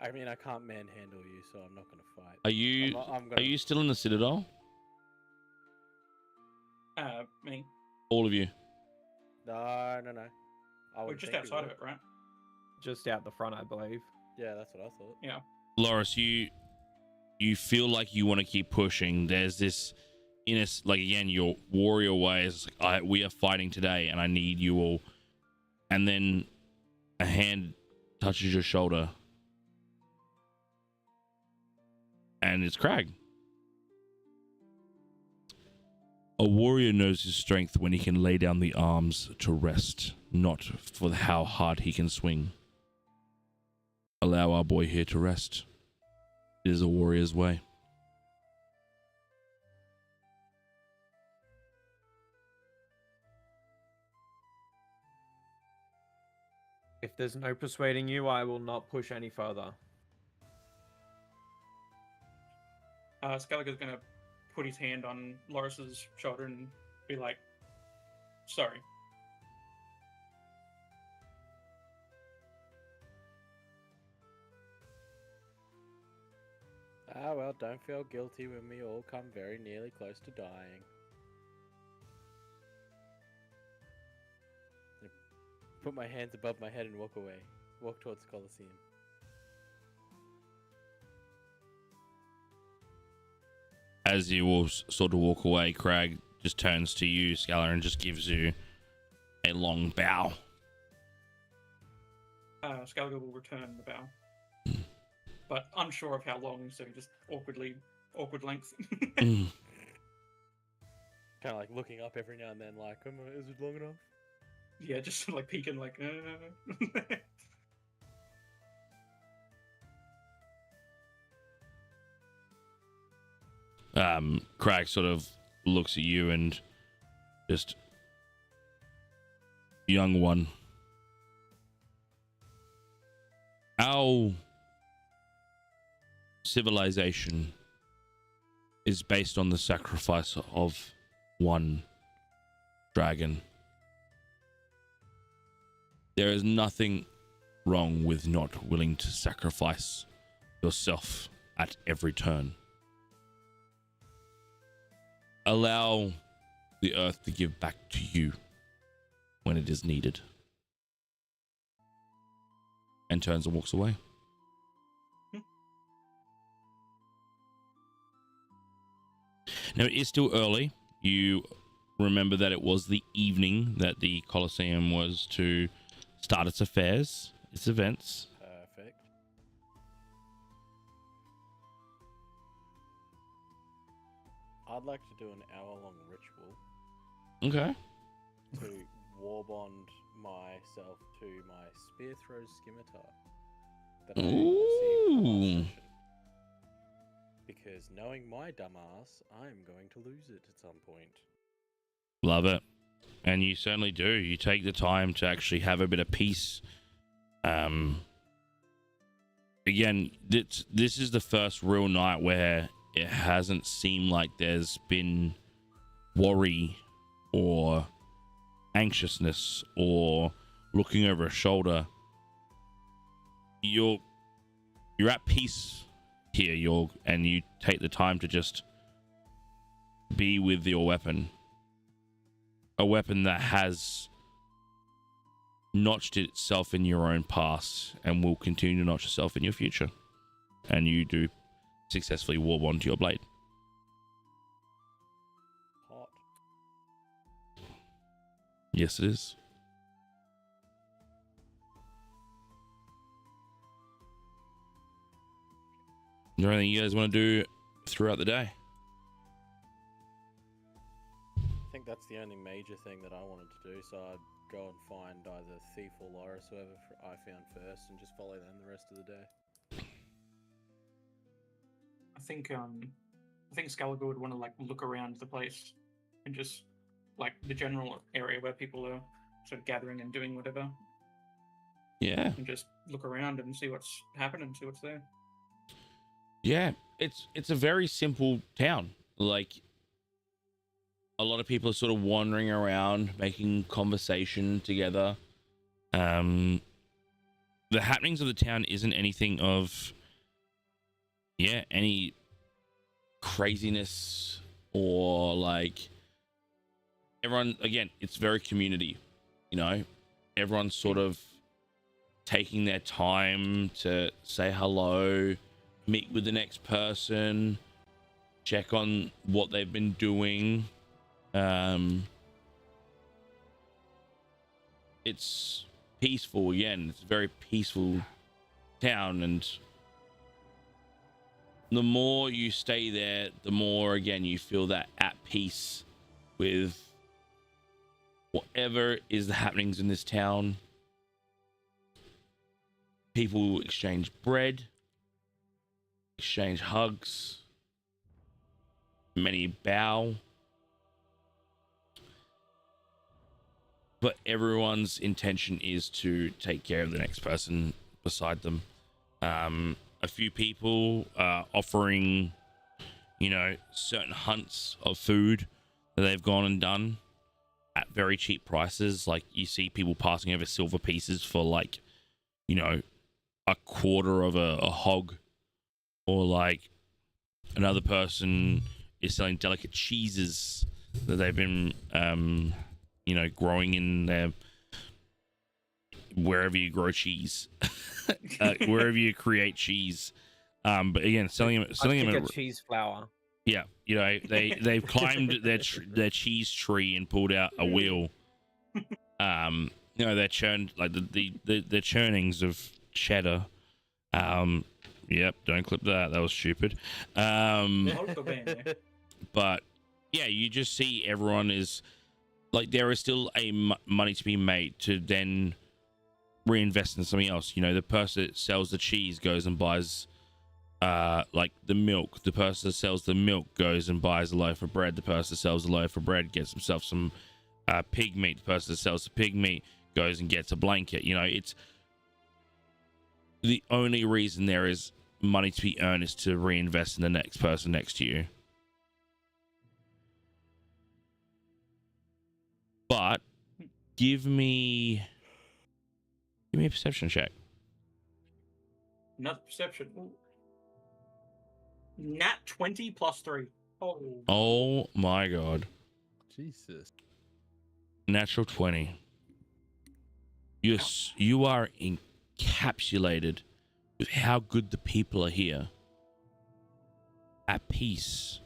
B: I mean, I can't manhandle you, so I'm not gonna fight.
A: Are you
B: I'm
A: are you still in the Citadel?
D: Me.
A: All of you.
B: No. I
D: We're
B: would
D: just
B: think you
D: outside
B: would.
D: of it, right?
E: Just out the front, I believe.
B: Yeah, that's what I thought.
D: Yeah.
A: Loris, you feel like you want to keep pushing. There's this inner, like, again, your warrior ways. Like, we are fighting today, and I need you all. And then a hand touches your shoulder, and it's Crag. A warrior knows his strength when he can lay down the arms to rest, not for how hard he can swing. Allow our boy here to rest. It is a warrior's way.
E: If there's no persuading you, I will not push any further.
D: Skellige's gonna put his hand on Loris's shoulder and be like, sorry.
B: Ah, well, don't feel guilty when we all come very nearly close to dying. Put my hands above my head and walk away. Walk towards the Colosseum.
A: As you will sort of walk away, Crag just turns to you, Scalar, and just gives you a long bow.
D: Skellige will return the bow. But unsure of how long, so just awkward length.
A: Mm.
B: Kind of like looking up every now and then, like, is it long enough?
D: Yeah, just like peeking, like.
A: Crag sort of looks at you and just, young one, our civilization is based on the sacrifice of one dragon. There is nothing wrong with not willing to sacrifice yourself at every turn. Allow the earth to give back to you when it is needed. And turns and walks away. Now, it is still early. You remember that it was the evening that the Colosseum was to start its affairs, its events.
B: Perfect. I'd like to do an hour-long ritual
A: Okay.
B: to warbond myself to my spear throw scimitar that I received from our
A: Ooh.
B: session. Because knowing my dumbass, I'm going to lose it at some point.
A: Love it. And you certainly do. You take the time to actually have a bit of peace. Again, this is the first real night where it hasn't seemed like there's been worry or anxiousness or looking over a shoulder. You're at peace here. And you take the time to just be with your weapon. A weapon that has notched itself in your own past and will continue to notch itself in your future. And you do successfully warp onto your blade.
B: Hot.
A: Yes, it is. Is there anything you guys want to do throughout the day?
B: I think that's the only major thing that I wanted to do, so I'd go and find either Thief or Loris, whoever I found first, and just follow them the rest of the day.
D: I think Skellige would want to like look around the place and just like the general area where people are sort of gathering and doing whatever.
A: Yeah.
D: and just look around and see what's happening, see what's there.
A: Yeah, it's a very simple town. Like, a lot of people are sort of wandering around, making conversation together. The happenings of the town isn't anything of, any craziness or like everyone. Again, it's very community. You know, everyone's sort of taking their time to say hello, meet with the next person, check on what they've been doing. It's peaceful again. It's a very peaceful town, and the more you stay there, the more again you feel that at peace with whatever is the happenings in this town. People exchange bread, exchange hugs, many bow, but everyone's intention is to take care of the next person beside them. A few people are offering, certain hunts of food that they've gone and done at very cheap prices. Like, you see people passing over silver pieces for like, a quarter of a hog, or like another person is selling delicate cheeses that they've been, growing in their, wherever you grow cheese, wherever you create cheese. But again, selling them at
E: cheese flour.
A: Yeah, they've climbed their cheese tree and pulled out a wheel. They're churned like the churnings of cheddar. Yep, don't clip that. That was stupid. But yeah, you just see everyone is like, there is still money to be made to then reinvest in something else. The person that sells the cheese goes and buys like the milk. The person that sells the milk goes and buys a loaf of bread. The person that sells the loaf of bread gets himself some pig meat. The person that sells the pig meat goes and gets a blanket. It's the only reason there is money to be earned is to reinvest in the next person next to you. But give me a perception check.
D: Another perception. Ooh. Nat 20 plus 3.
A: Oh my god.
C: Jesus.
A: Natural 20. You are encapsulated with how good the people are here. At peace.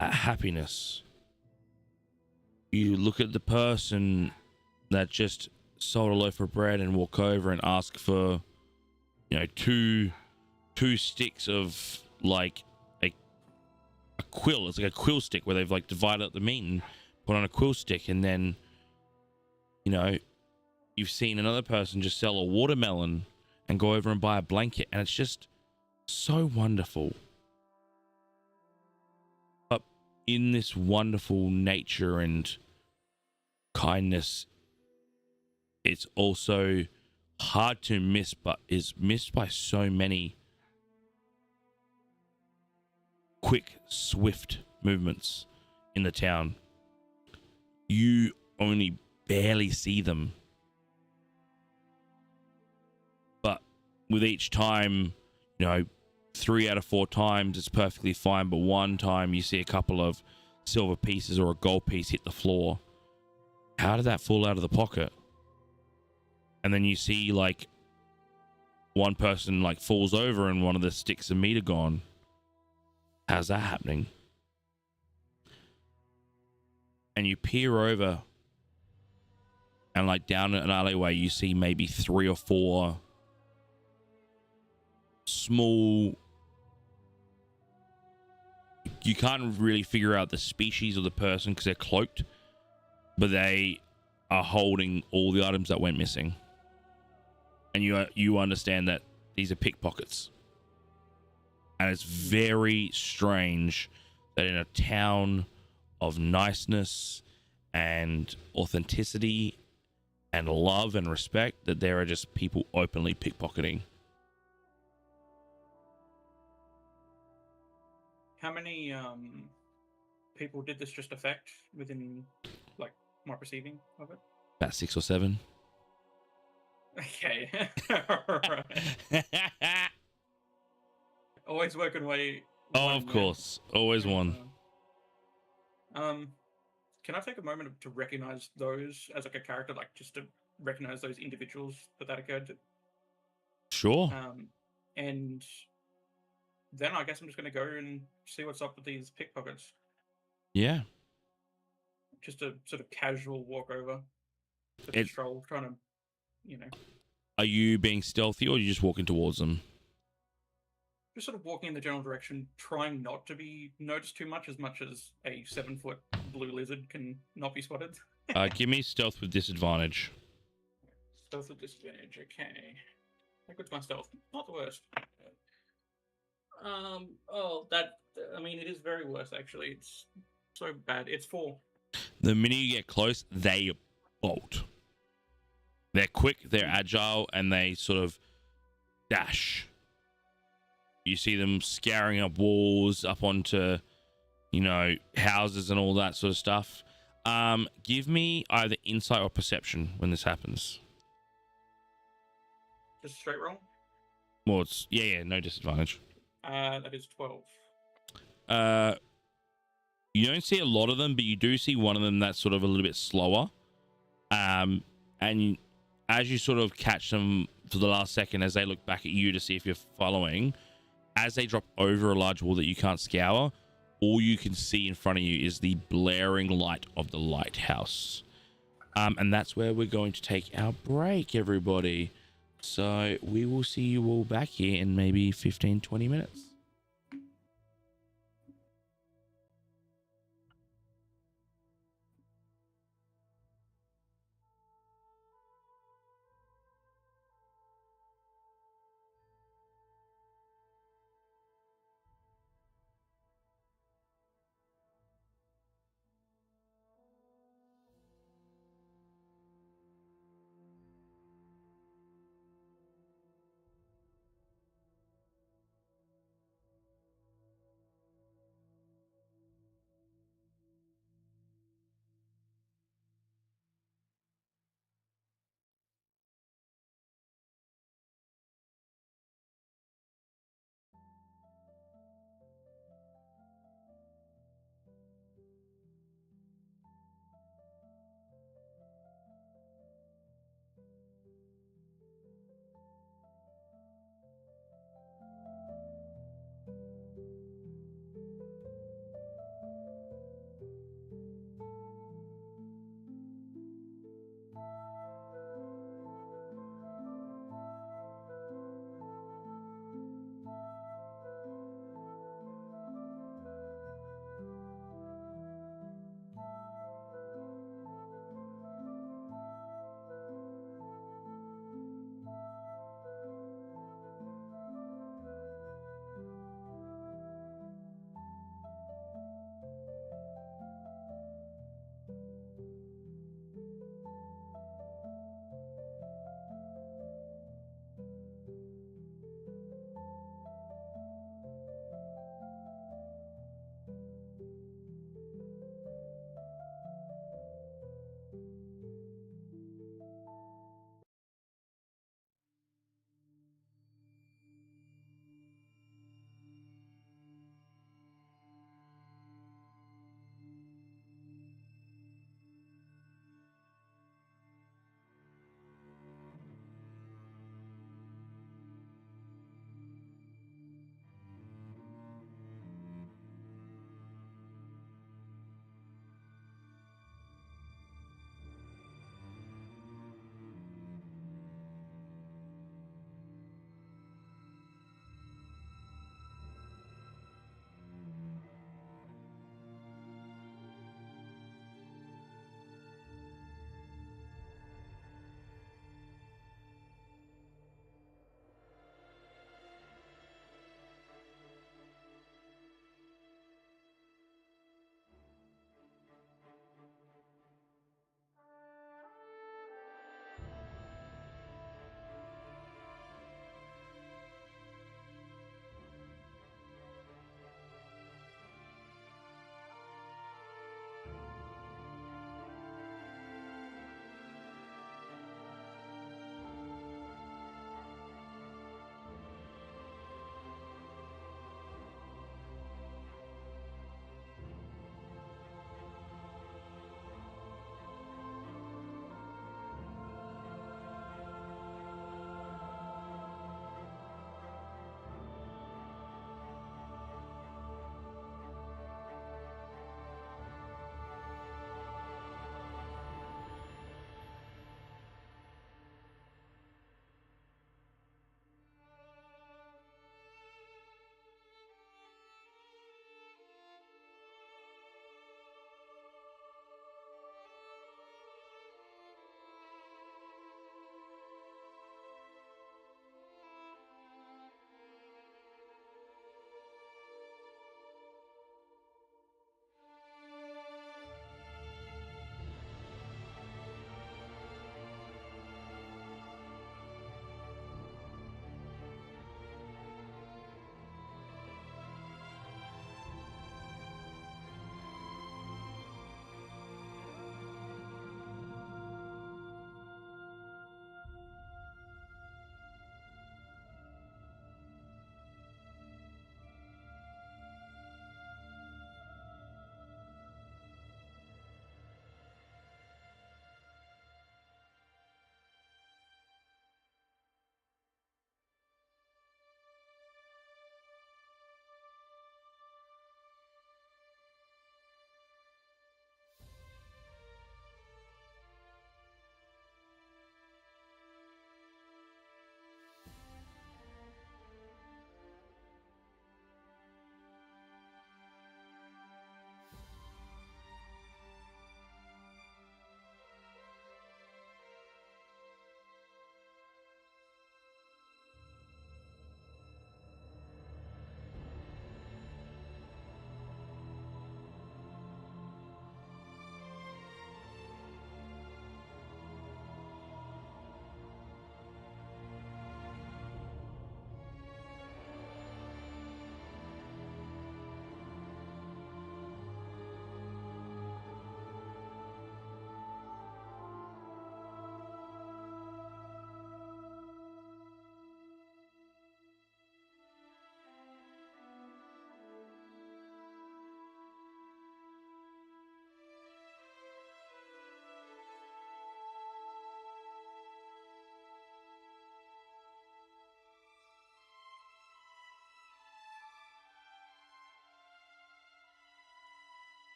A: At happiness. You look at the person that just sold a loaf of bread and walk over and ask for, two sticks of like a quill. It's like a quill stick where they've like divided up the meat and put on a quill stick, and then you've seen another person just sell a watermelon and go over and buy a blanket, and it's just so wonderful. But in this wonderful nature and kindness, it's also hard to miss, but is missed by so many quick, swift movements in the town. You only barely see them, but with each time, 3 out of 4 times it's perfectly fine, but one time you see a couple of silver pieces or a gold piece hit the floor. How did that fall out of the pocket? And then you see like one person like falls over and one of the sticks of meat are gone. How's that happening? And you peer over, and like down an alleyway you see maybe 3 or 4 small, you can't really figure out the species of the person because they're cloaked, but they are holding all the items that went missing. And you understand that these are pickpockets. And it's very strange that in a town of niceness and authenticity and love and respect that there are just people openly pickpocketing.
D: How many people did this just affect within, like, my perceiving of it?
A: About 6 or 7.
D: Okay. Alright. Always working way.
A: Oh,
D: one
A: of
D: way.
A: course. Always one.
D: Can I take a moment to recognize those as like a character, like just to recognize those individuals that occurred to?
A: Sure.
D: And then I guess I'm just going to go and see what's up with these pickpockets.
A: Yeah.
D: Just a sort of casual walk over, sort of
A: It-
D: stroll, trying to, you know,
A: Are you being stealthy or are you just walking towards them?
D: just sort of walking in the general direction, trying not to be noticed too much as a 7-foot blue lizard can not be spotted.
A: Give me stealth with disadvantage.
D: Stealth with disadvantage, okay. How good's my stealth? Not the worst. I mean, it is very worse, actually. It's so bad. It's 4.
A: The minute you get close, they bolt. They're quick, they're agile, and they sort of dash. You see them scouring up walls, up onto, houses and all that sort of stuff. Give me either insight or perception when this happens.
D: Just a straight roll?
A: Well, it's no disadvantage.
D: That is 12.
A: You don't see a lot of them, but you do see one of them that's sort of a little bit slower. And as you sort of catch them for the last second, as they look back at you to see if you're following, as they drop over a large wall that you can't scour, all you can see in front of you is the blaring light of the lighthouse. And that's where we're going to take our break, everybody. So we will see you all back here in maybe 15, 20 minutes.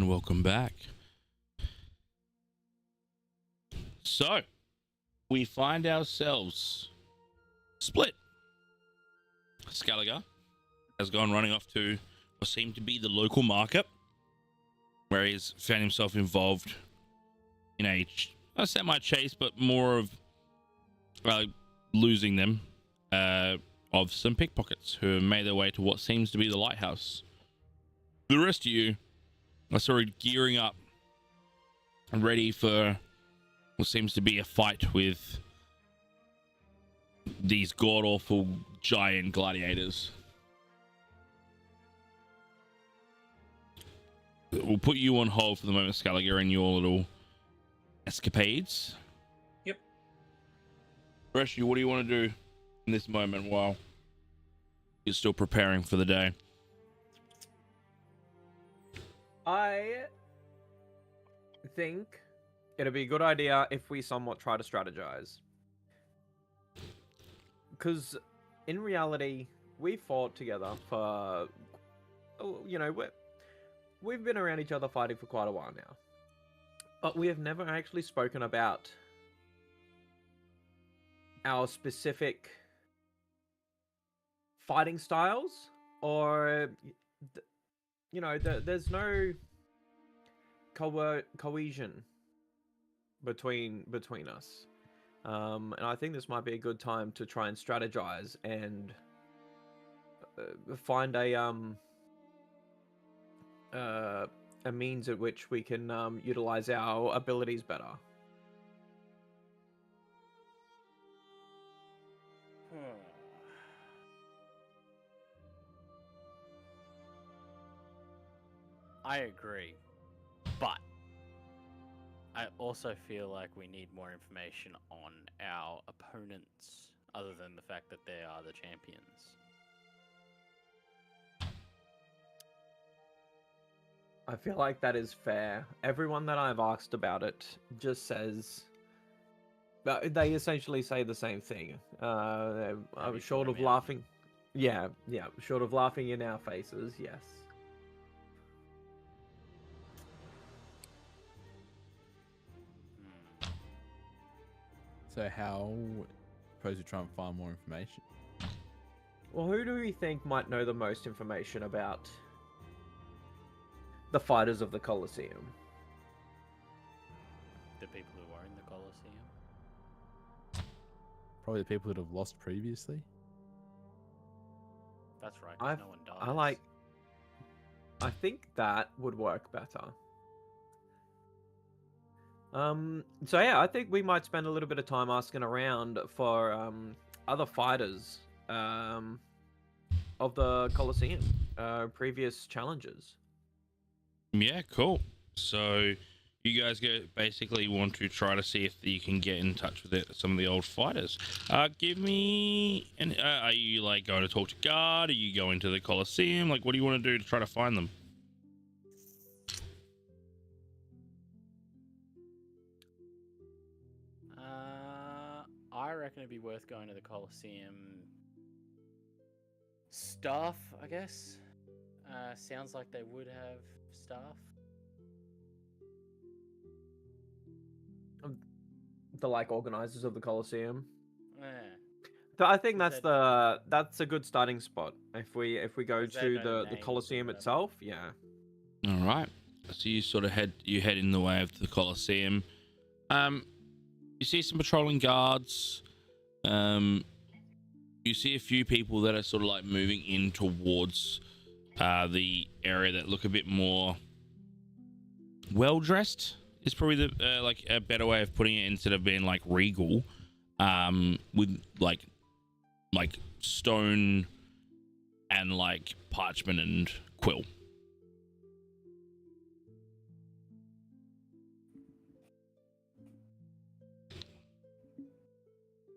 A: and welcome back. So, we find ourselves split. Skelliger has gone running off to what seemed to be the local market, where he's found himself involved in a semi-chase, but more of losing them, of some pickpockets who have made their way to what seems to be the lighthouse. The rest of you are sort of gearing up and ready for what seems to be a fight with these god-awful giant gladiators. We'll put you on hold for the moment, Skelliger, and your little escapades.
D: Yep.
A: Rest of you, what do you want to do in this moment while you're still preparing for the day?
E: I think it'd be a good idea if we somewhat try to strategize. Because in reality, we fought together for, we've been around each other fighting for quite a while now. But we have never actually spoken about our specific fighting styles, or there's no cohesion between us, and I think this might be a good time to try and strategize and find a means at which we can utilize our abilities better.
B: I agree, but I also feel like we need more information on our opponents, other than the fact that they are the champions.
E: I feel like that is fair. Everyone that I've asked about it just says... they essentially say the same thing. I was short of laughing... Yeah, short of laughing in our faces, yes.
C: So how suppose we try and find more information?
E: Well, who do we think might know the most information about the fighters of the Colosseum?
B: The people who are in the Colosseum?
C: Probably the people that have lost previously.
B: That's right, 'cause no one dies.
E: I think that would work better. So yeah, I think we might spend a little bit of time asking around for other fighters of the Colosseum, previous challenges.
A: Yeah, cool. So you guys basically want to try to see if you can get in touch with some of the old fighters. Give me are you like going to talk to guard? Are you going to the Colosseum? Like, what do you want to do to try to find them?
B: I reckon it'd be worth going to the Colosseum. Staff, I guess. Sounds like they would have staff.
E: The organizers of the Colosseum.
B: Yeah.
E: I think that's a good starting spot. If we go to the Colosseum itself, yeah.
A: All right. So you sort of head in the way of the Colosseum. You see some patrolling guards. You see a few people that are sort of like moving in towards the area that look a bit more well dressed. Is probably the like a better way of putting it, instead of being like regal, with like stone and like parchment and quill.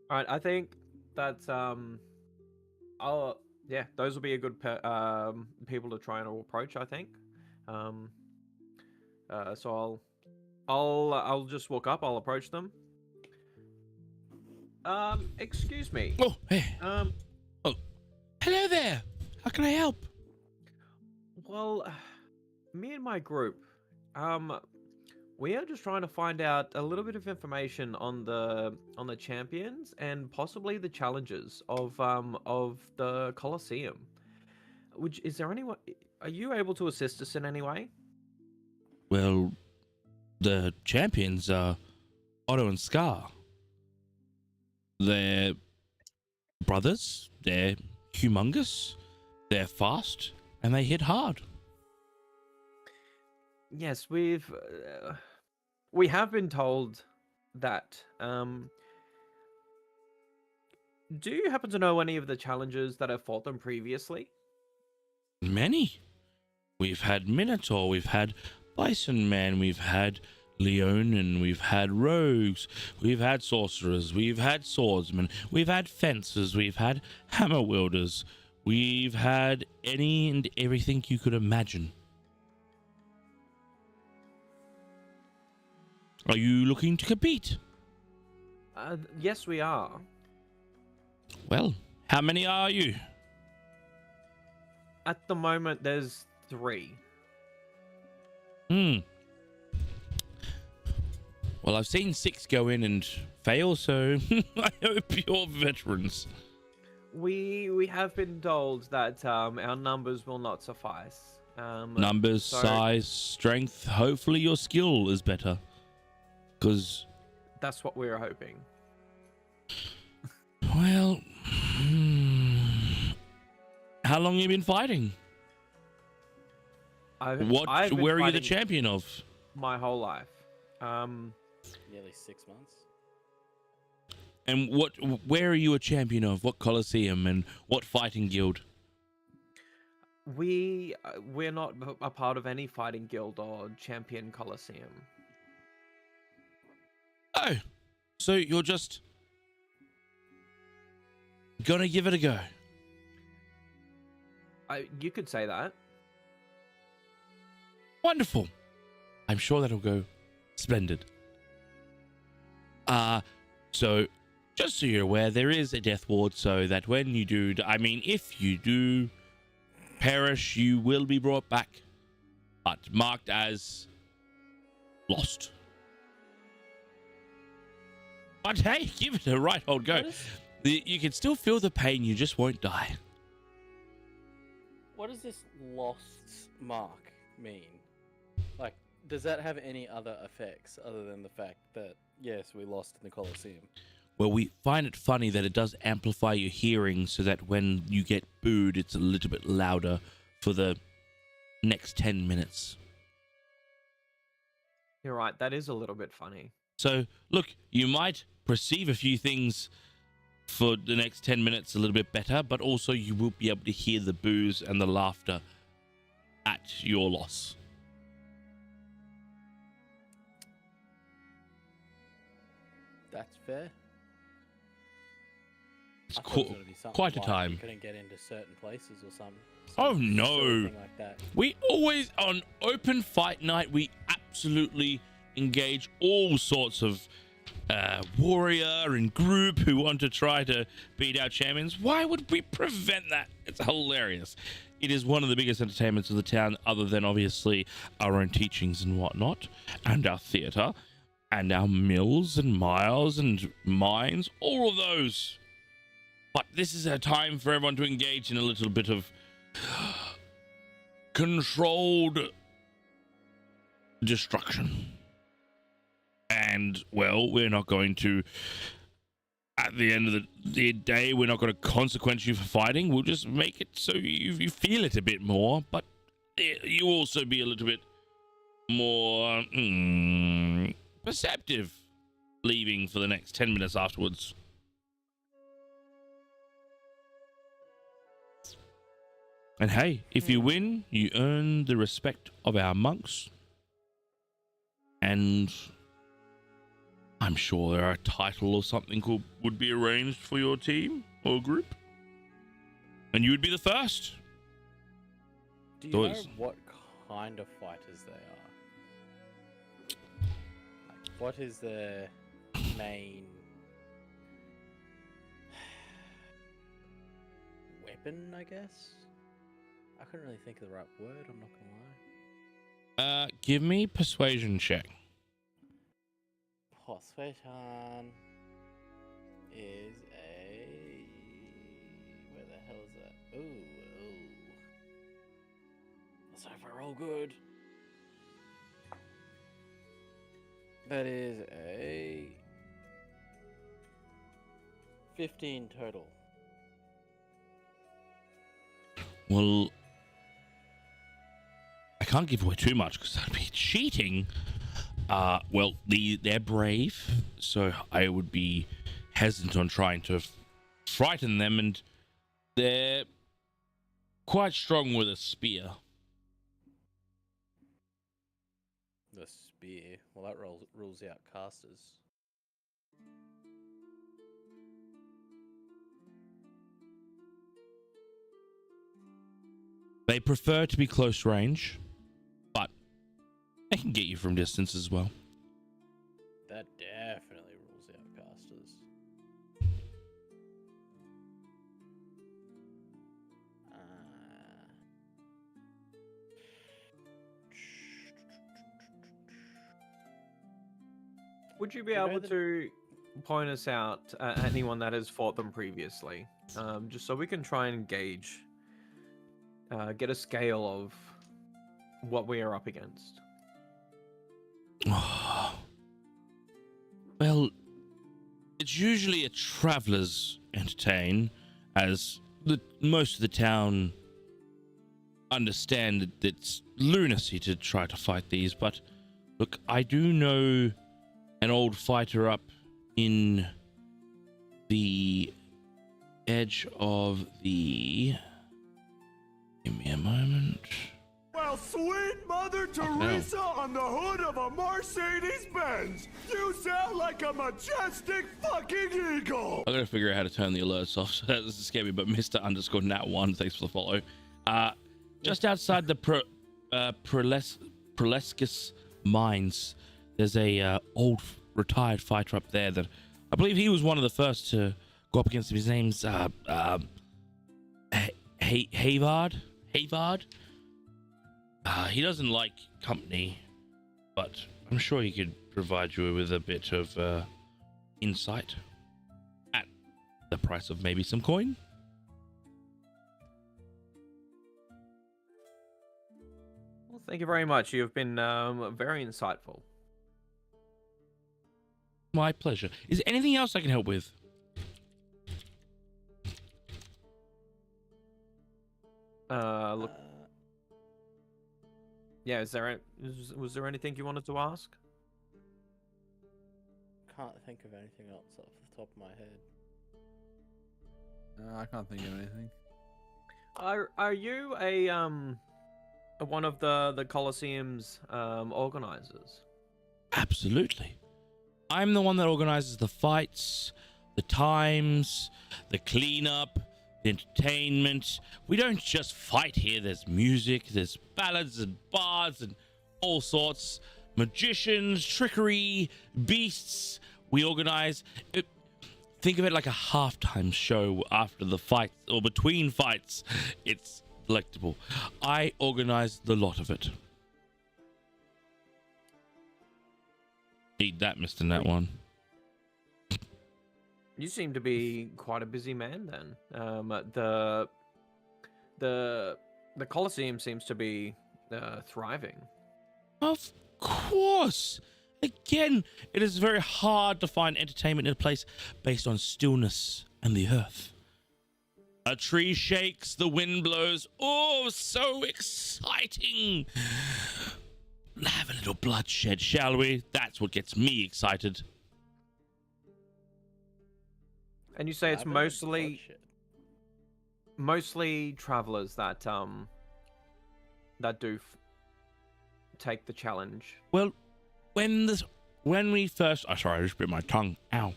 E: All right, I think that's those will be a good people to try and approach, I think. So I'll just walk up. I'll approach them. Excuse me.
A: Oh, hey. Oh, hello there. How can I help?
E: Well, me and my group We are just trying to find out a little bit of information on the champions and possibly the challenges of the Colosseum. Which is there anyone? Are you able to assist us in any way?
A: Well, the champions are Otto and Scar. They're brothers. They're humongous. They're fast, and they hit hard.
E: Yes, we have been told that. Do you happen to know any of the challengers that have fought them previously?
A: Many. We've had Minotaur. We've had Bison Man. We've had Leonin. We've had rogues. We've had sorcerers. We've had swordsmen. We've had fencers. We've had hammer wielders. We've had any and everything you could imagine. Are you looking to compete?
E: Yes, we are.
A: Well, how many are you?
E: At the moment, there's 3.
A: Well, I've seen 6 go in and fail, so I hope you're veterans.
E: We have been told that our numbers will not suffice.
A: Numbers,
E: so
A: size, strength. Hopefully your skill is better. Because,
E: that's what we're hoping.
A: well, how long have you been fighting?
E: I've been
A: Where are you the
E: fighting
A: champion of?
E: my whole life.
B: Nearly 6 months.
A: And where are you a champion of? What Colosseum and what fighting guild?
E: We're not a part of any fighting guild or champion Colosseum.
A: Oh, so you're just gonna give it a go?
E: You could say that.
A: Wonderful. I'm sure that'll go splendid. So just so you're aware, there is a death ward, so that when you do, if you do perish, you will be brought back, but marked as lost. But hey, give it a right old go. You can still feel the pain, you just won't die.
B: What does this lost mark mean? Like, does that have any other effects other than the fact that, yes, we lost in the Colosseum?
A: Well, we find it funny that it does amplify your hearing so that when you get booed, it's a little bit louder for the next 10 minutes.
E: You're right. That is a little bit funny.
A: So, look, you might perceive a few things for the next 10 minutes a little bit better, but also you will be able to hear the boos and the laughter at your loss.
B: That's fair.
A: It's
B: I thought it was gonna be something
A: quite a
B: like
A: time.
B: You couldn't get into certain places or some
A: Oh,
B: silly
A: no.
B: thing like that.
A: We always, on open fight night, we absolutely engage all sorts of warrior and group who want to try to beat our champions. Why would we prevent that? It's hilarious. It is one of the biggest entertainments of the town, other than obviously our own teachings and whatnot, and our theatre, and our mills and miles and mines, all of those. But this is a time for everyone to engage in a little bit of controlled destruction. And, well, we're not going to, at the end of the day, we're not going to consequence you for fighting. We'll just make it so you feel it a bit more, but you also be a little bit more perceptive leaving for the next 10 minutes afterwards. And hey, if you win, you earn the respect of our monks. And I'm sure there are a title or something would be arranged for your team or group. And you would be the first.
B: Do you know what kind of fighters they are? Like, what is their main weapon, I guess? I couldn't really think of the right word, I'm not gonna lie.
A: Give me persuasion check.
B: Persuasion is a... Where the hell is that? Ooh. Let's hope I roll good. That is a 15 total.
A: Well, I can't give away too much because that'd be cheating. Well, they're brave, so I would be hesitant on trying to frighten them, and they're quite strong with a spear.
B: The spear. Well, that rules out casters.
A: They prefer to be close range, but they can get you from distance as well.
B: That definitely rules out casters.
E: Would you be
B: I'd
E: able
B: rather-
E: to point us out anyone that has fought them previously, just so we can try and gauge, get a scale of what we are up against?
A: Well, it's usually a traveler's entertain, as most of the town understand that it's lunacy to try to fight these. But look, I do know an old fighter up in the edge of the... Give me a moment.
F: Well, sweet Mother Teresa on the hood of a Mercedes-Benz! You sound like a majestic fucking eagle!
A: I gotta figure out how to turn the alerts off, so that doesn't scare me. But Mr_Nat1, thanks for the follow. Just outside the Prolescus mines, there's a old retired fighter up there that I believe he was one of the first to go up against him. His name's Havard. He doesn't like company, but I'm sure he could provide you with a bit of insight at the price of maybe some coin.
E: Well, thank you very much. You've been very insightful.
A: My pleasure. Is there anything else I can help with?
E: Look. Yeah, was there anything you wanted to ask?
B: Can't think of anything else off the top of my head.
C: I can't think of anything.
E: Are you a one of the Colosseum's organizers?
A: Absolutely. I'm the one that organizes the fights, the times, the cleanup, the entertainment. We don't just fight here. There's music, there's ballads and bards and all sorts. Magicians, trickery, beasts. We organize. Think of it like a halftime show after the fights or between fights. It's delectable. I organize the lot of it. Eat that, Mr. Nat One.
E: You seem to be quite a busy man then. The Colosseum seems to be thriving.
A: Of course. Again, it is very hard to find entertainment in a place based on stillness and the earth. A tree shakes, the wind blows. Oh, so exciting. Have a little bloodshed, shall we? That's what gets me excited.
E: And you say it's
B: I've heard
E: mostly travelers that do take the challenge.
A: Well, when we first... Oh, sorry, I just bit my tongue. Ow.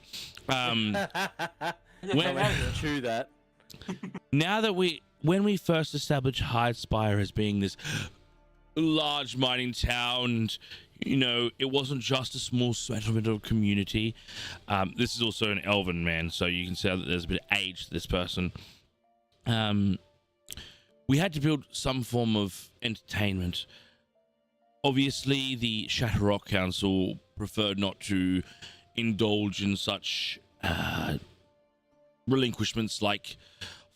B: Chew that.
A: Now that when we first established Hydespire as being this large mining town, and, you know, it wasn't just a small settlement or community. This is also an elven man, so you can see that there's a bit of age to this person. We had to build some form of entertainment. obviously the Shatterrock Council preferred not to indulge in such relinquishments like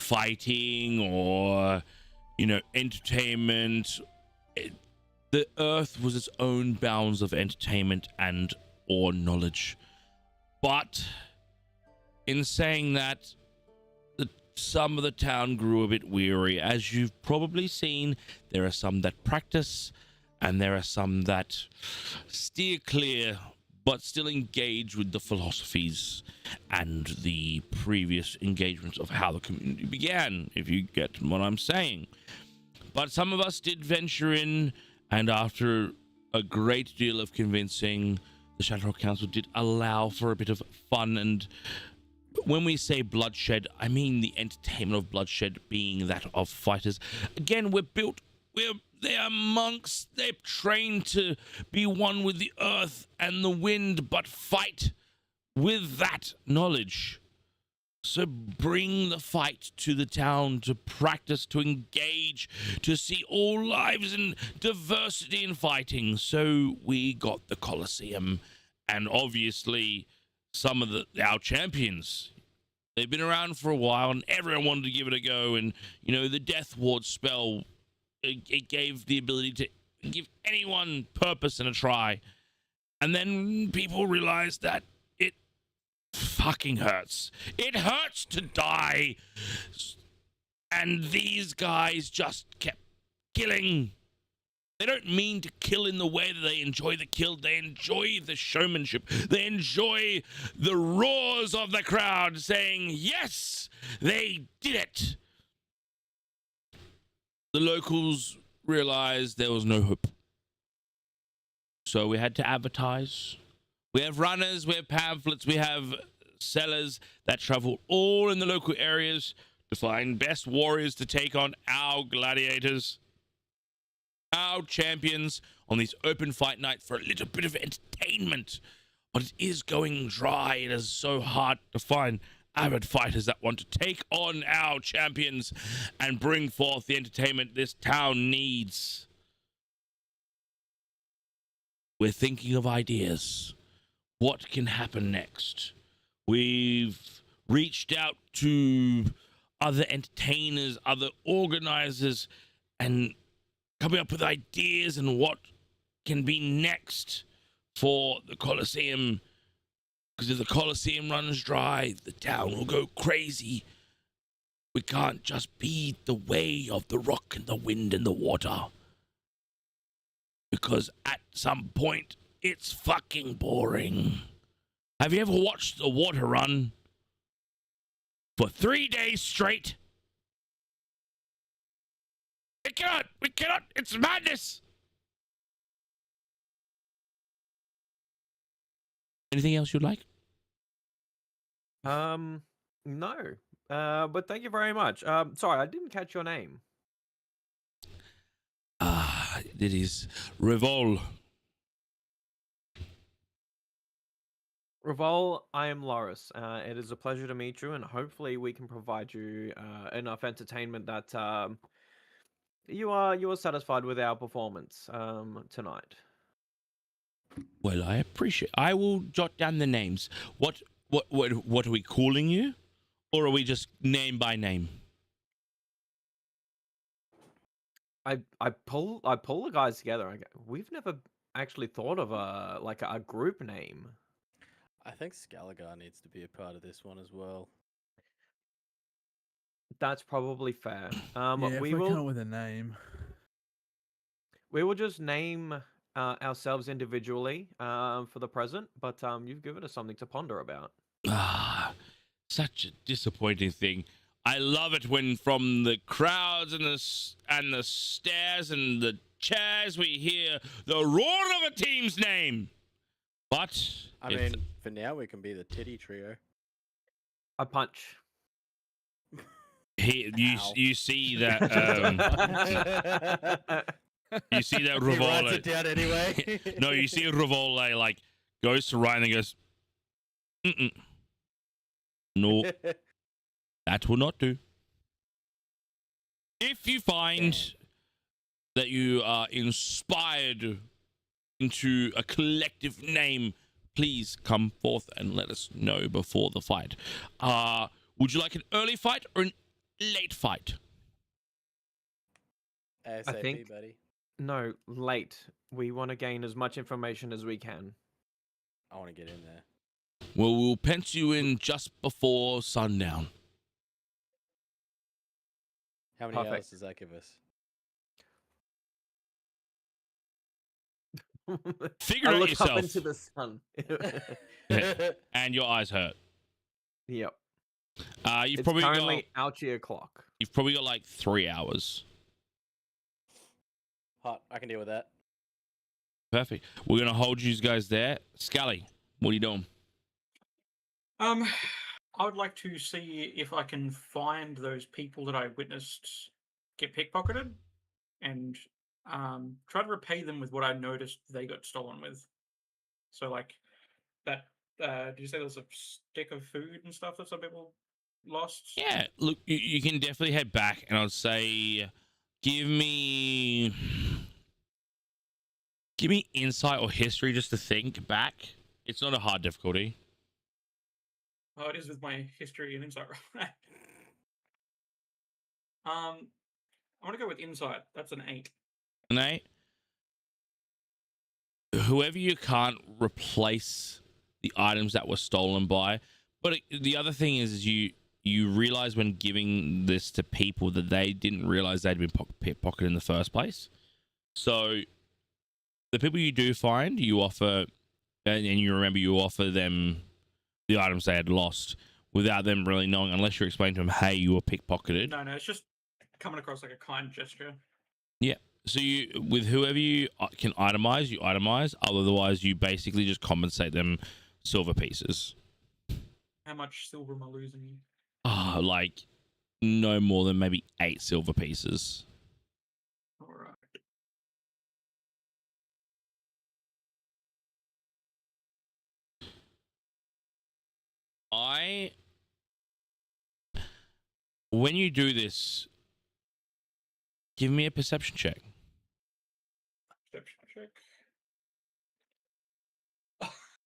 A: fighting or, you know, entertainment. The Earth was its own bounds of entertainment and or knowledge. But in saying that, some of the town grew a bit weary. As you've probably seen, there are some that practice and there are some that steer clear but still engage with the philosophies and the previous engagements of how the community began, if you get what I'm saying. But some of us did venture in, and after a great deal of convincing, the Shatterrock Council did allow for a bit of fun. And when we say bloodshed, I mean the entertainment of bloodshed being that of fighters. Again, they are monks. They're trained to be one with the earth and the wind, but fight with that knowledge. So bring the fight to the town, to practice, to engage, to see all lives and diversity in fighting. So we got the Colosseum, and obviously some of our champions. They've been around for a while, and everyone wanted to give it a go. And, you know, the Death Ward spell, it gave the ability to give anyone purpose and a try. And then people realized that it fucking hurts. It hurts to die. And these guys just kept killing. They don't mean to kill in the way that they enjoy the kill. They enjoy the showmanship. They enjoy the roars of the crowd saying, yes, they did it. The locals realized there was no hope. So we had to advertise. We have runners, we have pamphlets, we have sellers that travel all in the local areas to find best warriors to take on our gladiators, our champions, on these open fight nights for a little bit of entertainment. But it is going dry. It is so hard to find avid fighters that want to take on our champions and bring forth the entertainment this town needs. We're thinking of ideas. What can happen next? We've reached out to other entertainers, other organizers, and coming up with ideas and what can be next for the Colosseum. Because if the Colosseum runs dry, the town will go crazy. We can't just be the way of the rock and the wind and the water. Because at some point, it's fucking boring. Have you ever watched the water run for 3 days straight? We cannot, it's madness. Anything else you'd like?
E: No. But thank you very much. Sorry, I didn't catch your name.
A: It is Revol.
E: Revol, I am Loris. It is a pleasure to meet you, and hopefully we can provide you enough entertainment that you are satisfied with our performance tonight.
A: Well, I appreciate. I will jot down the names. What are we calling you, or are we just name by name?
E: I pull the guys together. We've never actually thought of a group name.
B: I think Scalagar needs to be a part of this one as well.
E: That's probably fair.
C: Yeah, if
E: we
C: we come up
E: will
C: with a name.
E: just name ourselves individually for the present, but you've given us something to ponder about.
A: Such a disappointing thing. I love it when from the crowds and the stairs and the chairs we hear the roar of a team's name. But
B: I mean, for now we can be the Titty Trio.
E: I punch.
A: You see that you see that
B: He writes
A: Revola.
B: it down anyway.
A: No, you see Revola like goes to Ryan and goes, no, that will not do. If you find that you are inspired into a collective name, please come forth and let us know before the fight. Would you like an early fight or an late fight?
B: ASAP,
E: think-
B: buddy.
E: No, late. We want to gain as much information as we can.
B: I want to get in there.
A: Well, we'll pencil you in just before sundown.
B: How many
E: Perfect.
B: hours does that give us?
A: Figure
E: I
A: it out
E: look
A: yourself.
E: up into the sun.
A: And your eyes hurt.
E: Yep.
A: You've
E: It's
A: probably
E: currently Ouchie o'clock.
A: got like 3 hours.
B: Hot. I can deal with that.
A: Perfect. We're gonna hold you guys there. Scully, what are you doing?
D: I would like to see if I can find those people that I witnessed get pickpocketed, and try to repay them with what I noticed they got stolen with. So, like that. Did you say there was a stick of food and stuff that some people lost?
A: Yeah, look, you can definitely head back, and I'd say, give me insight or history just to think back. It's not a hard difficulty.
D: Oh, it is with my history and insight, right? I'm gonna go with insight. That's an 8.
A: Nate, whoever you can't replace the items that were stolen by, but the other thing is you realize when giving this to people that they didn't realize they'd been pickpocketed in the first place. So the people you do find, you offer, and you remember you offer them the items they had lost without them really knowing, unless you explain to them, hey, you were pickpocketed.
D: No, it's just coming across like a kind gesture.
A: Yeah. So you, with whoever you can itemize, you itemize. Otherwise, you basically just compensate them silver pieces.
D: How much silver am I losing?
A: Like no more than maybe 8 silver pieces.
D: All right.
A: When you do this, give me a perception check.
D: Perception check.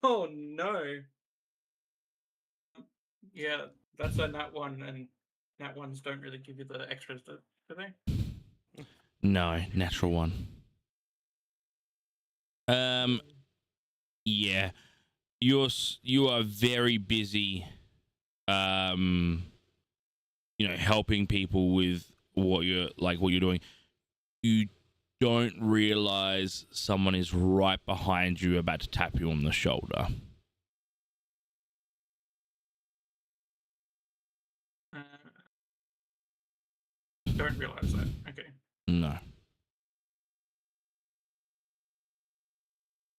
D: Oh no. Yeah, that's a nat 1, and nat 1s don't really give you the extras, do they?
A: No, natural one. Yeah, you are very busy. Helping people with what you're doing. You don't realize someone is right behind you, about to tap you on the shoulder.
D: Don't realize that. Okay.
A: No.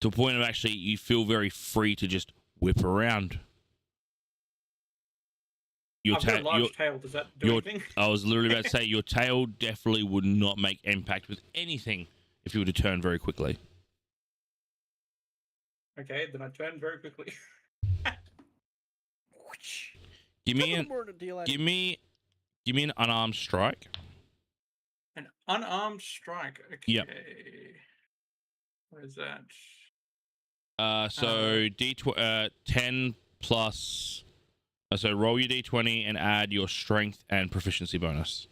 A: To a point of actually, you feel very free to just whip around.
D: I've got a large tail. Does that do anything?
A: I was literally about to say, your tail definitely would not make impact with anything if you were to turn very quickly.
D: Okay, then I turn very quickly.
A: Give me an unarmed strike.
D: An unarmed strike. Okay.
A: Yep.
D: What is that?
A: So 10 plus. So roll your d20 and add your strength and proficiency bonus.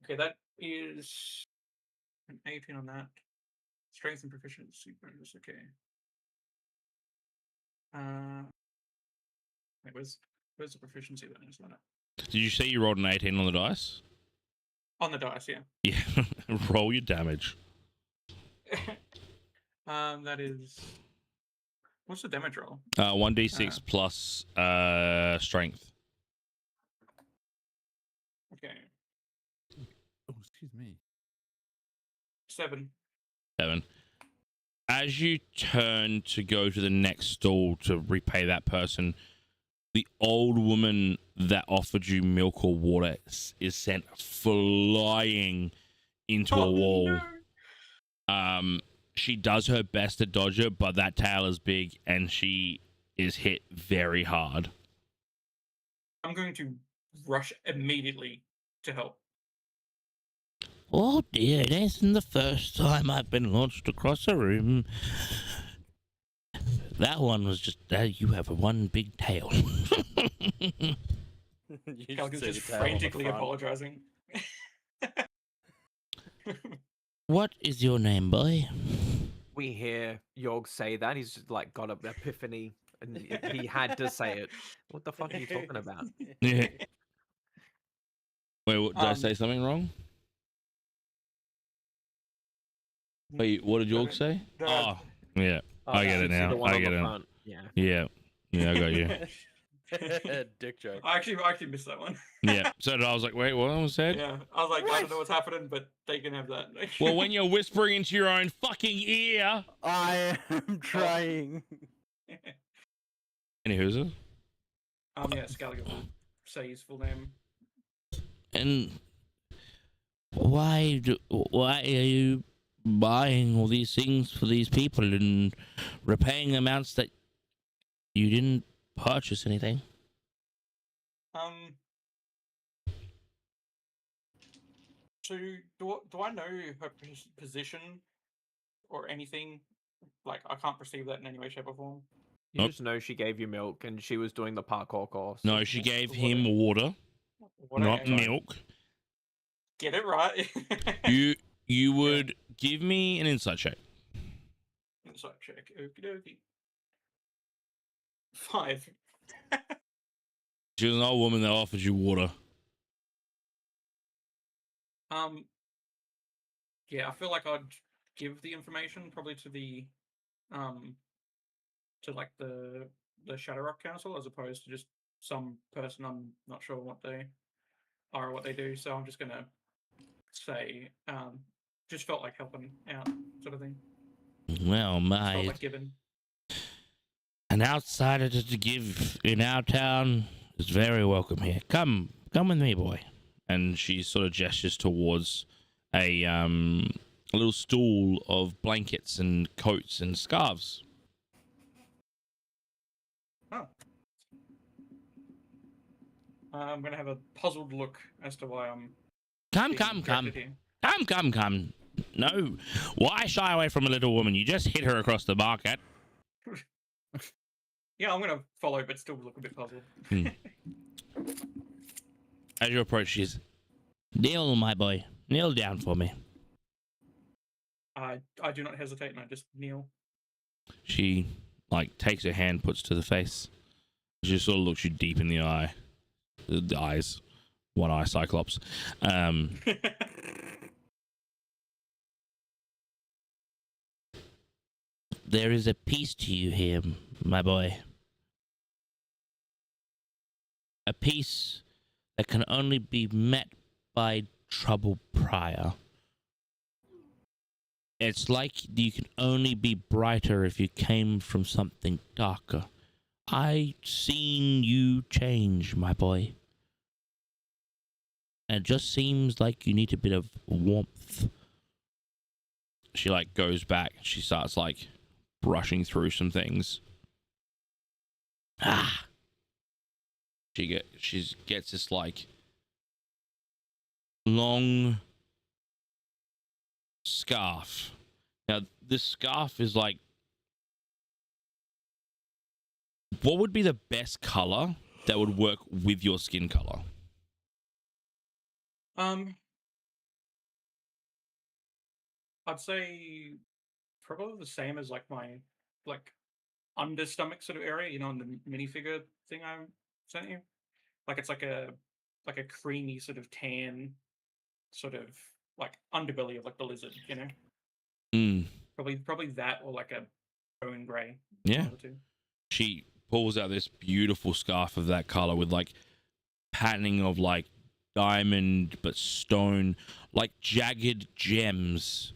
D: Okay, that is an 18 on that. Strength and proficiency bonus. Okay. Wait, where's the proficiency bonus on it?
A: Did you say you rolled an 18 on the dice?
D: On the dice, yeah.
A: Yeah. Roll your damage.
D: That is. What's the damage roll?
A: 1d6 plus strength.
D: Okay.
C: Oh, excuse me.
D: 7.
A: 7. As you turn to go to the next stall to repay that person, the old woman that offered you milk or water is sent flying into a wall.
D: No.
A: She does her best to dodge it, but that tail is big and she is hit very hard.
D: I'm going to rush immediately to help.
A: Oh dear, it isn't the first time I've been launched across a room. That one was just, you have one big tail.
B: You should
D: Gallagher's
B: see
D: just
B: the tail on the
D: frantically
B: front.
D: apologizing.
A: What is your name, boy?
E: We hear Yorg say that. He's just like got an epiphany and he had to say it. What the fuck are you talking about?
A: Yeah. Wait, what, did I
D: Um,
A: say something wrong? Wait, what did York say? Oh, yeah. I get it
E: you see
A: now.
E: the one
A: I
E: on
A: get
E: the
A: it.
E: front. Yeah.
A: Yeah. Yeah, I got you.
B: Dick joke.
D: I actually missed that one.
A: Yeah. So I was like, wait, what was said?
D: Yeah, I was like, I don't know what's happening, but they can have that.
A: Well, when you're whispering into your own fucking ear.
B: I am trying.
A: Any who's it?
D: yeah, Gallagher will say his full name.
A: And why are you buying all these things for these people and repaying amounts that you didn't purchase anything?
D: So do I know her position or anything? Like, I can't perceive that in any way, shape, or form.
E: You
A: Nope.
E: just know she gave you milk and she was doing the parkour course.
A: No, she gave
D: What
A: him water,
D: What
A: not
D: I-
A: milk.
D: Get it right.
A: You would give me an insight check.
D: Insight check. Okie dokie. 5.
A: She was an old woman that offered you water.
D: Yeah, I feel like I'd give the information probably to the to like the Shadow Rock Council as opposed to just some person I'm not sure what they are or what they do. So I'm just gonna say just felt like helping out sort of thing.
A: Well,
D: Felt
A: my
D: like giving.
A: an outsider to give in our town is very welcome here. Come with me, boy. And she sort of gestures towards a little stool of blankets and coats and scarves.
D: Oh. I'm gonna have a puzzled look as to why I'm being directed here.
A: Come. No. Why shy away from a little woman? You just hit her across the market.
D: Yeah, I'm gonna follow, but still look a bit puzzled.
A: As you approach, she's, kneel, my boy. Kneel down for me.
D: I do not hesitate, and I just kneel.
A: She, takes her hand, puts to the face. She sort of looks you deep in the eye. The eyes. One eye cyclops. There is a piece to you here, my boy. A piece that can only be met by trouble prior. It's like you can only be brighter if you came from something darker. I seen you change, my boy. And it just seems like you need a bit of warmth. She goes back. She starts brushing through some things. She gets this long scarf. Now this scarf is what would be the best color that would work with your skin color?
D: I'd say probably the same as my under stomach sort of area, in the minifigure thing I sent you. It's like a creamy sort of tan, sort of underbelly of the lizard, Probably that or a bone grey.
A: Yeah.
D: one of the two.
A: She pulls out this beautiful scarf of that color with patterning of diamond but stone, jagged gems,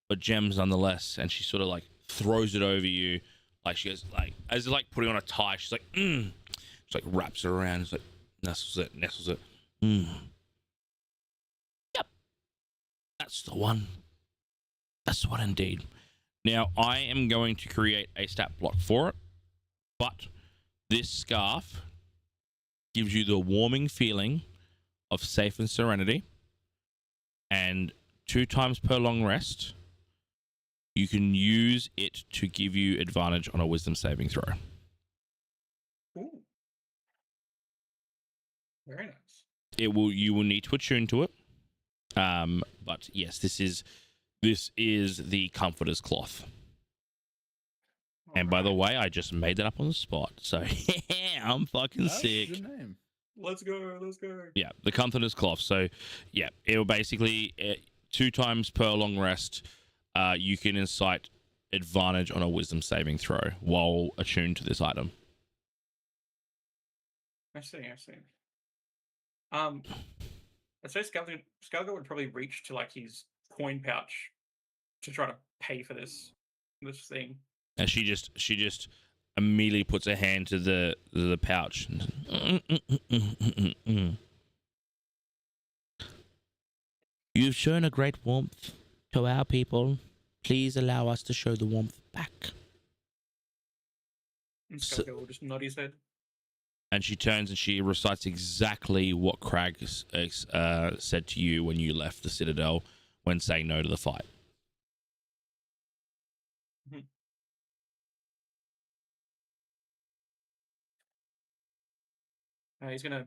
A: but gems nonetheless. And she sort of throws it over you. She goes as putting on a tie. She's she wraps it around. It's nestles it. Yep, that's the one. That's the one indeed. Now I am going to create a stat block for it, but this scarf gives you the warming feeling of safe and serenity, and 2 times per long rest, you can use it to give you advantage on a wisdom saving throw.
D: Ooh. Very nice.
A: You will need to attune to it. But yes, this is the Comforter's Cloth. And by the way, I just made that up on the spot. So I'm fucking
C: That's a
A: sick.
C: good name.
D: Let's go. Let's go.
A: Yeah, the Comforter's Cloth. So yeah, it'll basically 2 times per long rest, you can incite advantage on a wisdom saving throw while attuned to this item.
D: I see. I'd say Scalgo would probably reach to like his coin pouch to try to pay for this thing.
A: And she just immediately puts her hand to the pouch. You've shown a great warmth to our people. Please allow us to show the warmth back.
D: And
A: So-
D: Scalgo will just nod his head.
A: And she turns and she recites exactly what Crag said to you when you left the Citadel when saying no to the fight.
D: He's gonna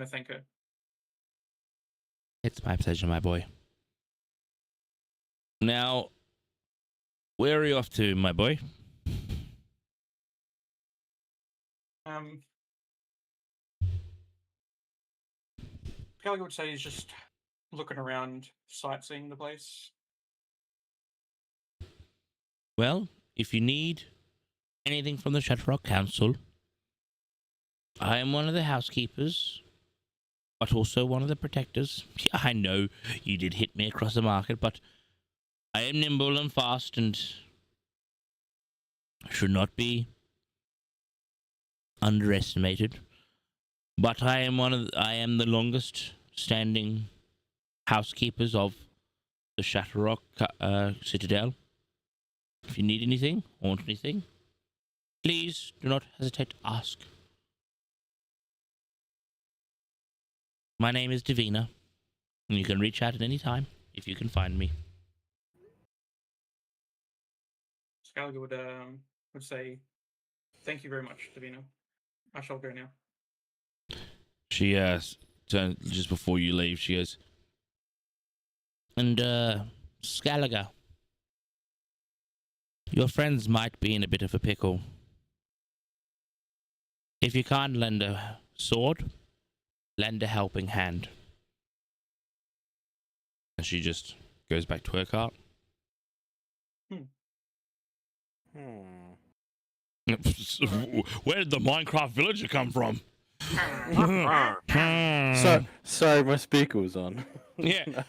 D: thank her.
A: It's my pleasure, my boy. Now, where are you off to, my boy?
D: Scalgo would say he's just looking around, sightseeing the place.
A: Well, if you need anything from the Shatterrock Council, I am one of the housekeepers, but also one of the protectors. Yeah, I know you did hit me across the market, but I am nimble and fast and should not be underestimated. But I am the longest standing housekeepers of the Shatterrock Citadel. If you need anything or want anything, please do not hesitate to ask. My name is Davina, and you can reach out at any time if you can find me.
D: Scalgo would say, "Thank you very much, Davina. I shall go now."
A: She just before you leave, she goes, and Scalaga, your friends might be in a bit of a pickle. If you can't lend a sword, lend a helping hand. And she just goes back to her cart. Where did the Minecraft villager come from?
B: Sorry, my speaker was on.
A: Yeah.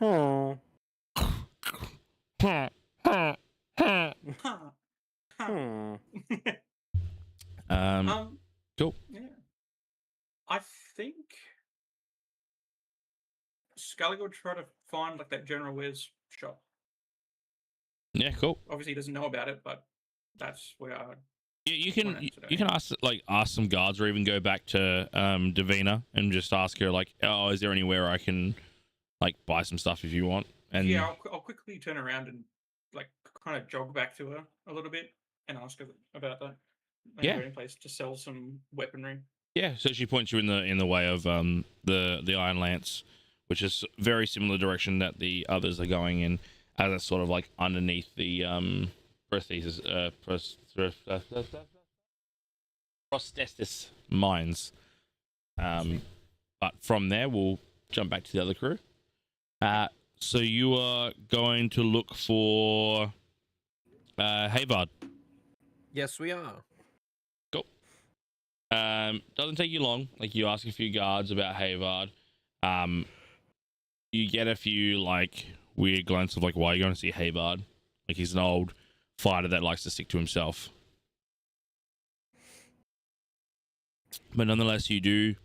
B: Oh.
A: Cool.
D: Yeah. I think Scalgo would try to find like that General Wares shop.
A: Yeah, cool.
D: Obviously, he doesn't know about it, but that's where I.
A: Yeah, you
D: Today.
A: can ask some guards or even go back to Davina and just ask her like, oh, is there anywhere I can like buy some stuff if you want? And
D: Yeah, I'll quickly turn around and like kind of jog back to her a little bit and ask her about that.
A: Yeah.
D: Any place to sell some weaponry.
A: yeah, so she points you in the way of the Iron Lance, which is very similar direction that the others are going in, as it's sort of like underneath the prosthesis mines. But from there, we'll jump back to the other crew. So you are going to look for Havard.
E: Yes, we are.
A: Cool. Doesn't take you long. Like, you ask a few guards about Havard. You get a few like weird glances of like, why are you going to see Havard? Like, he's an old fighter that likes to stick to himself. But nonetheless, you do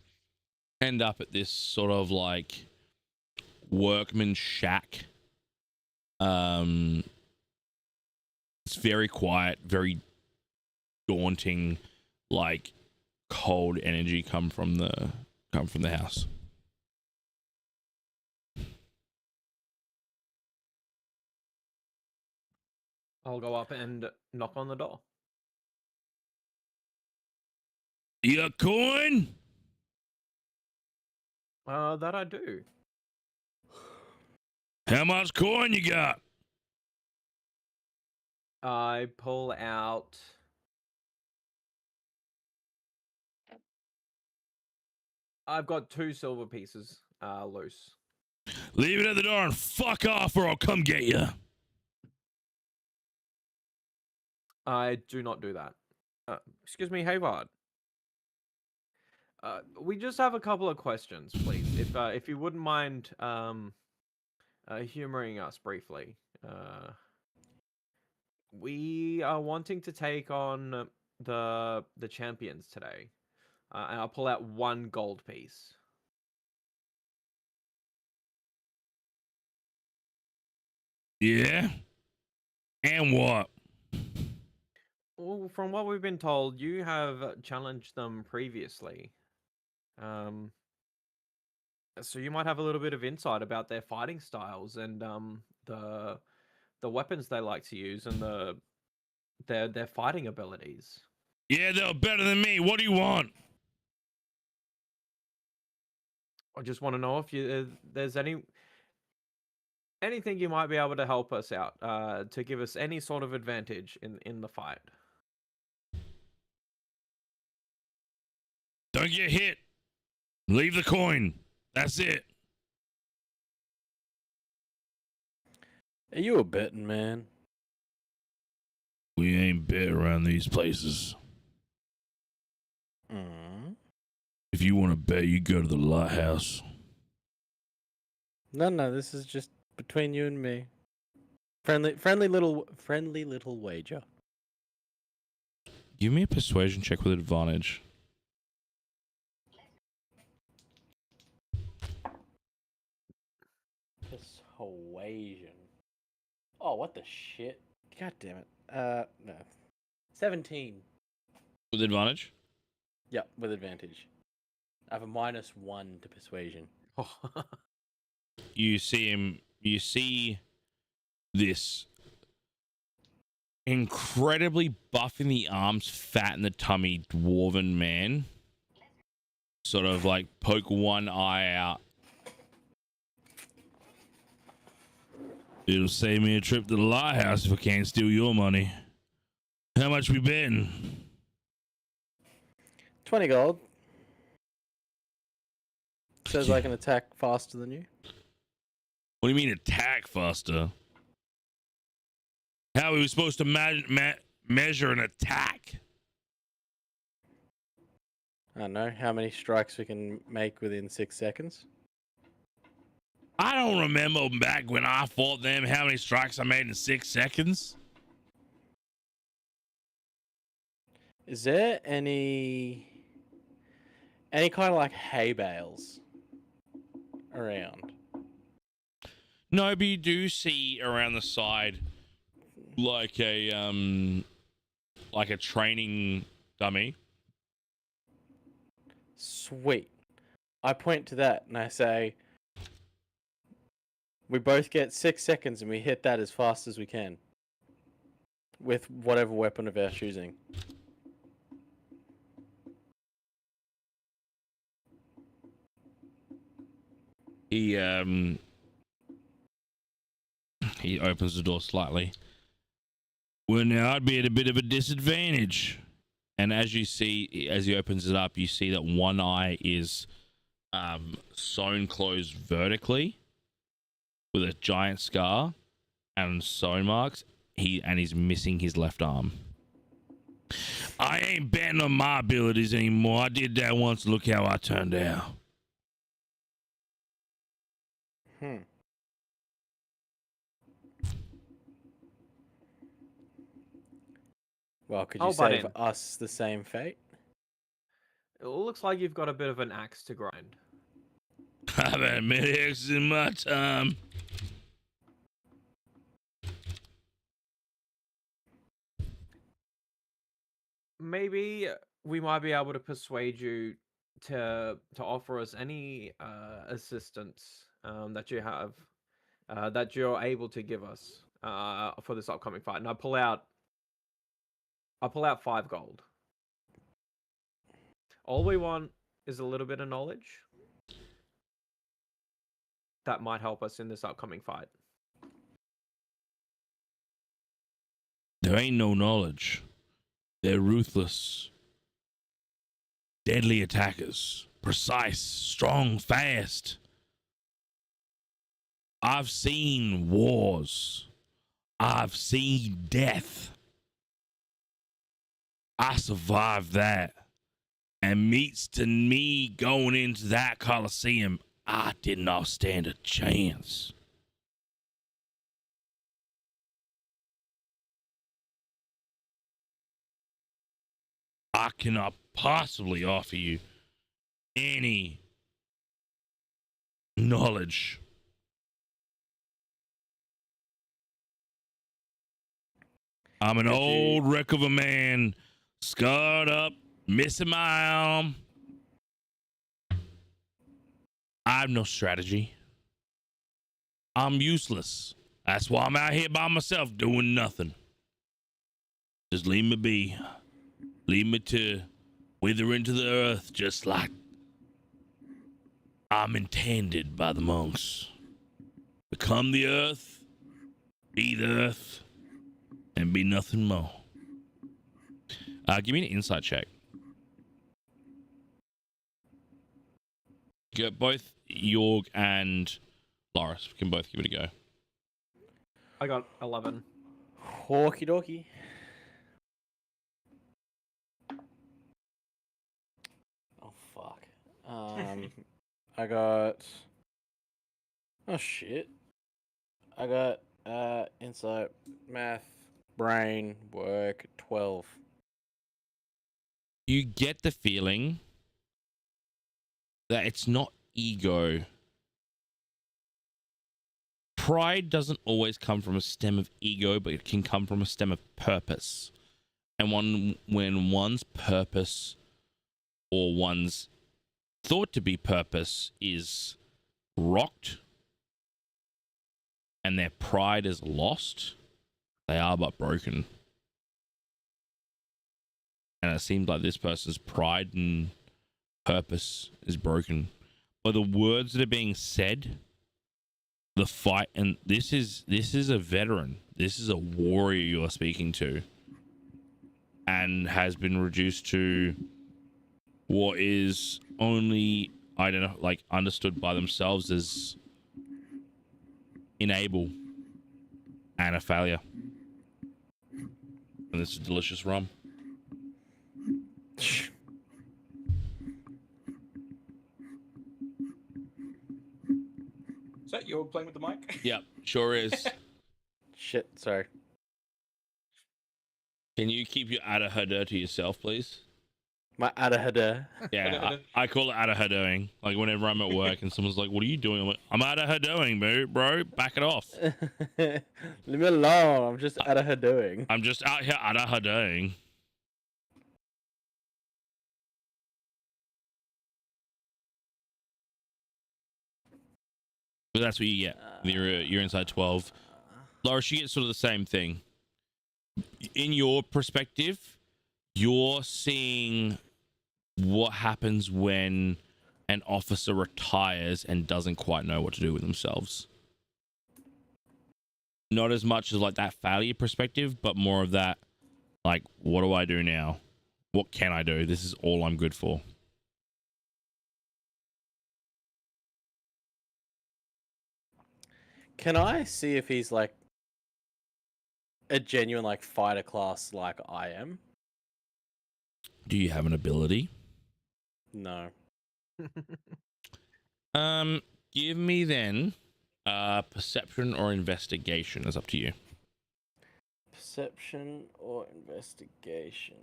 A: end up at this sort of like workman shack. It's very quiet, very daunting, like cold energy come from the house.
E: I'll go up and knock on the door.
A: Your coin?
E: That I do.
A: How much coin you got?
E: I pull out. I've got 2 silver pieces loose.
A: Leave it at the door and fuck off, or I'll come get you.
E: I do not do that. Excuse me, Hayward. We just have a couple of questions, please. If you wouldn't mind humoring us briefly. We are wanting to take on the champions today. And I'll pull out 1 gold piece.
A: Yeah? And what?
E: Well, from what we've been told, you have challenged them previously. So you might have a little bit of insight about their fighting styles and the weapons they like to use and their fighting abilities.
A: Yeah, they're better than me. What do you want?
E: I just want to know if there's anything you might be able to help us out to give us any sort of advantage in the fight.
A: Don't get hit. Leave the coin. That's it.
B: Are you a betting man?
A: We ain't bet around these places. If you want to bet, you go to the lighthouse.
B: No, this is just between you and me. Friendly little wager.
A: Give me a persuasion check with advantage.
B: Persuasion. Oh, what the shit? God damn it. No. 17.
A: With advantage?
B: Yep, with advantage. I have a -1 to persuasion.
A: You see this incredibly buff in the arms, fat in the tummy dwarven man sort of like poke one eye out. It'll save me a trip to the lighthouse if I can't steal your money. How much we betting?
B: 20 gold. Says I can attack faster than you.
A: What do you mean attack faster? How are we supposed to measure an attack?
B: I don't know how many strikes we can make within 6 seconds.
A: I don't remember back when I fought them how many strikes I made in 6 seconds.
B: Is there any kind of like hay bales around?
A: No, but you do see around the side like a training dummy.
B: Sweet. I point to that and I say, we both get 6 seconds and we hit that as fast as we can. With whatever weapon of our choosing.
A: He opens the door slightly. Well, now I'd be at a bit of a disadvantage. And as you see, as he opens it up, you see that one eye is sewn closed vertically with a giant scar and sewn marks. He's missing his left arm. I ain't betting on my abilities anymore. I did that once. Look how I turned out.
B: Well, could you save us the same fate?
E: It looks like you've got a bit of an axe to grind.
A: I've had many axes in my time.
E: Maybe we might be able to persuade you to offer us any assistance that you have, that you're able to give us for this upcoming fight, and I pull out 5 gold. All we want is a little bit of knowledge that might help us in this upcoming fight.
A: There ain't no knowledge. They're ruthless, deadly attackers. Precise, strong, fast. I've seen wars. I've seen death. I survived that. And meets to me going into that Coliseum, I did not stand a chance. I cannot possibly offer you any knowledge. I'm an old wreck of a man, scarred up, missing my arm. I have no strategy. I'm useless. That's why I'm out here by myself doing nothing. Just leave me be. Leave me to wither into the earth just like I'm intended by the monks. Become the earth, be the earth, and be nothing more. Give me an insight check. Get both Jorg and Loris can both give it a go.
E: I got 11.
B: Okie dokie. Oh fuck. I got. Oh shit. I got insight, math, brain, work, 12.
A: You get the feeling that it's not ego. Pride doesn't always come from a stem of ego, but it can come from a stem of purpose. And when one's purpose or one's thought to be purpose is rocked and their pride is lost, they are but broken. And it seems like this person's pride and purpose is broken. By the words that are being said, the fight, and this is a veteran. This is a warrior you are speaking to, and has been reduced to what is only, I don't know, like understood by themselves as unable and a failure. And this is delicious rum.
D: Is that you playing with the mic?
A: Yep, sure is.
B: Shit, sorry.
A: Can you keep your adahada to yourself, please?
B: My adahada.
A: Yeah, I call it adahadoing. Like whenever I'm at work and someone's like, "What are you doing?" I'm like, "I'm adahadoing, bro. Back it off.
B: Leave me alone. I'm just adahadoing.
A: I'm just out here adahadoing." But that's what you get. You're inside 12. Loris, you get sort of the same thing. In your perspective, you're seeing what happens when an officer retires and doesn't quite know what to do with themselves. Not as much as like that failure perspective, but more of that, like, what do I do now? What can I do? This is all I'm good for.
B: Can I see if he's like a genuine like fighter class like I am?
A: Do you have an ability?
B: No.
A: Give me then perception or investigation. It's up to you.
B: Perception or investigation?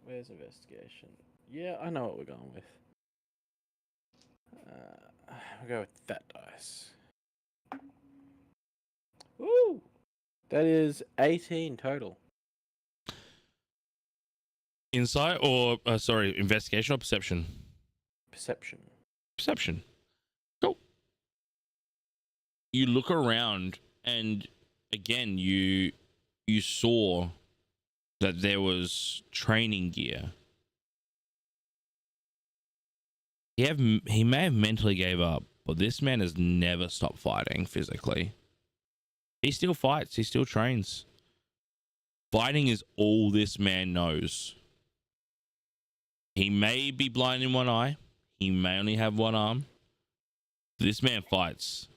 B: Where's investigation? Yeah, I know what we're going with. We'll go with that dice. Woo! That is 18 total.
A: Insight or sorry, investigation or perception?
B: Perception.
A: Perception. Cool. You look around and again, you saw that there was training gear. He may have mentally gave up, but this man has never stopped fighting physically. He still fights. He still trains. Fighting is all this man knows. He may be blind in one eye. He may only have one arm. This man fights.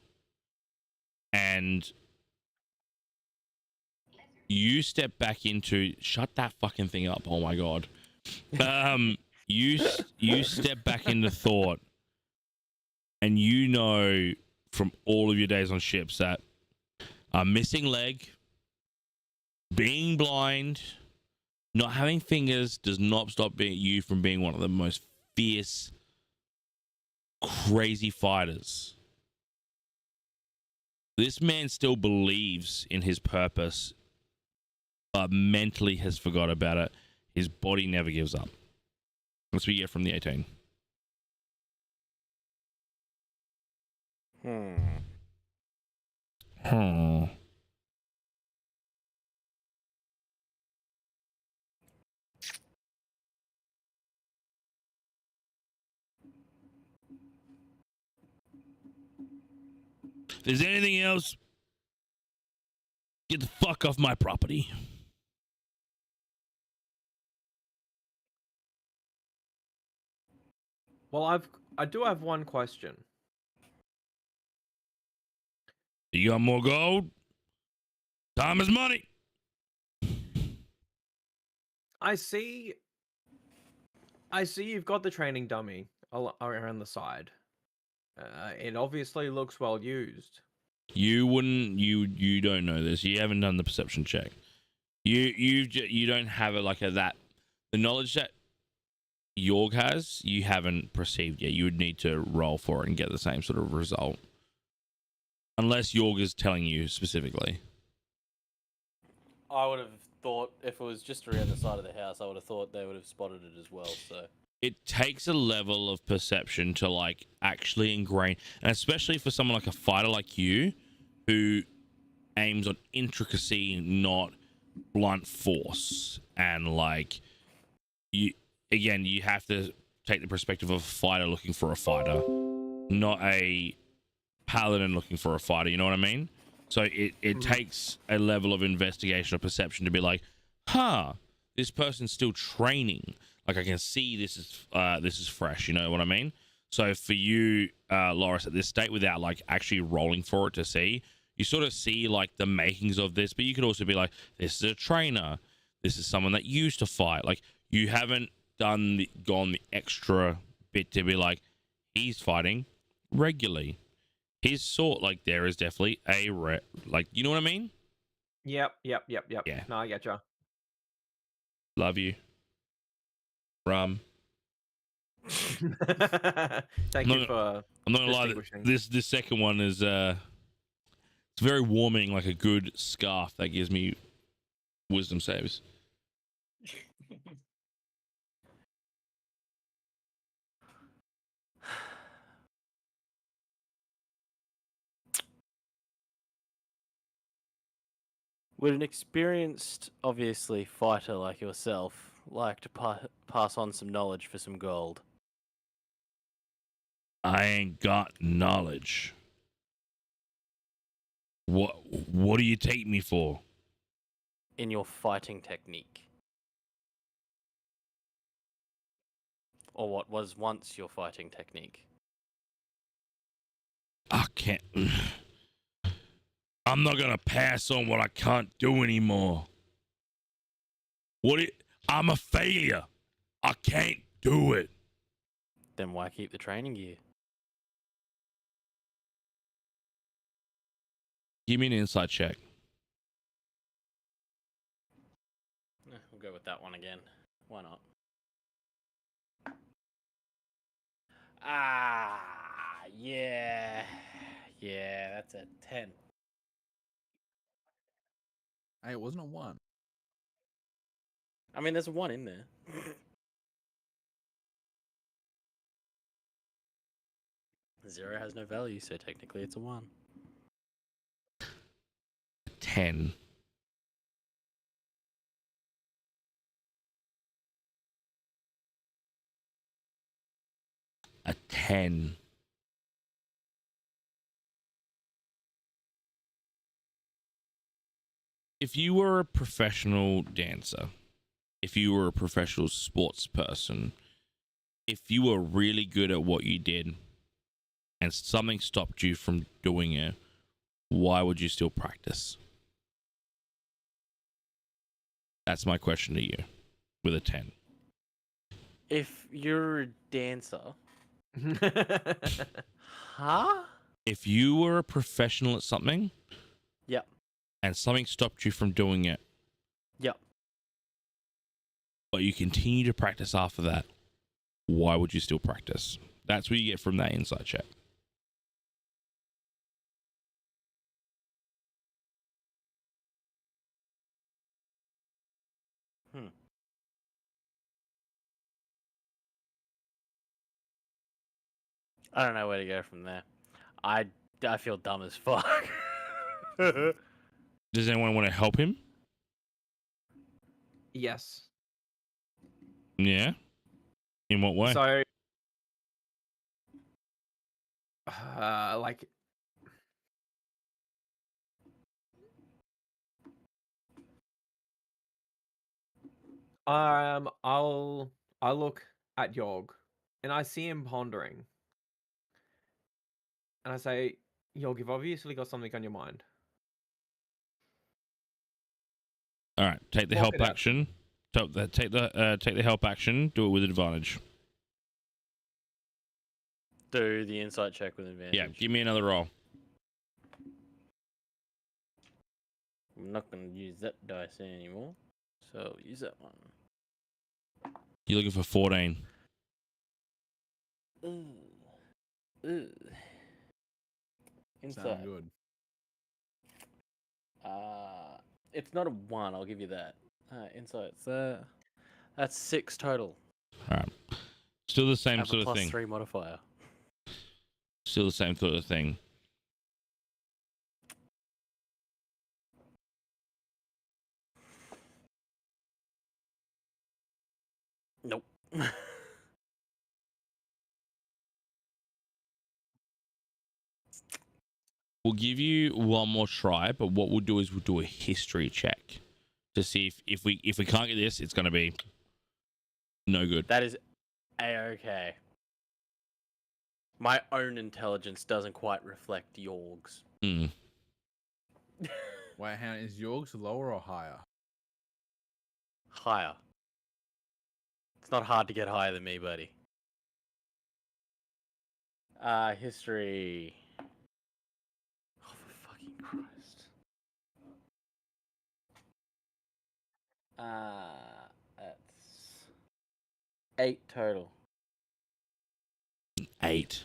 A: And you step back into... Shut that fucking thing up. Oh my God. You step back into thought, and you know from all of your days on ships that a missing leg, being blind, not having fingers does not stop you from being one of the most fierce, crazy fighters. This man still believes in his purpose, but mentally has forgot about it. His body never gives up. That's what we get from the 18. If there's anything else, get the fuck off my property.
E: Well, I do have one question.
A: You got more gold? Time is money.
E: I see you've got the training dummy around the side. It obviously looks well used.
A: You wouldn't. You don't know this. You haven't done the perception check. You don't have it like that. The knowledge that Yorg has, you haven't perceived yet. You would need to roll for it and get the same sort of result, unless Yorg is telling you specifically.
B: I would have thought if it was just around the side of the house, I would have thought they would have spotted it as well. So
A: it takes a level of perception to like actually ingrain, and especially for someone like a fighter like you, who aims on intricacy, not blunt force, and like you have to take the perspective of a fighter looking for a fighter, not a paladin looking for a fighter. You know what I mean? So it takes a level of investigation or perception to be like, this person's still training. Like I can see this is fresh. You know what I mean? So for you, Loris, at this state, without like actually rolling for it to see, you sort of see like the makings of this. But you could also be like, this is a trainer. This is someone that used to fight. Like you haven't gone the extra bit to be like, he's fighting regularly. His sort, like, there is definitely a like, you know what I mean?
E: Yep. Yeah. No, I getcha.
A: Love you. Rum.
E: Thank you for.
A: I'm not gonna lie. This second one is it's very warming, like a good scarf that gives me wisdom saves.
B: would an experienced, obviously, fighter like yourself like to pass on some knowledge for some gold?
A: I ain't got knowledge. What do you take me for?
B: In your fighting technique. Or what was once your fighting technique?
A: I can't. I'm not gonna pass on what I can't do anymore. I'm a failure. I can't do it.
B: Then why keep the training gear?
A: Give me an insight check.
B: We'll go with that one again. Why not? Yeah. Yeah, that's a 10.
C: Hey, it wasn't a 1.
B: I mean, there's a 1 in there. Zero has no value, so technically it's a 1.
A: 10. A 10. If you were a professional dancer, if you were a professional sports person, if you were really good at what you did and something stopped you from doing it, why would you still practice? That's my question to you with a 10.
B: If you're a dancer, huh?
A: If you were a professional at something,
B: Yep.
A: and something stopped you from doing it,
B: Yep.
A: but you continue to practice after that, why would you still practice? That's what you get from that insight check.
B: I don't know where to go from there. I feel dumb as fuck.
A: Does anyone want to help him?
E: Yes.
A: Yeah. In what way?
E: So, like, I look at Yog, and I see him pondering, and I say, Yog, you've obviously got something on your mind.
A: All right, take the
E: Walk
A: help
E: it out.
A: action. Take the help action. Do it with advantage.
B: Do the insight check with advantage.
A: Yeah, give me another roll.
B: I'm not going to use that dice anymore. So use that one.
A: You're looking for 14.
B: Ooh. Ooh. Insight.
C: Sound good.
B: It's not a 1, I'll give you that. Insight's that's 6 total.
A: All right. Still the same
B: Have
A: sort
B: a
A: of
B: plus
A: thing.
B: 3 modifier.
A: Still the same sort of thing.
B: Nope.
A: We'll give you one more try, but what we'll do is we'll do a history check to see if we can't get this, it's gonna be no good.
B: That is a-okay. My own intelligence doesn't quite reflect Yorg's.
A: Hmm.
C: Wait, how is yours lower or higher?
B: Higher. It's not hard to get higher than me, buddy. History. Oh, for fucking Christ. That's 8 total.
A: 8.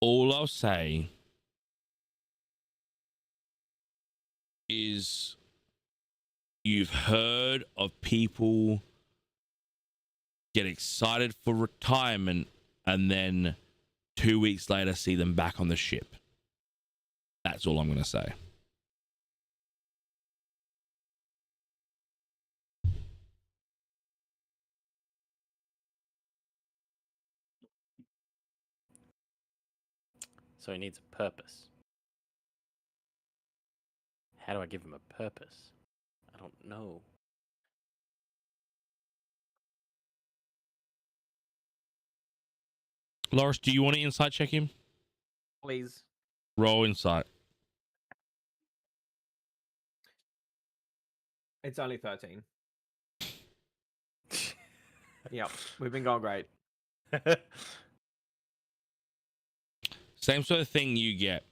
A: All I'll say is you've heard of people get excited for retirement and then 2 weeks later see them back on the ship. That's all I'm going to say.
B: So he needs a purpose. How do I give him a purpose? I don't know.
A: Loris, do you want to insight check him?
E: Please.
A: Roll insight.
E: It's only 13. Yep, we've been going great.
A: Same sort of thing you get.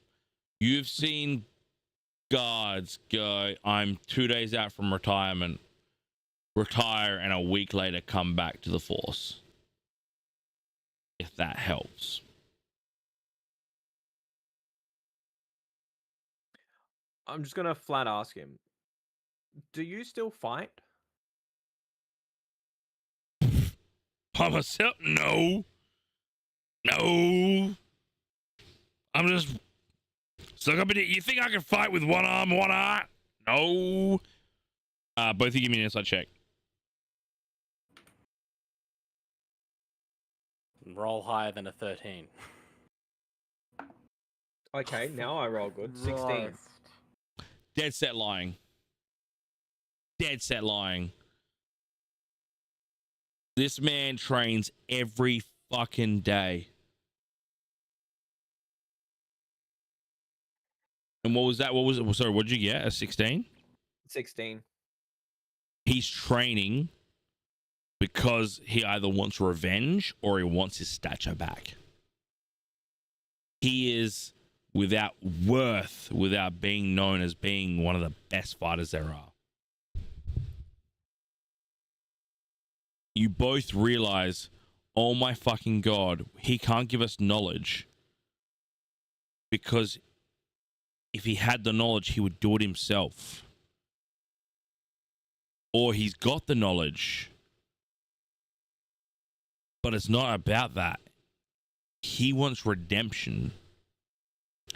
A: You've seen guards go, I'm 2 days out from retirement, retire, and a week later come back to the force. If that helps.
E: I'm just gonna flat ask him. Do you still fight?
A: By myself? No. No. I'm just stuck up in it. You think I can fight with one arm, one eye? No. Both of you give me an inside check.
B: Roll higher than a 13.
E: Okay, now I roll good. 16.
B: Christ.
A: Dead set lying. Dead set lying. This man trains every fucking day. And what was that? What was it? Sorry, what did you get? A 16?
E: 16.
A: He's training because he either wants revenge or he wants his stature back. He is without worth, without being known as being one of the best fighters there are. You both realize, oh my fucking God, he can't give us knowledge because if he had the knowledge, he would do it himself. Or he's got the knowledge, but it's not about that. He wants redemption.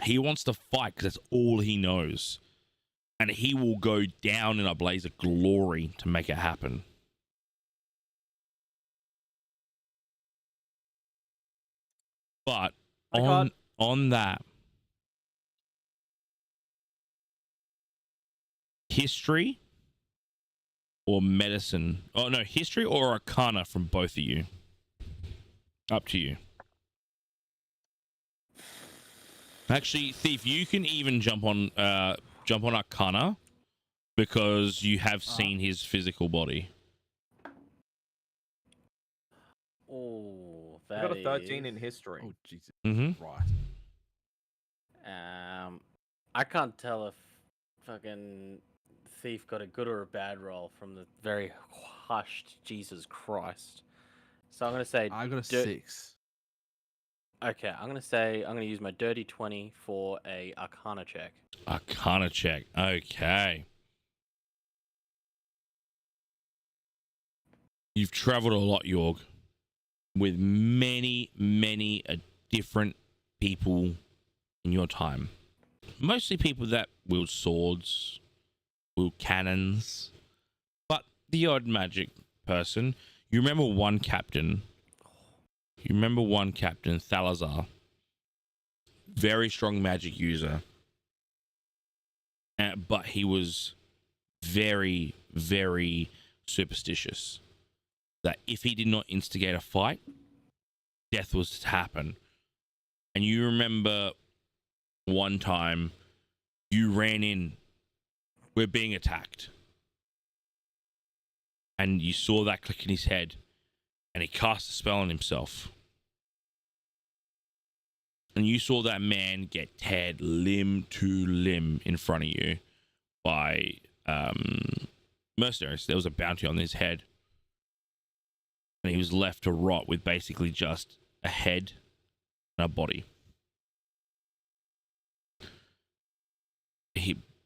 A: He wants to fight because that's all he knows. And he will go down in a blaze of glory to make it happen. But on that, history or medicine? Oh no, history or arcana from both of you. Up to you. Actually, Thief, you can even jump on arcana because you have seen his physical body.
B: Oh,
E: I
B: that
E: got a 13
B: is-
E: in history.
C: Oh Jesus
A: Mm-hmm.
C: Christ!
B: I can't tell if fucking Thief got a good or a bad roll from the very hushed Jesus Christ. So I'm gonna say
C: I got a
B: Dirt-
C: 6.
B: okay. I'm gonna use my dirty 20 for a Arcana check.
A: Arcana check. Okay. You've traveled a lot, Yorg, with many different people in your time. Mostly people that wield swords, wield cannons, but the odd magic person. You remember one captain. Thalazar. Very strong magic user. But he was very superstitious. That if he did not instigate a fight, death was to happen. And you remember one time you ran in, we're being attacked. And you saw that click in his head, and he cast a spell on himself. And you saw that man get teared limb to limb in front of you by mercenaries. There was a bounty on his head. And he was left to rot with basically just a head and a body.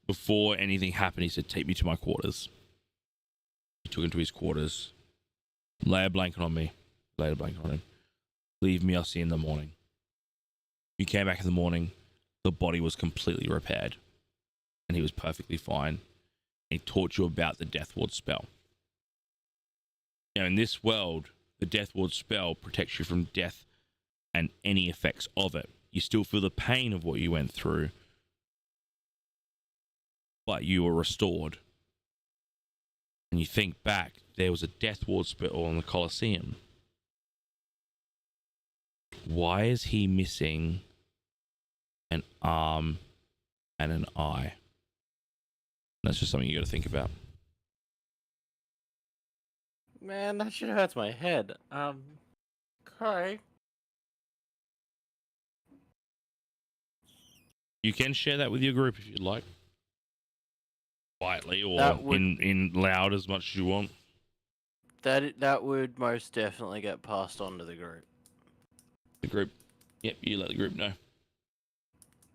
A: Before anything happened, he said, "Take me to my quarters." He took him to his quarters. Lay a blanket on me. Laid a blanket on him. Leave me, I'll see you in the morning. You came back in the morning. The body was completely repaired. And he was perfectly fine. He taught you about the Death Ward spell. Now, in this world, the Death Ward spell protects you from death and any effects of it. You still feel the pain of what you went through, but you were restored. And you think back, there was a Death Ward spell in the Colosseum. Why is he missing an arm and an eye? That's just something you got to think about.
B: Man, that shit hurts my head. Okay.
A: You can share that with your group if you'd like. Quietly or
B: That would-
A: in loud as much as you want.
B: That would most definitely get passed on to the group.
A: The group. Yep, you let the group know.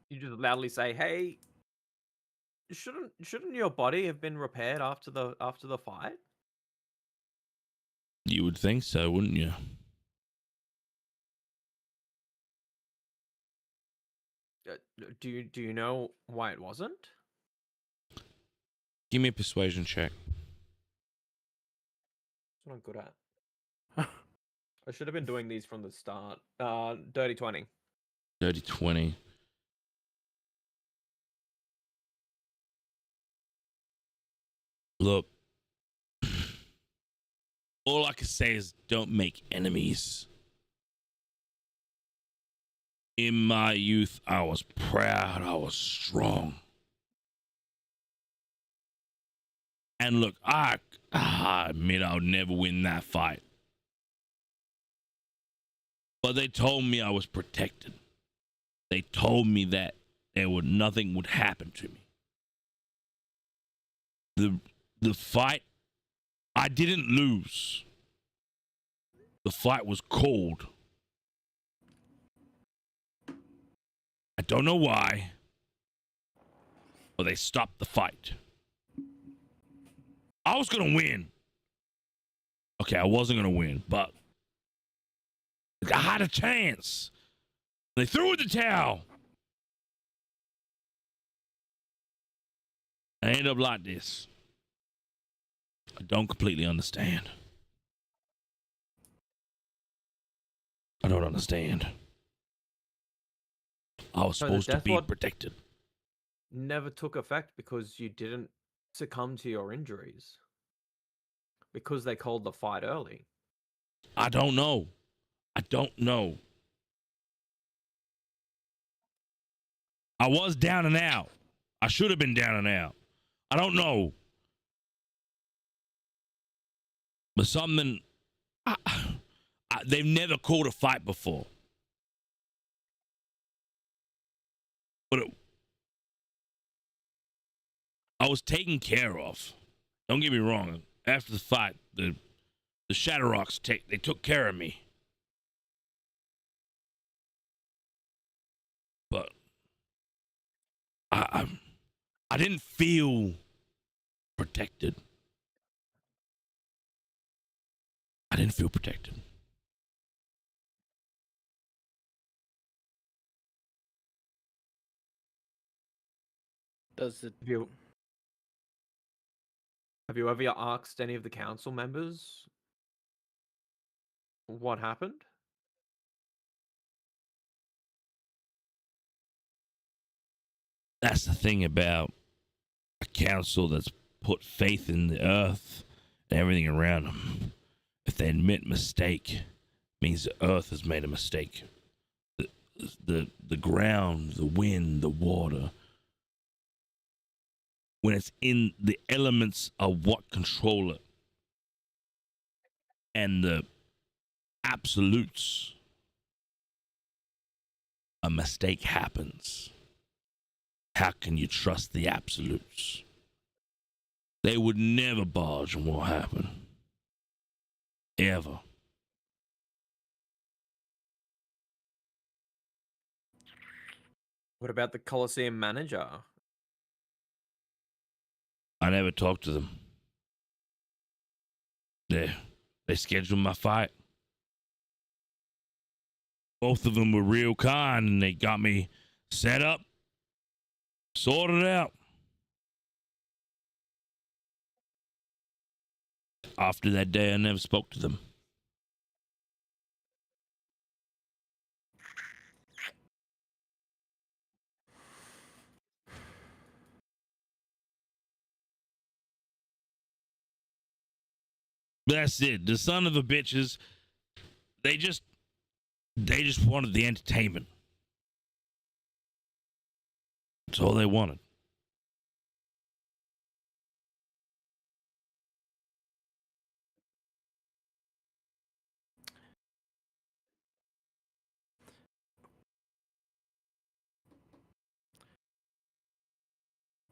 E: You just loudly say, "Hey, shouldn't your body have been repaired after the fight?"
A: You would think so, wouldn't you?
E: Do you know why it wasn't?
A: Give me a persuasion check.
E: That's what I'm good at. I should have been doing these from the start. Dirty 20.
A: Dirty 20. Look, all I can say is don't make enemies. In my youth, I was proud, I was strong. And look, I admit I would never win that fight. But they told me I was protected. They told me that nothing would happen to me. The fight, I didn't lose. The fight was called. I don't know why, but they stopped the fight. I was gonna win. Okay, I wasn't gonna win, but I had a chance. They threw in the towel. I ended up like this. I don't completely understand. I don't understand. I was
E: So
A: supposed to
E: that's
A: be
E: what-
A: protected.
E: Never took effect because you didn't succumb to your injuries. Because they called the fight early.
A: I don't know. I don't know. I was down and out. I should have been down and out. I don't know. But something... they've never called a fight before. But I was taken care of. Don't get me wrong. After the fight, the Shatterrocks they took care of me. But I didn't feel protected. I didn't feel protected.
B: Does it?
E: Have you ever asked any of the council members what happened?
A: That's the thing about a council that's put faith in the earth and everything around them. If they admit mistake, means the earth has made a mistake. The ground, the wind, the water. When it's in the elements of what control it and the absolutes, a mistake happens. How can you trust the absolutes? They would never barge on what happened. Ever.
E: What about the Coliseum manager?
A: I never talked to them. They scheduled my fight. Both of them were real kind and they got me set up, sorted out. After that day, I never spoke to them. But that's it. The son of a bitches, they just wanted the entertainment. That's all they wanted.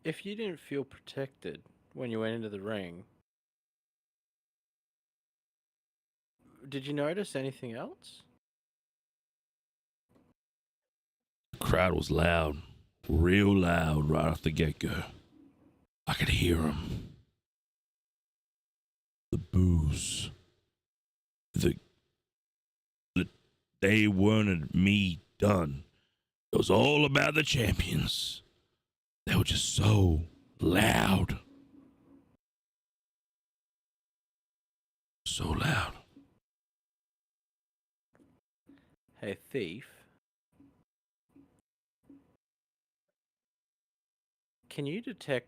B: If you didn't feel protected when you went into the ring, did you notice anything else?
A: The crowd was loud, real loud right off the get-go. I could hear them. The boos, the they wanted me done. It was all about the champions. They were just so loud. So loud.
B: Hey, thief. Can you detect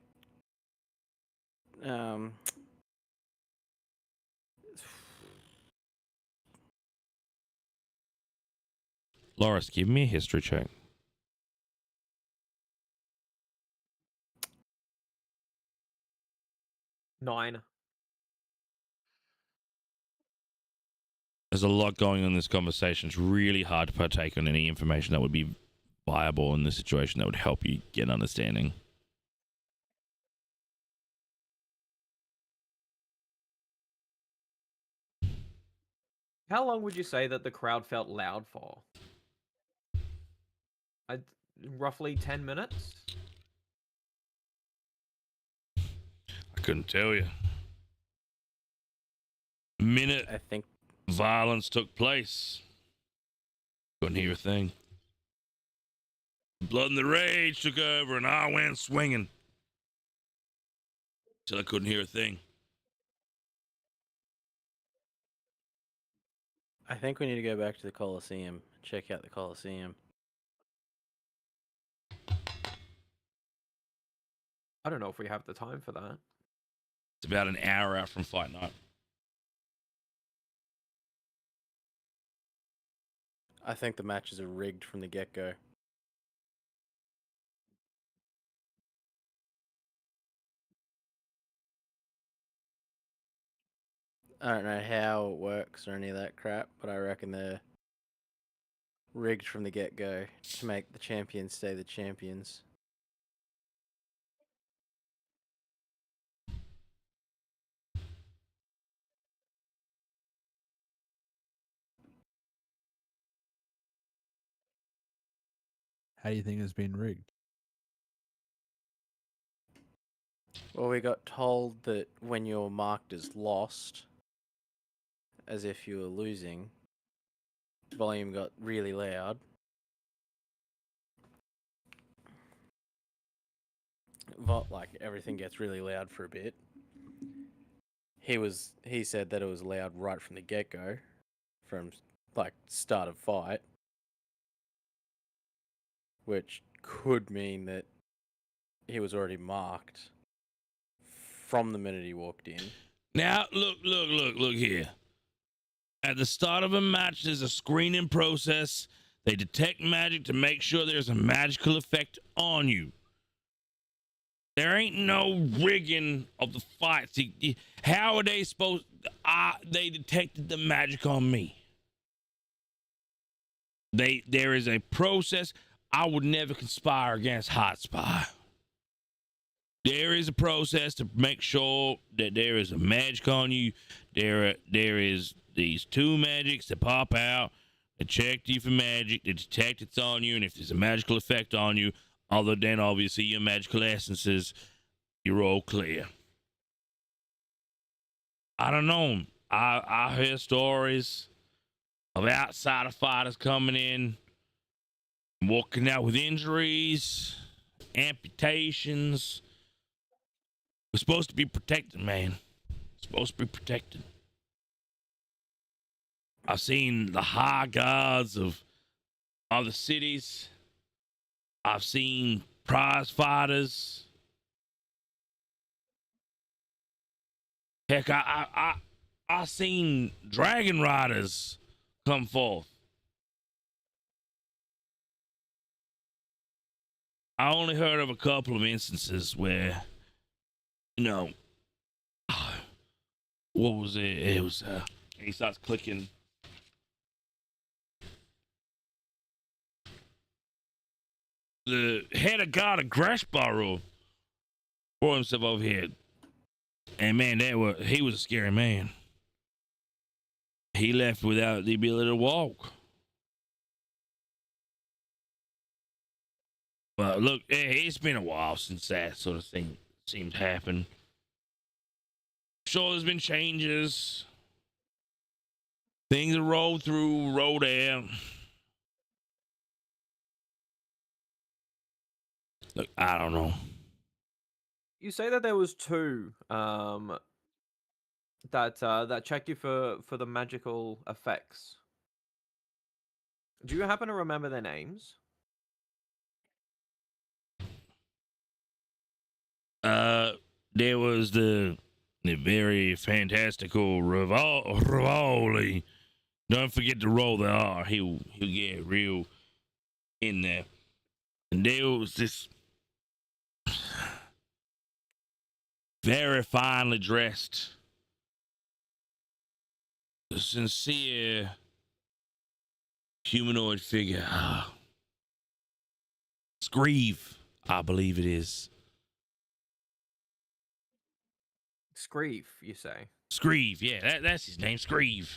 A: Loris, give me a history check.
E: Nine.
A: There's a lot going on in this conversation. It's really hard to partake on any information that would be viable in this situation that would help you get an understanding.
E: How long would you say that the crowd felt loud for? Roughly 10 minutes?
A: I couldn't tell you. Minute
B: I think
A: violence took place. Couldn't hear a thing. Blood and the rage took over and I went swinging. Till I couldn't hear a thing.
B: I think we need to go back to the Coliseum, check out the Coliseum.
E: I don't know if we have the time for that.
A: It's about an hour out from fight night.
B: I think the matches are rigged from the get-go. I don't know how it works or any of that crap, but I reckon they're rigged from the get-go to make the champions stay the champions.
C: How do you think it's been rigged?
B: Well, we got told that when you're marked as lost, as if you were losing, volume got really loud. Like everything gets really loud for a bit. He said that it was loud right from the get-go, from like start of fight, which could mean that he was already marked from the minute he walked in.
A: Now, look here. At the start of a match, there's a screening process. They detect magic to make sure there's a magical effect on you. There ain't no rigging of the fights. How are they supposed... they detected the magic on me. There is a process. I would never conspire against Hot Spy. There is a process to make sure that there is a magic on you. There is these two magics that pop out. They check you for magic. They detect it's on you. And if there's a magical effect on you, other than obviously your magical essences, you're all clear. I don't know. I hear stories of outsider fighters coming in, walking out with injuries, amputations. We're supposed to be protected, man. Supposed to be protected. I've seen the high guards of other cities. I've seen prize fighters. Heck, I seen dragon riders come forth. I only heard of a couple of instances where, you know, what was it? It was, he starts clicking. The head of guard of Grashborough brought himself over here. And man, he was a scary man. He left without the ability to walk. But look, it's been a while since that sort of thing seemed to happen. Sure, there's been changes. Things that roll through, roll down. Look, I don't know.
E: You say that there was two that checked you for the magical effects. Do you happen to remember their names?
A: There was the very fantastical Rivoli. Don't forget to roll the R. He'll get real in there. And there was this very finely dressed, sincere humanoid figure. Screeve, I believe it is.
E: Screeve, you say?
A: Screeve, yeah, that's his name, Screeve.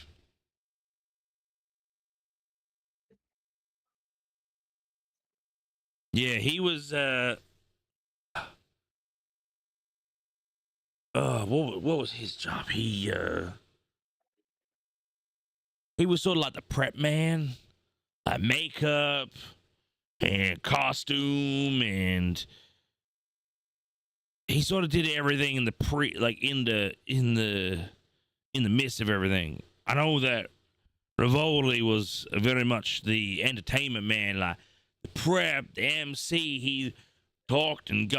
A: Yeah, he was what was his job? He was sort of like the prep man, like makeup and costume, and he sort of did everything in the in the midst of everything. I know that Rivoli was very much the entertainment man, like the prep, the MC. He talked and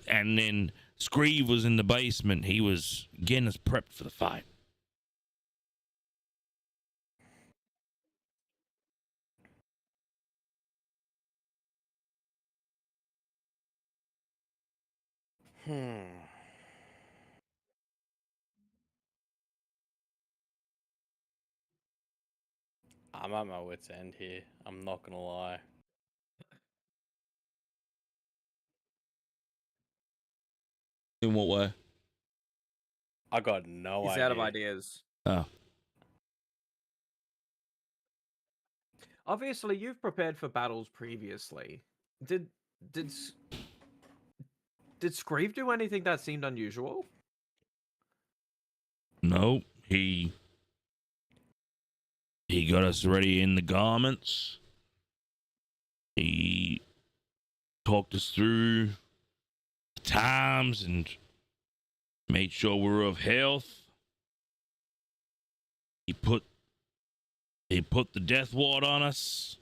A: and then Screeve was in the basement. He was getting us prepped for the fight.
B: I'm at my wit's end here. I'm not gonna lie.
A: In what way?
B: I got no
E: He's
B: idea.
E: out of ideas.
A: Oh.
E: Obviously, you've prepared for battles previously. Did did S- did Screeve do anything that seemed unusual?
A: No, he got us ready in the garments. He talked us through the times and made sure we were of health. He put the death ward on us.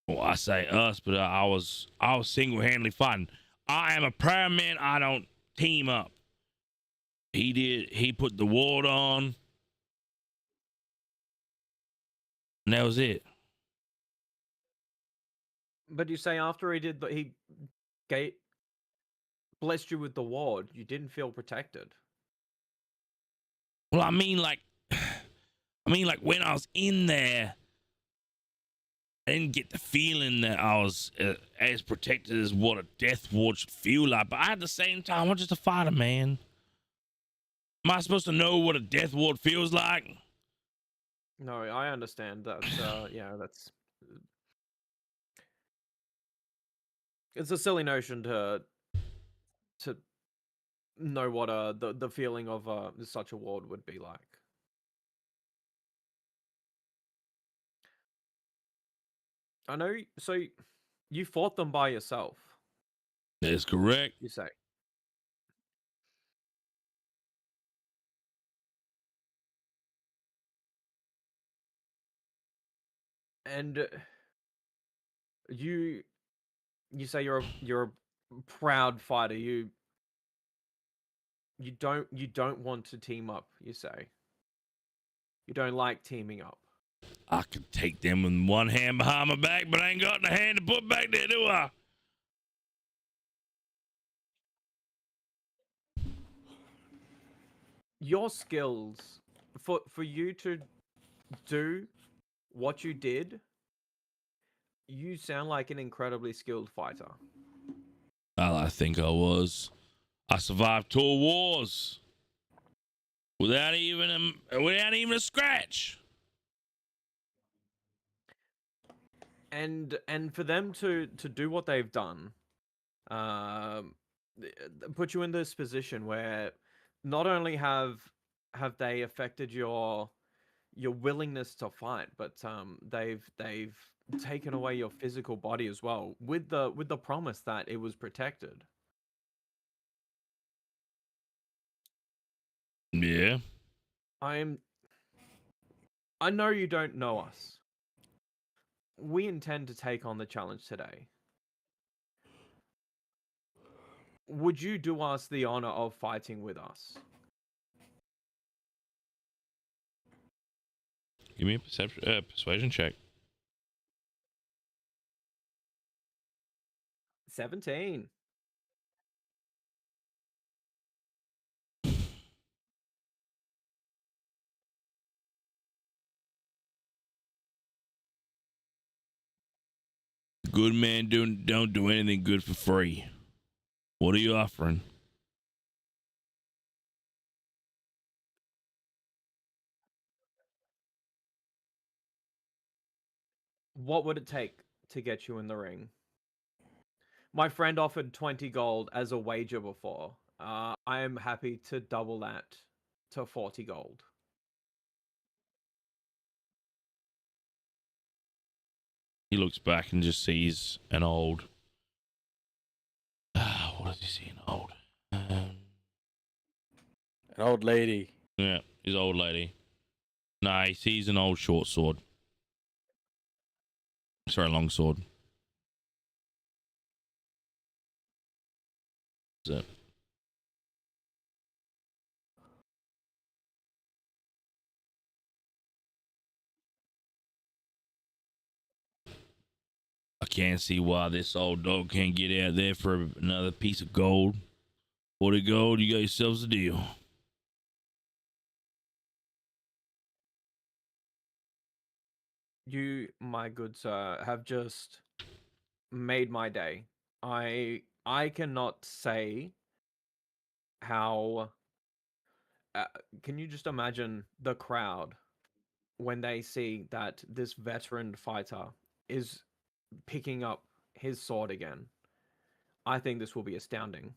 A: Well, I say us, but I was single-handedly fighting. I am a prayer man. I don't team up. He did. He put the ward on, and that was it.
E: But you say after he gave blessed you with the ward, you didn't feel protected.
A: Well, I mean, like when I was in there, I didn't get the feeling that I was as protected as what a death ward should feel like. But at the same time, I'm just a fighter, man. Am I supposed to know what a death ward feels like?
E: No, I understand that. Yeah, that's it's a silly notion to know what the feeling of such a ward would be like. I know. So you fought them by yourself,
A: That's correct.
E: you say? And you say you're a proud fighter. You don't want to team up. You say you don't like teaming up.
A: I could take them with one hand behind my back, but I ain't got the hand to put back there, do I?
E: Your skills for you to do what you did, you sound like an incredibly skilled fighter.
A: Well, I think I was. I survived 2 wars without even a scratch.
E: And for them to do what they've done, um, put you in this position where not only have have they affected your willingness to fight, but they've taken away your physical body as well, with the promise that it was protected.
A: Yeah.
E: I know you don't know us. We intend to take on the challenge today. Would you do us the honor of fighting with us?
A: Give me a persuasion check.
E: 17.
A: Good man don't do anything good for free. What are you offering?
E: What would it take to get you in the ring? My friend offered 20 gold as a wager before. I am happy to double that to 40 gold.
A: He looks back and just sees an old. What does he see? An old.
B: An old lady.
A: Yeah, his old lady. Nah, he sees an old short sword. Sorry, long sword. That's it. I can't see why this old dog can't get out there for another piece of gold. 40 gold, you got yourselves a deal.
E: You, my good sir, have just made my day. I cannot say how. Can you just imagine the crowd when they see that this veteran fighter is picking up his sword again? I think this will be astounding.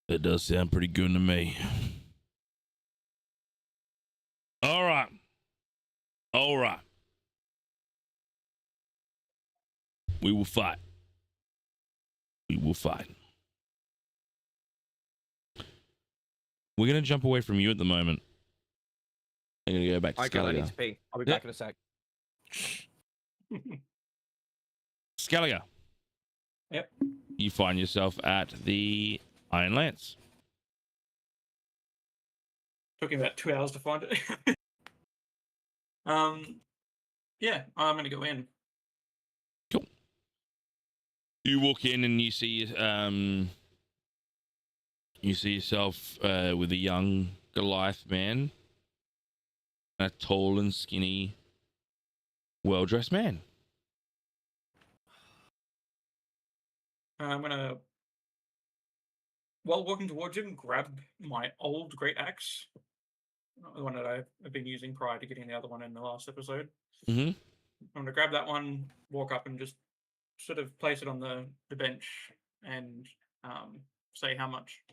A: That does sound pretty good to me. All right. All right. We will fight. We will fight. We're going to jump away from you at the moment. I'm going to go back to
E: Okay, I need
A: Scaliger.
E: to pee. I'll be
A: Yeah.
E: back in a sec.
A: Scaliger.
D: Yep.
A: You find yourself at the Iron Lance.
D: Took him about 2 hours to find it. Yeah, I'm gonna go in.
A: Cool. You walk in and you see yourself with a young Goliath man, a tall and skinny, well-dressed man.
D: I'm gonna, while walking towards him, grab my old great axe, the one that I've been using prior to getting the other one in the last episode.
A: Mm-hmm.
D: I'm gonna grab that one, walk up, and just sort of place it on the bench and say how much.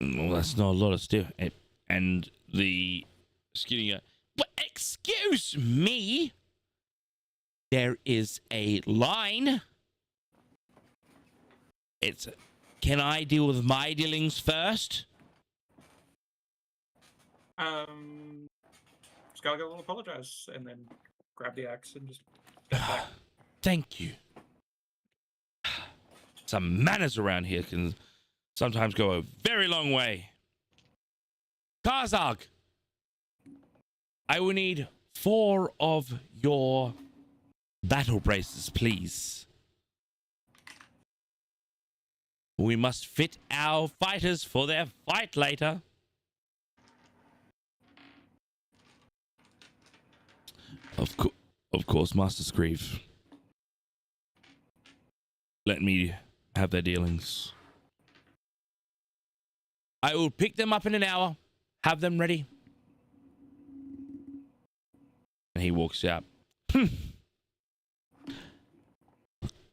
A: Well, that's not a lot of steel. And the skinny guy, but excuse me, there is a line. Can I deal with my dealings first?
D: Scargo will apologize and then grab the axe and just step back.
A: Thank you. Some manners around here can sometimes go a very long way. Karzag, I will need 4 of your battle braces, please. We must fit our fighters for their fight later. Of course, Master Screeve. Let me have their dealings. I will pick them up in an hour. Have them ready. And he walks out.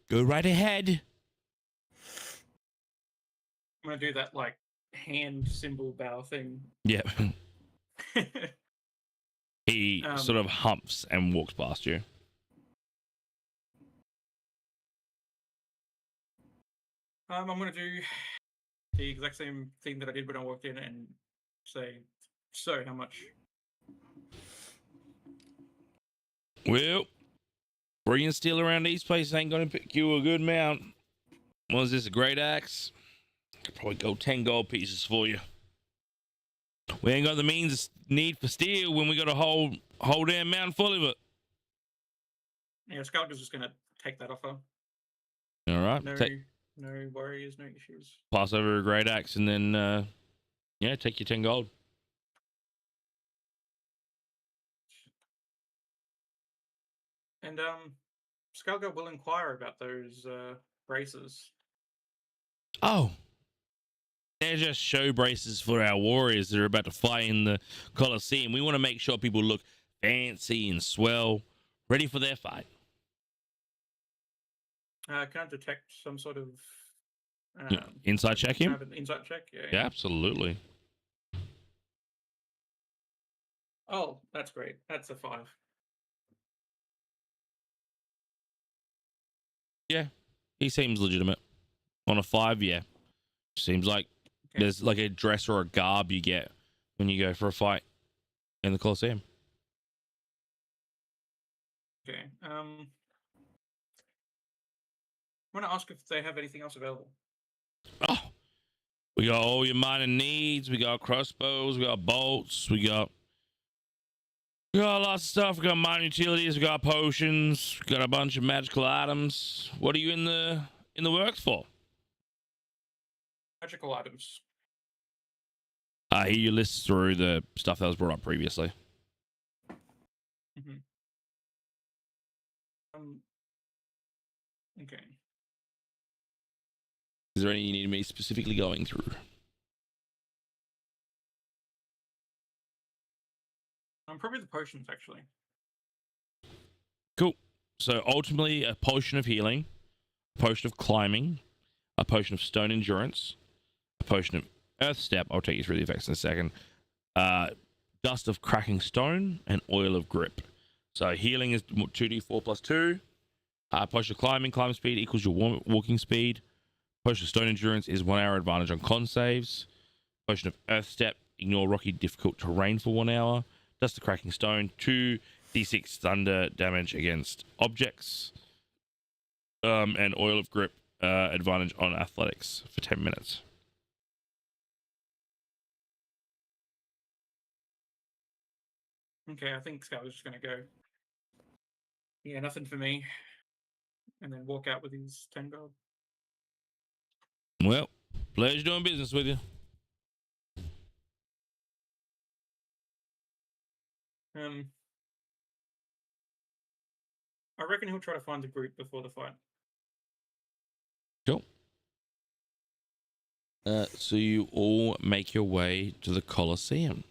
A: Go right ahead.
D: I'm gonna do that like hand symbol bow thing.
A: Yeah. He sort of humps and walks past you.
D: I'm gonna do the exact same thing that I did when I walked in and say, "So, how much?"
A: Well, bringing steel around these places ain't gonna pick you a good mount. Was this a great axe? Could probably go 10 gold pieces for you. We ain't got the means need for steel when we got a whole damn mountain full of it.
D: Yeah, Skulker's just gonna take that offer.
A: All right.
D: No worries, no issues.
A: Pass over a great axe and then, yeah, take your 10 gold.
D: And Skulker will inquire about those braces.
A: Oh. They're just show braces for our warriors that are about to fight in the Colosseum. We want to make sure people look fancy and swell, ready for their fight.
D: Can I detect some sort of
A: Inside check him?
D: have an insight check?
A: Yeah, absolutely.
D: Oh, that's great. That's a 5.
A: Yeah, he seems legitimate. On a 5, yeah. Seems like there's like a dress or a garb you get when you go for a fight in the Colosseum.
D: Okay. I'm gonna ask if they have anything else available.
A: Oh, we got all your minor needs. We got crossbows. We got bolts. We got lots of stuff. We got minor utilities. We got potions. We got a bunch of magical items. What are you in the works for?
D: Magical items.
A: I hear you list through the stuff that was brought up previously.
D: Mm-hmm. Okay.
A: Is there any you need me specifically going through?
D: Probably the potions, actually.
A: Cool. So ultimately, a potion of healing, a potion of climbing, a potion of stone endurance, a potion of earth step. I'll take you through the effects in a second. Dust of cracking stone and oil of grip. So healing is 2d4 plus 2. Potion of climb speed equals your walking speed. Potion of stone endurance is 1 hour advantage on con saves. Potion of earth step, ignore rocky difficult terrain for 1 hour. Dust of cracking stone, 2d6 thunder damage against objects. And oil of grip, advantage on athletics for 10 minutes.
D: Okay, I think Scout was just gonna go. Yeah, nothing for me. And then walk out with his 10 gold.
A: Well, pleasure doing business with you.
D: I reckon he'll try to find the group before the fight.
A: Cool. So you all make your way to the Colosseum.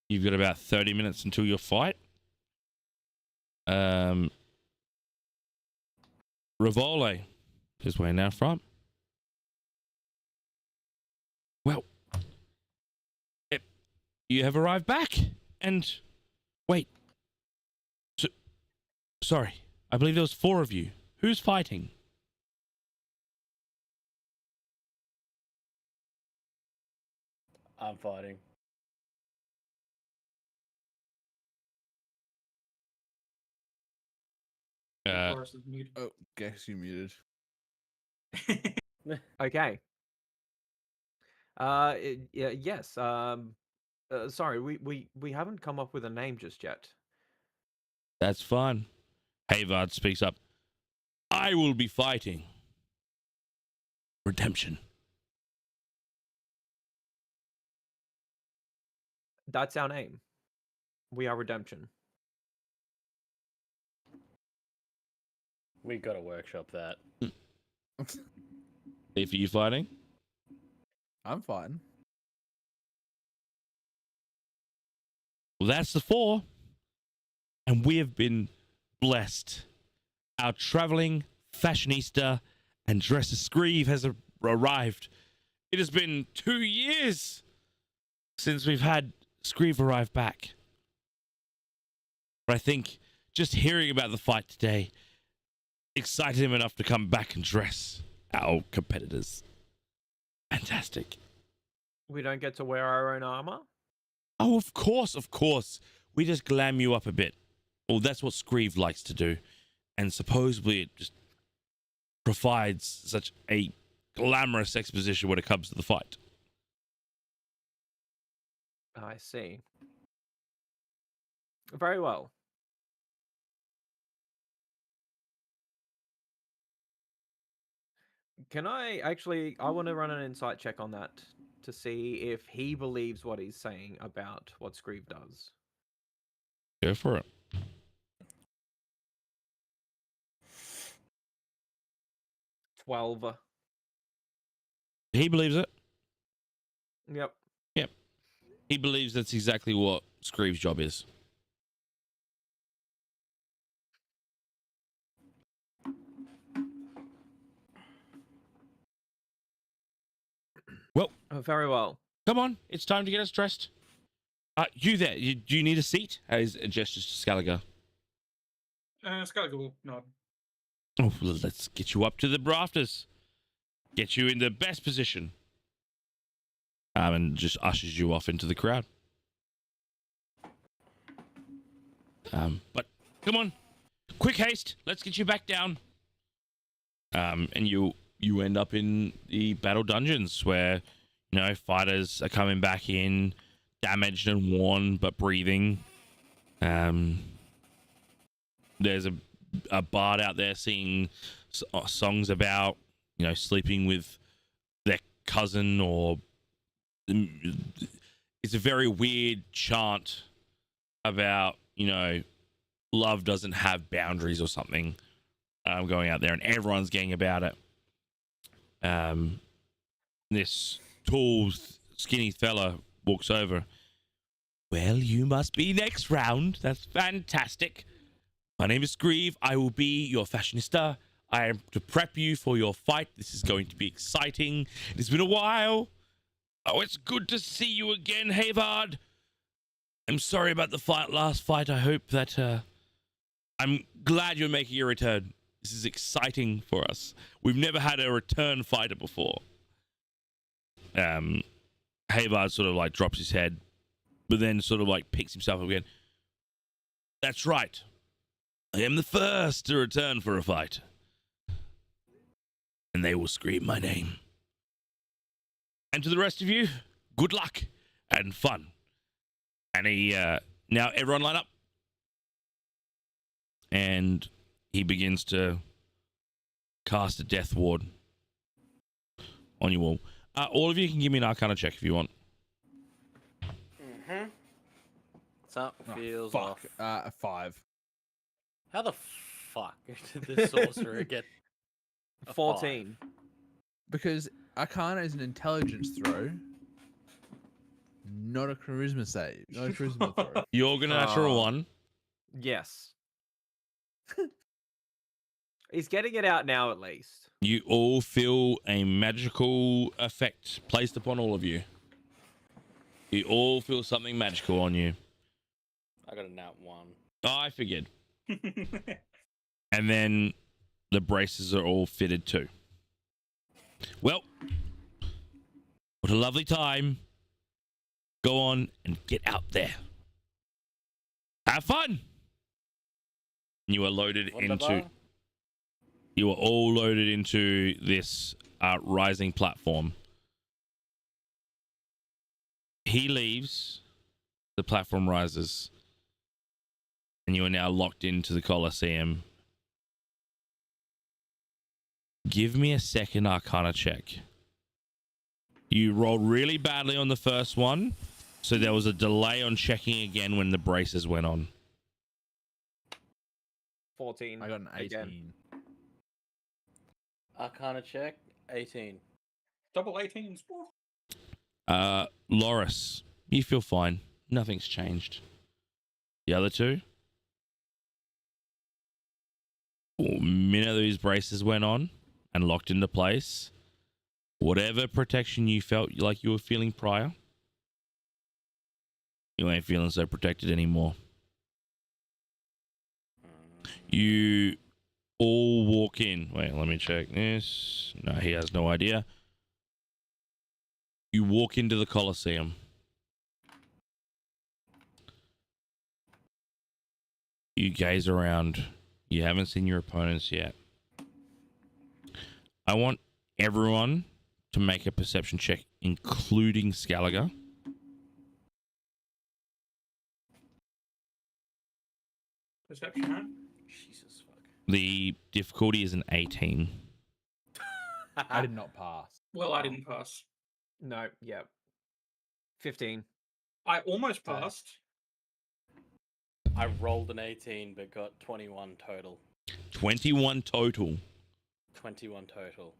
A: You've got about 30 minutes until your fight. Rivole is waiting out front. Well, you have arrived back, and wait. Sorry, I believe there was 4 of you. Who's fighting?
B: I'm fighting.
D: Boris is muted.
C: Oh, guess you muted.
E: Okay. Yes. Sorry, we haven't come up with a name just yet.
A: That's fine. Havard speaks up. I will be fighting. Redemption.
E: That's our name. We are Redemption.
B: We gotta workshop that.
A: If you fighting?
C: I'm fine.
A: Well, that's the 4. And we have been blessed. Our traveling fashionista and dresser Screeve has arrived. It has been 2 years since we've had Screeve arrive back. But I think just hearing about the fight today excited him enough to come back and dress our competitors. Fantastic.
E: We don't get to wear our own armor?
A: Oh, of course, of course. We just glam you up a bit. Well, that's what Screeve likes to do. And supposedly it just provides such a glamorous exposition when it comes to the fight.
E: I see. Very well. Can I actually, I want to run an insight check on that to see if he believes what he's saying about what Screeve does.
A: Go for it.
E: $12.
A: He believes it.
E: Yep.
A: Yep. He believes that's exactly what Screeve's job is. Well,
E: Very well.
A: come on. It's time to get us dressed. You there. Do you need a seat? As a gesture to Scaliger.
D: Scaliger will nod.
A: Oh, well, let's get you up to the rafters. Get you in the best position. And just ushers you off into the crowd. But come on, quick haste. Let's get you back down. And you end up in the battle dungeons where, you know, fighters are coming back in, damaged and worn but breathing. There's a bard out there singing songs about, you know, sleeping with their cousin, or it's a very weird chant about, you know, love doesn't have boundaries or something. Going out there and everyone's getting about it. This tall, skinny fella walks over. Well, you must be next round. That's fantastic. My name is Screeve. I will be your fashionista. I am to prep you for your fight. This is going to be exciting. It's been a while. Oh, it's good to see you again, Havard. I'm sorry about the last fight. I hope that I'm glad you're making your return. This is exciting for us. We've never had a return fighter before. Havard sort of like drops his head, but then sort of like picks himself up again. That's right. I am the first to return for a fight. And they will scream my name. And to the rest of you, good luck and fun. And he, now everyone line up. And he begins to cast a death ward on you all. All of you can give me an Arcana check if you want.
B: Mm-hmm. Something feels
C: Fuck.
B: off.
C: 5.
B: How the fuck did the sorcerer get a
E: 14.
C: Because Arcana is an intelligence throw, not a charisma save. Not a charisma throw.
A: You're going to natural 1.
E: Yes. He's getting it out now, at least.
A: You all feel a magical effect placed upon all of you. You all feel something magical on you.
B: I got a nat 1.
A: Oh, I figured. And then the braces are all fitted too. Well, what a lovely time. Go on and get out there. Have fun. You are loaded into... You are all loaded into this rising platform. He leaves. The platform rises. And you are now locked into the Colosseum. Give me a second Arcana check. You rolled really badly on the first one, so there was a delay on checking again when the braces went on.
E: 14.
C: I got an 18.
E: Again.
B: Arcana check, 18.
D: Double 18s.
A: Loris, you feel fine. Nothing's changed. The other two, the minute these braces went on and locked into place, whatever protection you felt like you were feeling prior, you ain't feeling so protected anymore. You all walk in. Wait, let me check this. No, he has no idea. You walk into the Colosseum. You gaze around. You haven't seen your opponents yet. I want everyone to make a perception check, including Scaliger.
D: Perception, huh?
B: Jesus fuck.
A: The difficulty is an 18.
C: I did not pass.
D: Well, I didn't pass.
E: No, yeah. 15.
D: I almost
C: Okay.
D: passed.
B: I rolled an 18 but got 21 total.
A: 21 total.
B: 21 total.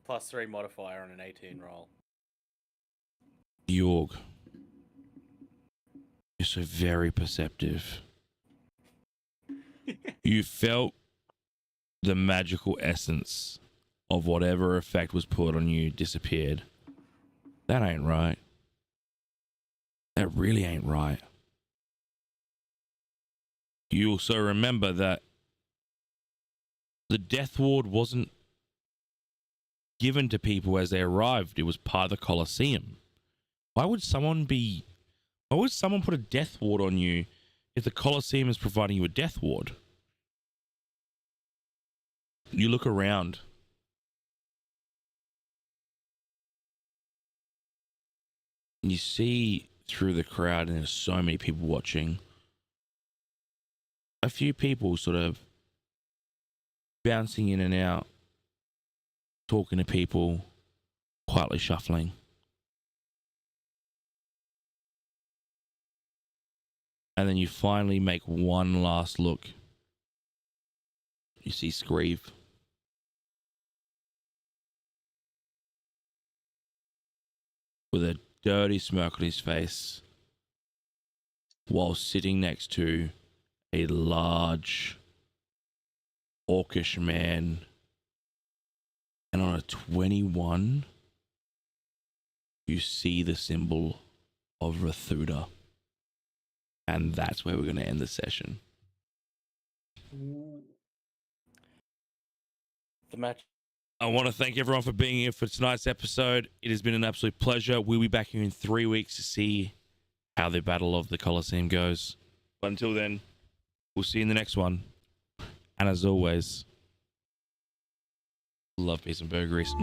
B: Plus 3 modifier on an 18 roll.
A: Jorg, you're so very perceptive. You felt the magical essence of whatever effect was put on you disappeared. That ain't right. That really ain't right. You also remember that the death ward wasn't given to people as they arrived. It was part of the Colosseum. Why would someone put a death ward on you if the Colosseum is providing you a death ward? You look around. You see through the crowd, and there's so many people watching. A few people sort of bouncing in and out, talking to people, quietly shuffling. And then you finally make one last look. You see Screeve. With a dirty smirk on his face, while sitting next to a large, orcish man. And on a 21, you see the symbol of Rathuda. And that's where we're going to end the session.
B: The match.
A: I want to thank everyone for being here for tonight's episode. It has been an absolute pleasure. We'll be back here in 3 weeks to see how the Battle of the Colosseum goes. But until then, we'll see you in the next one. And as always, love, peace, and burgeries.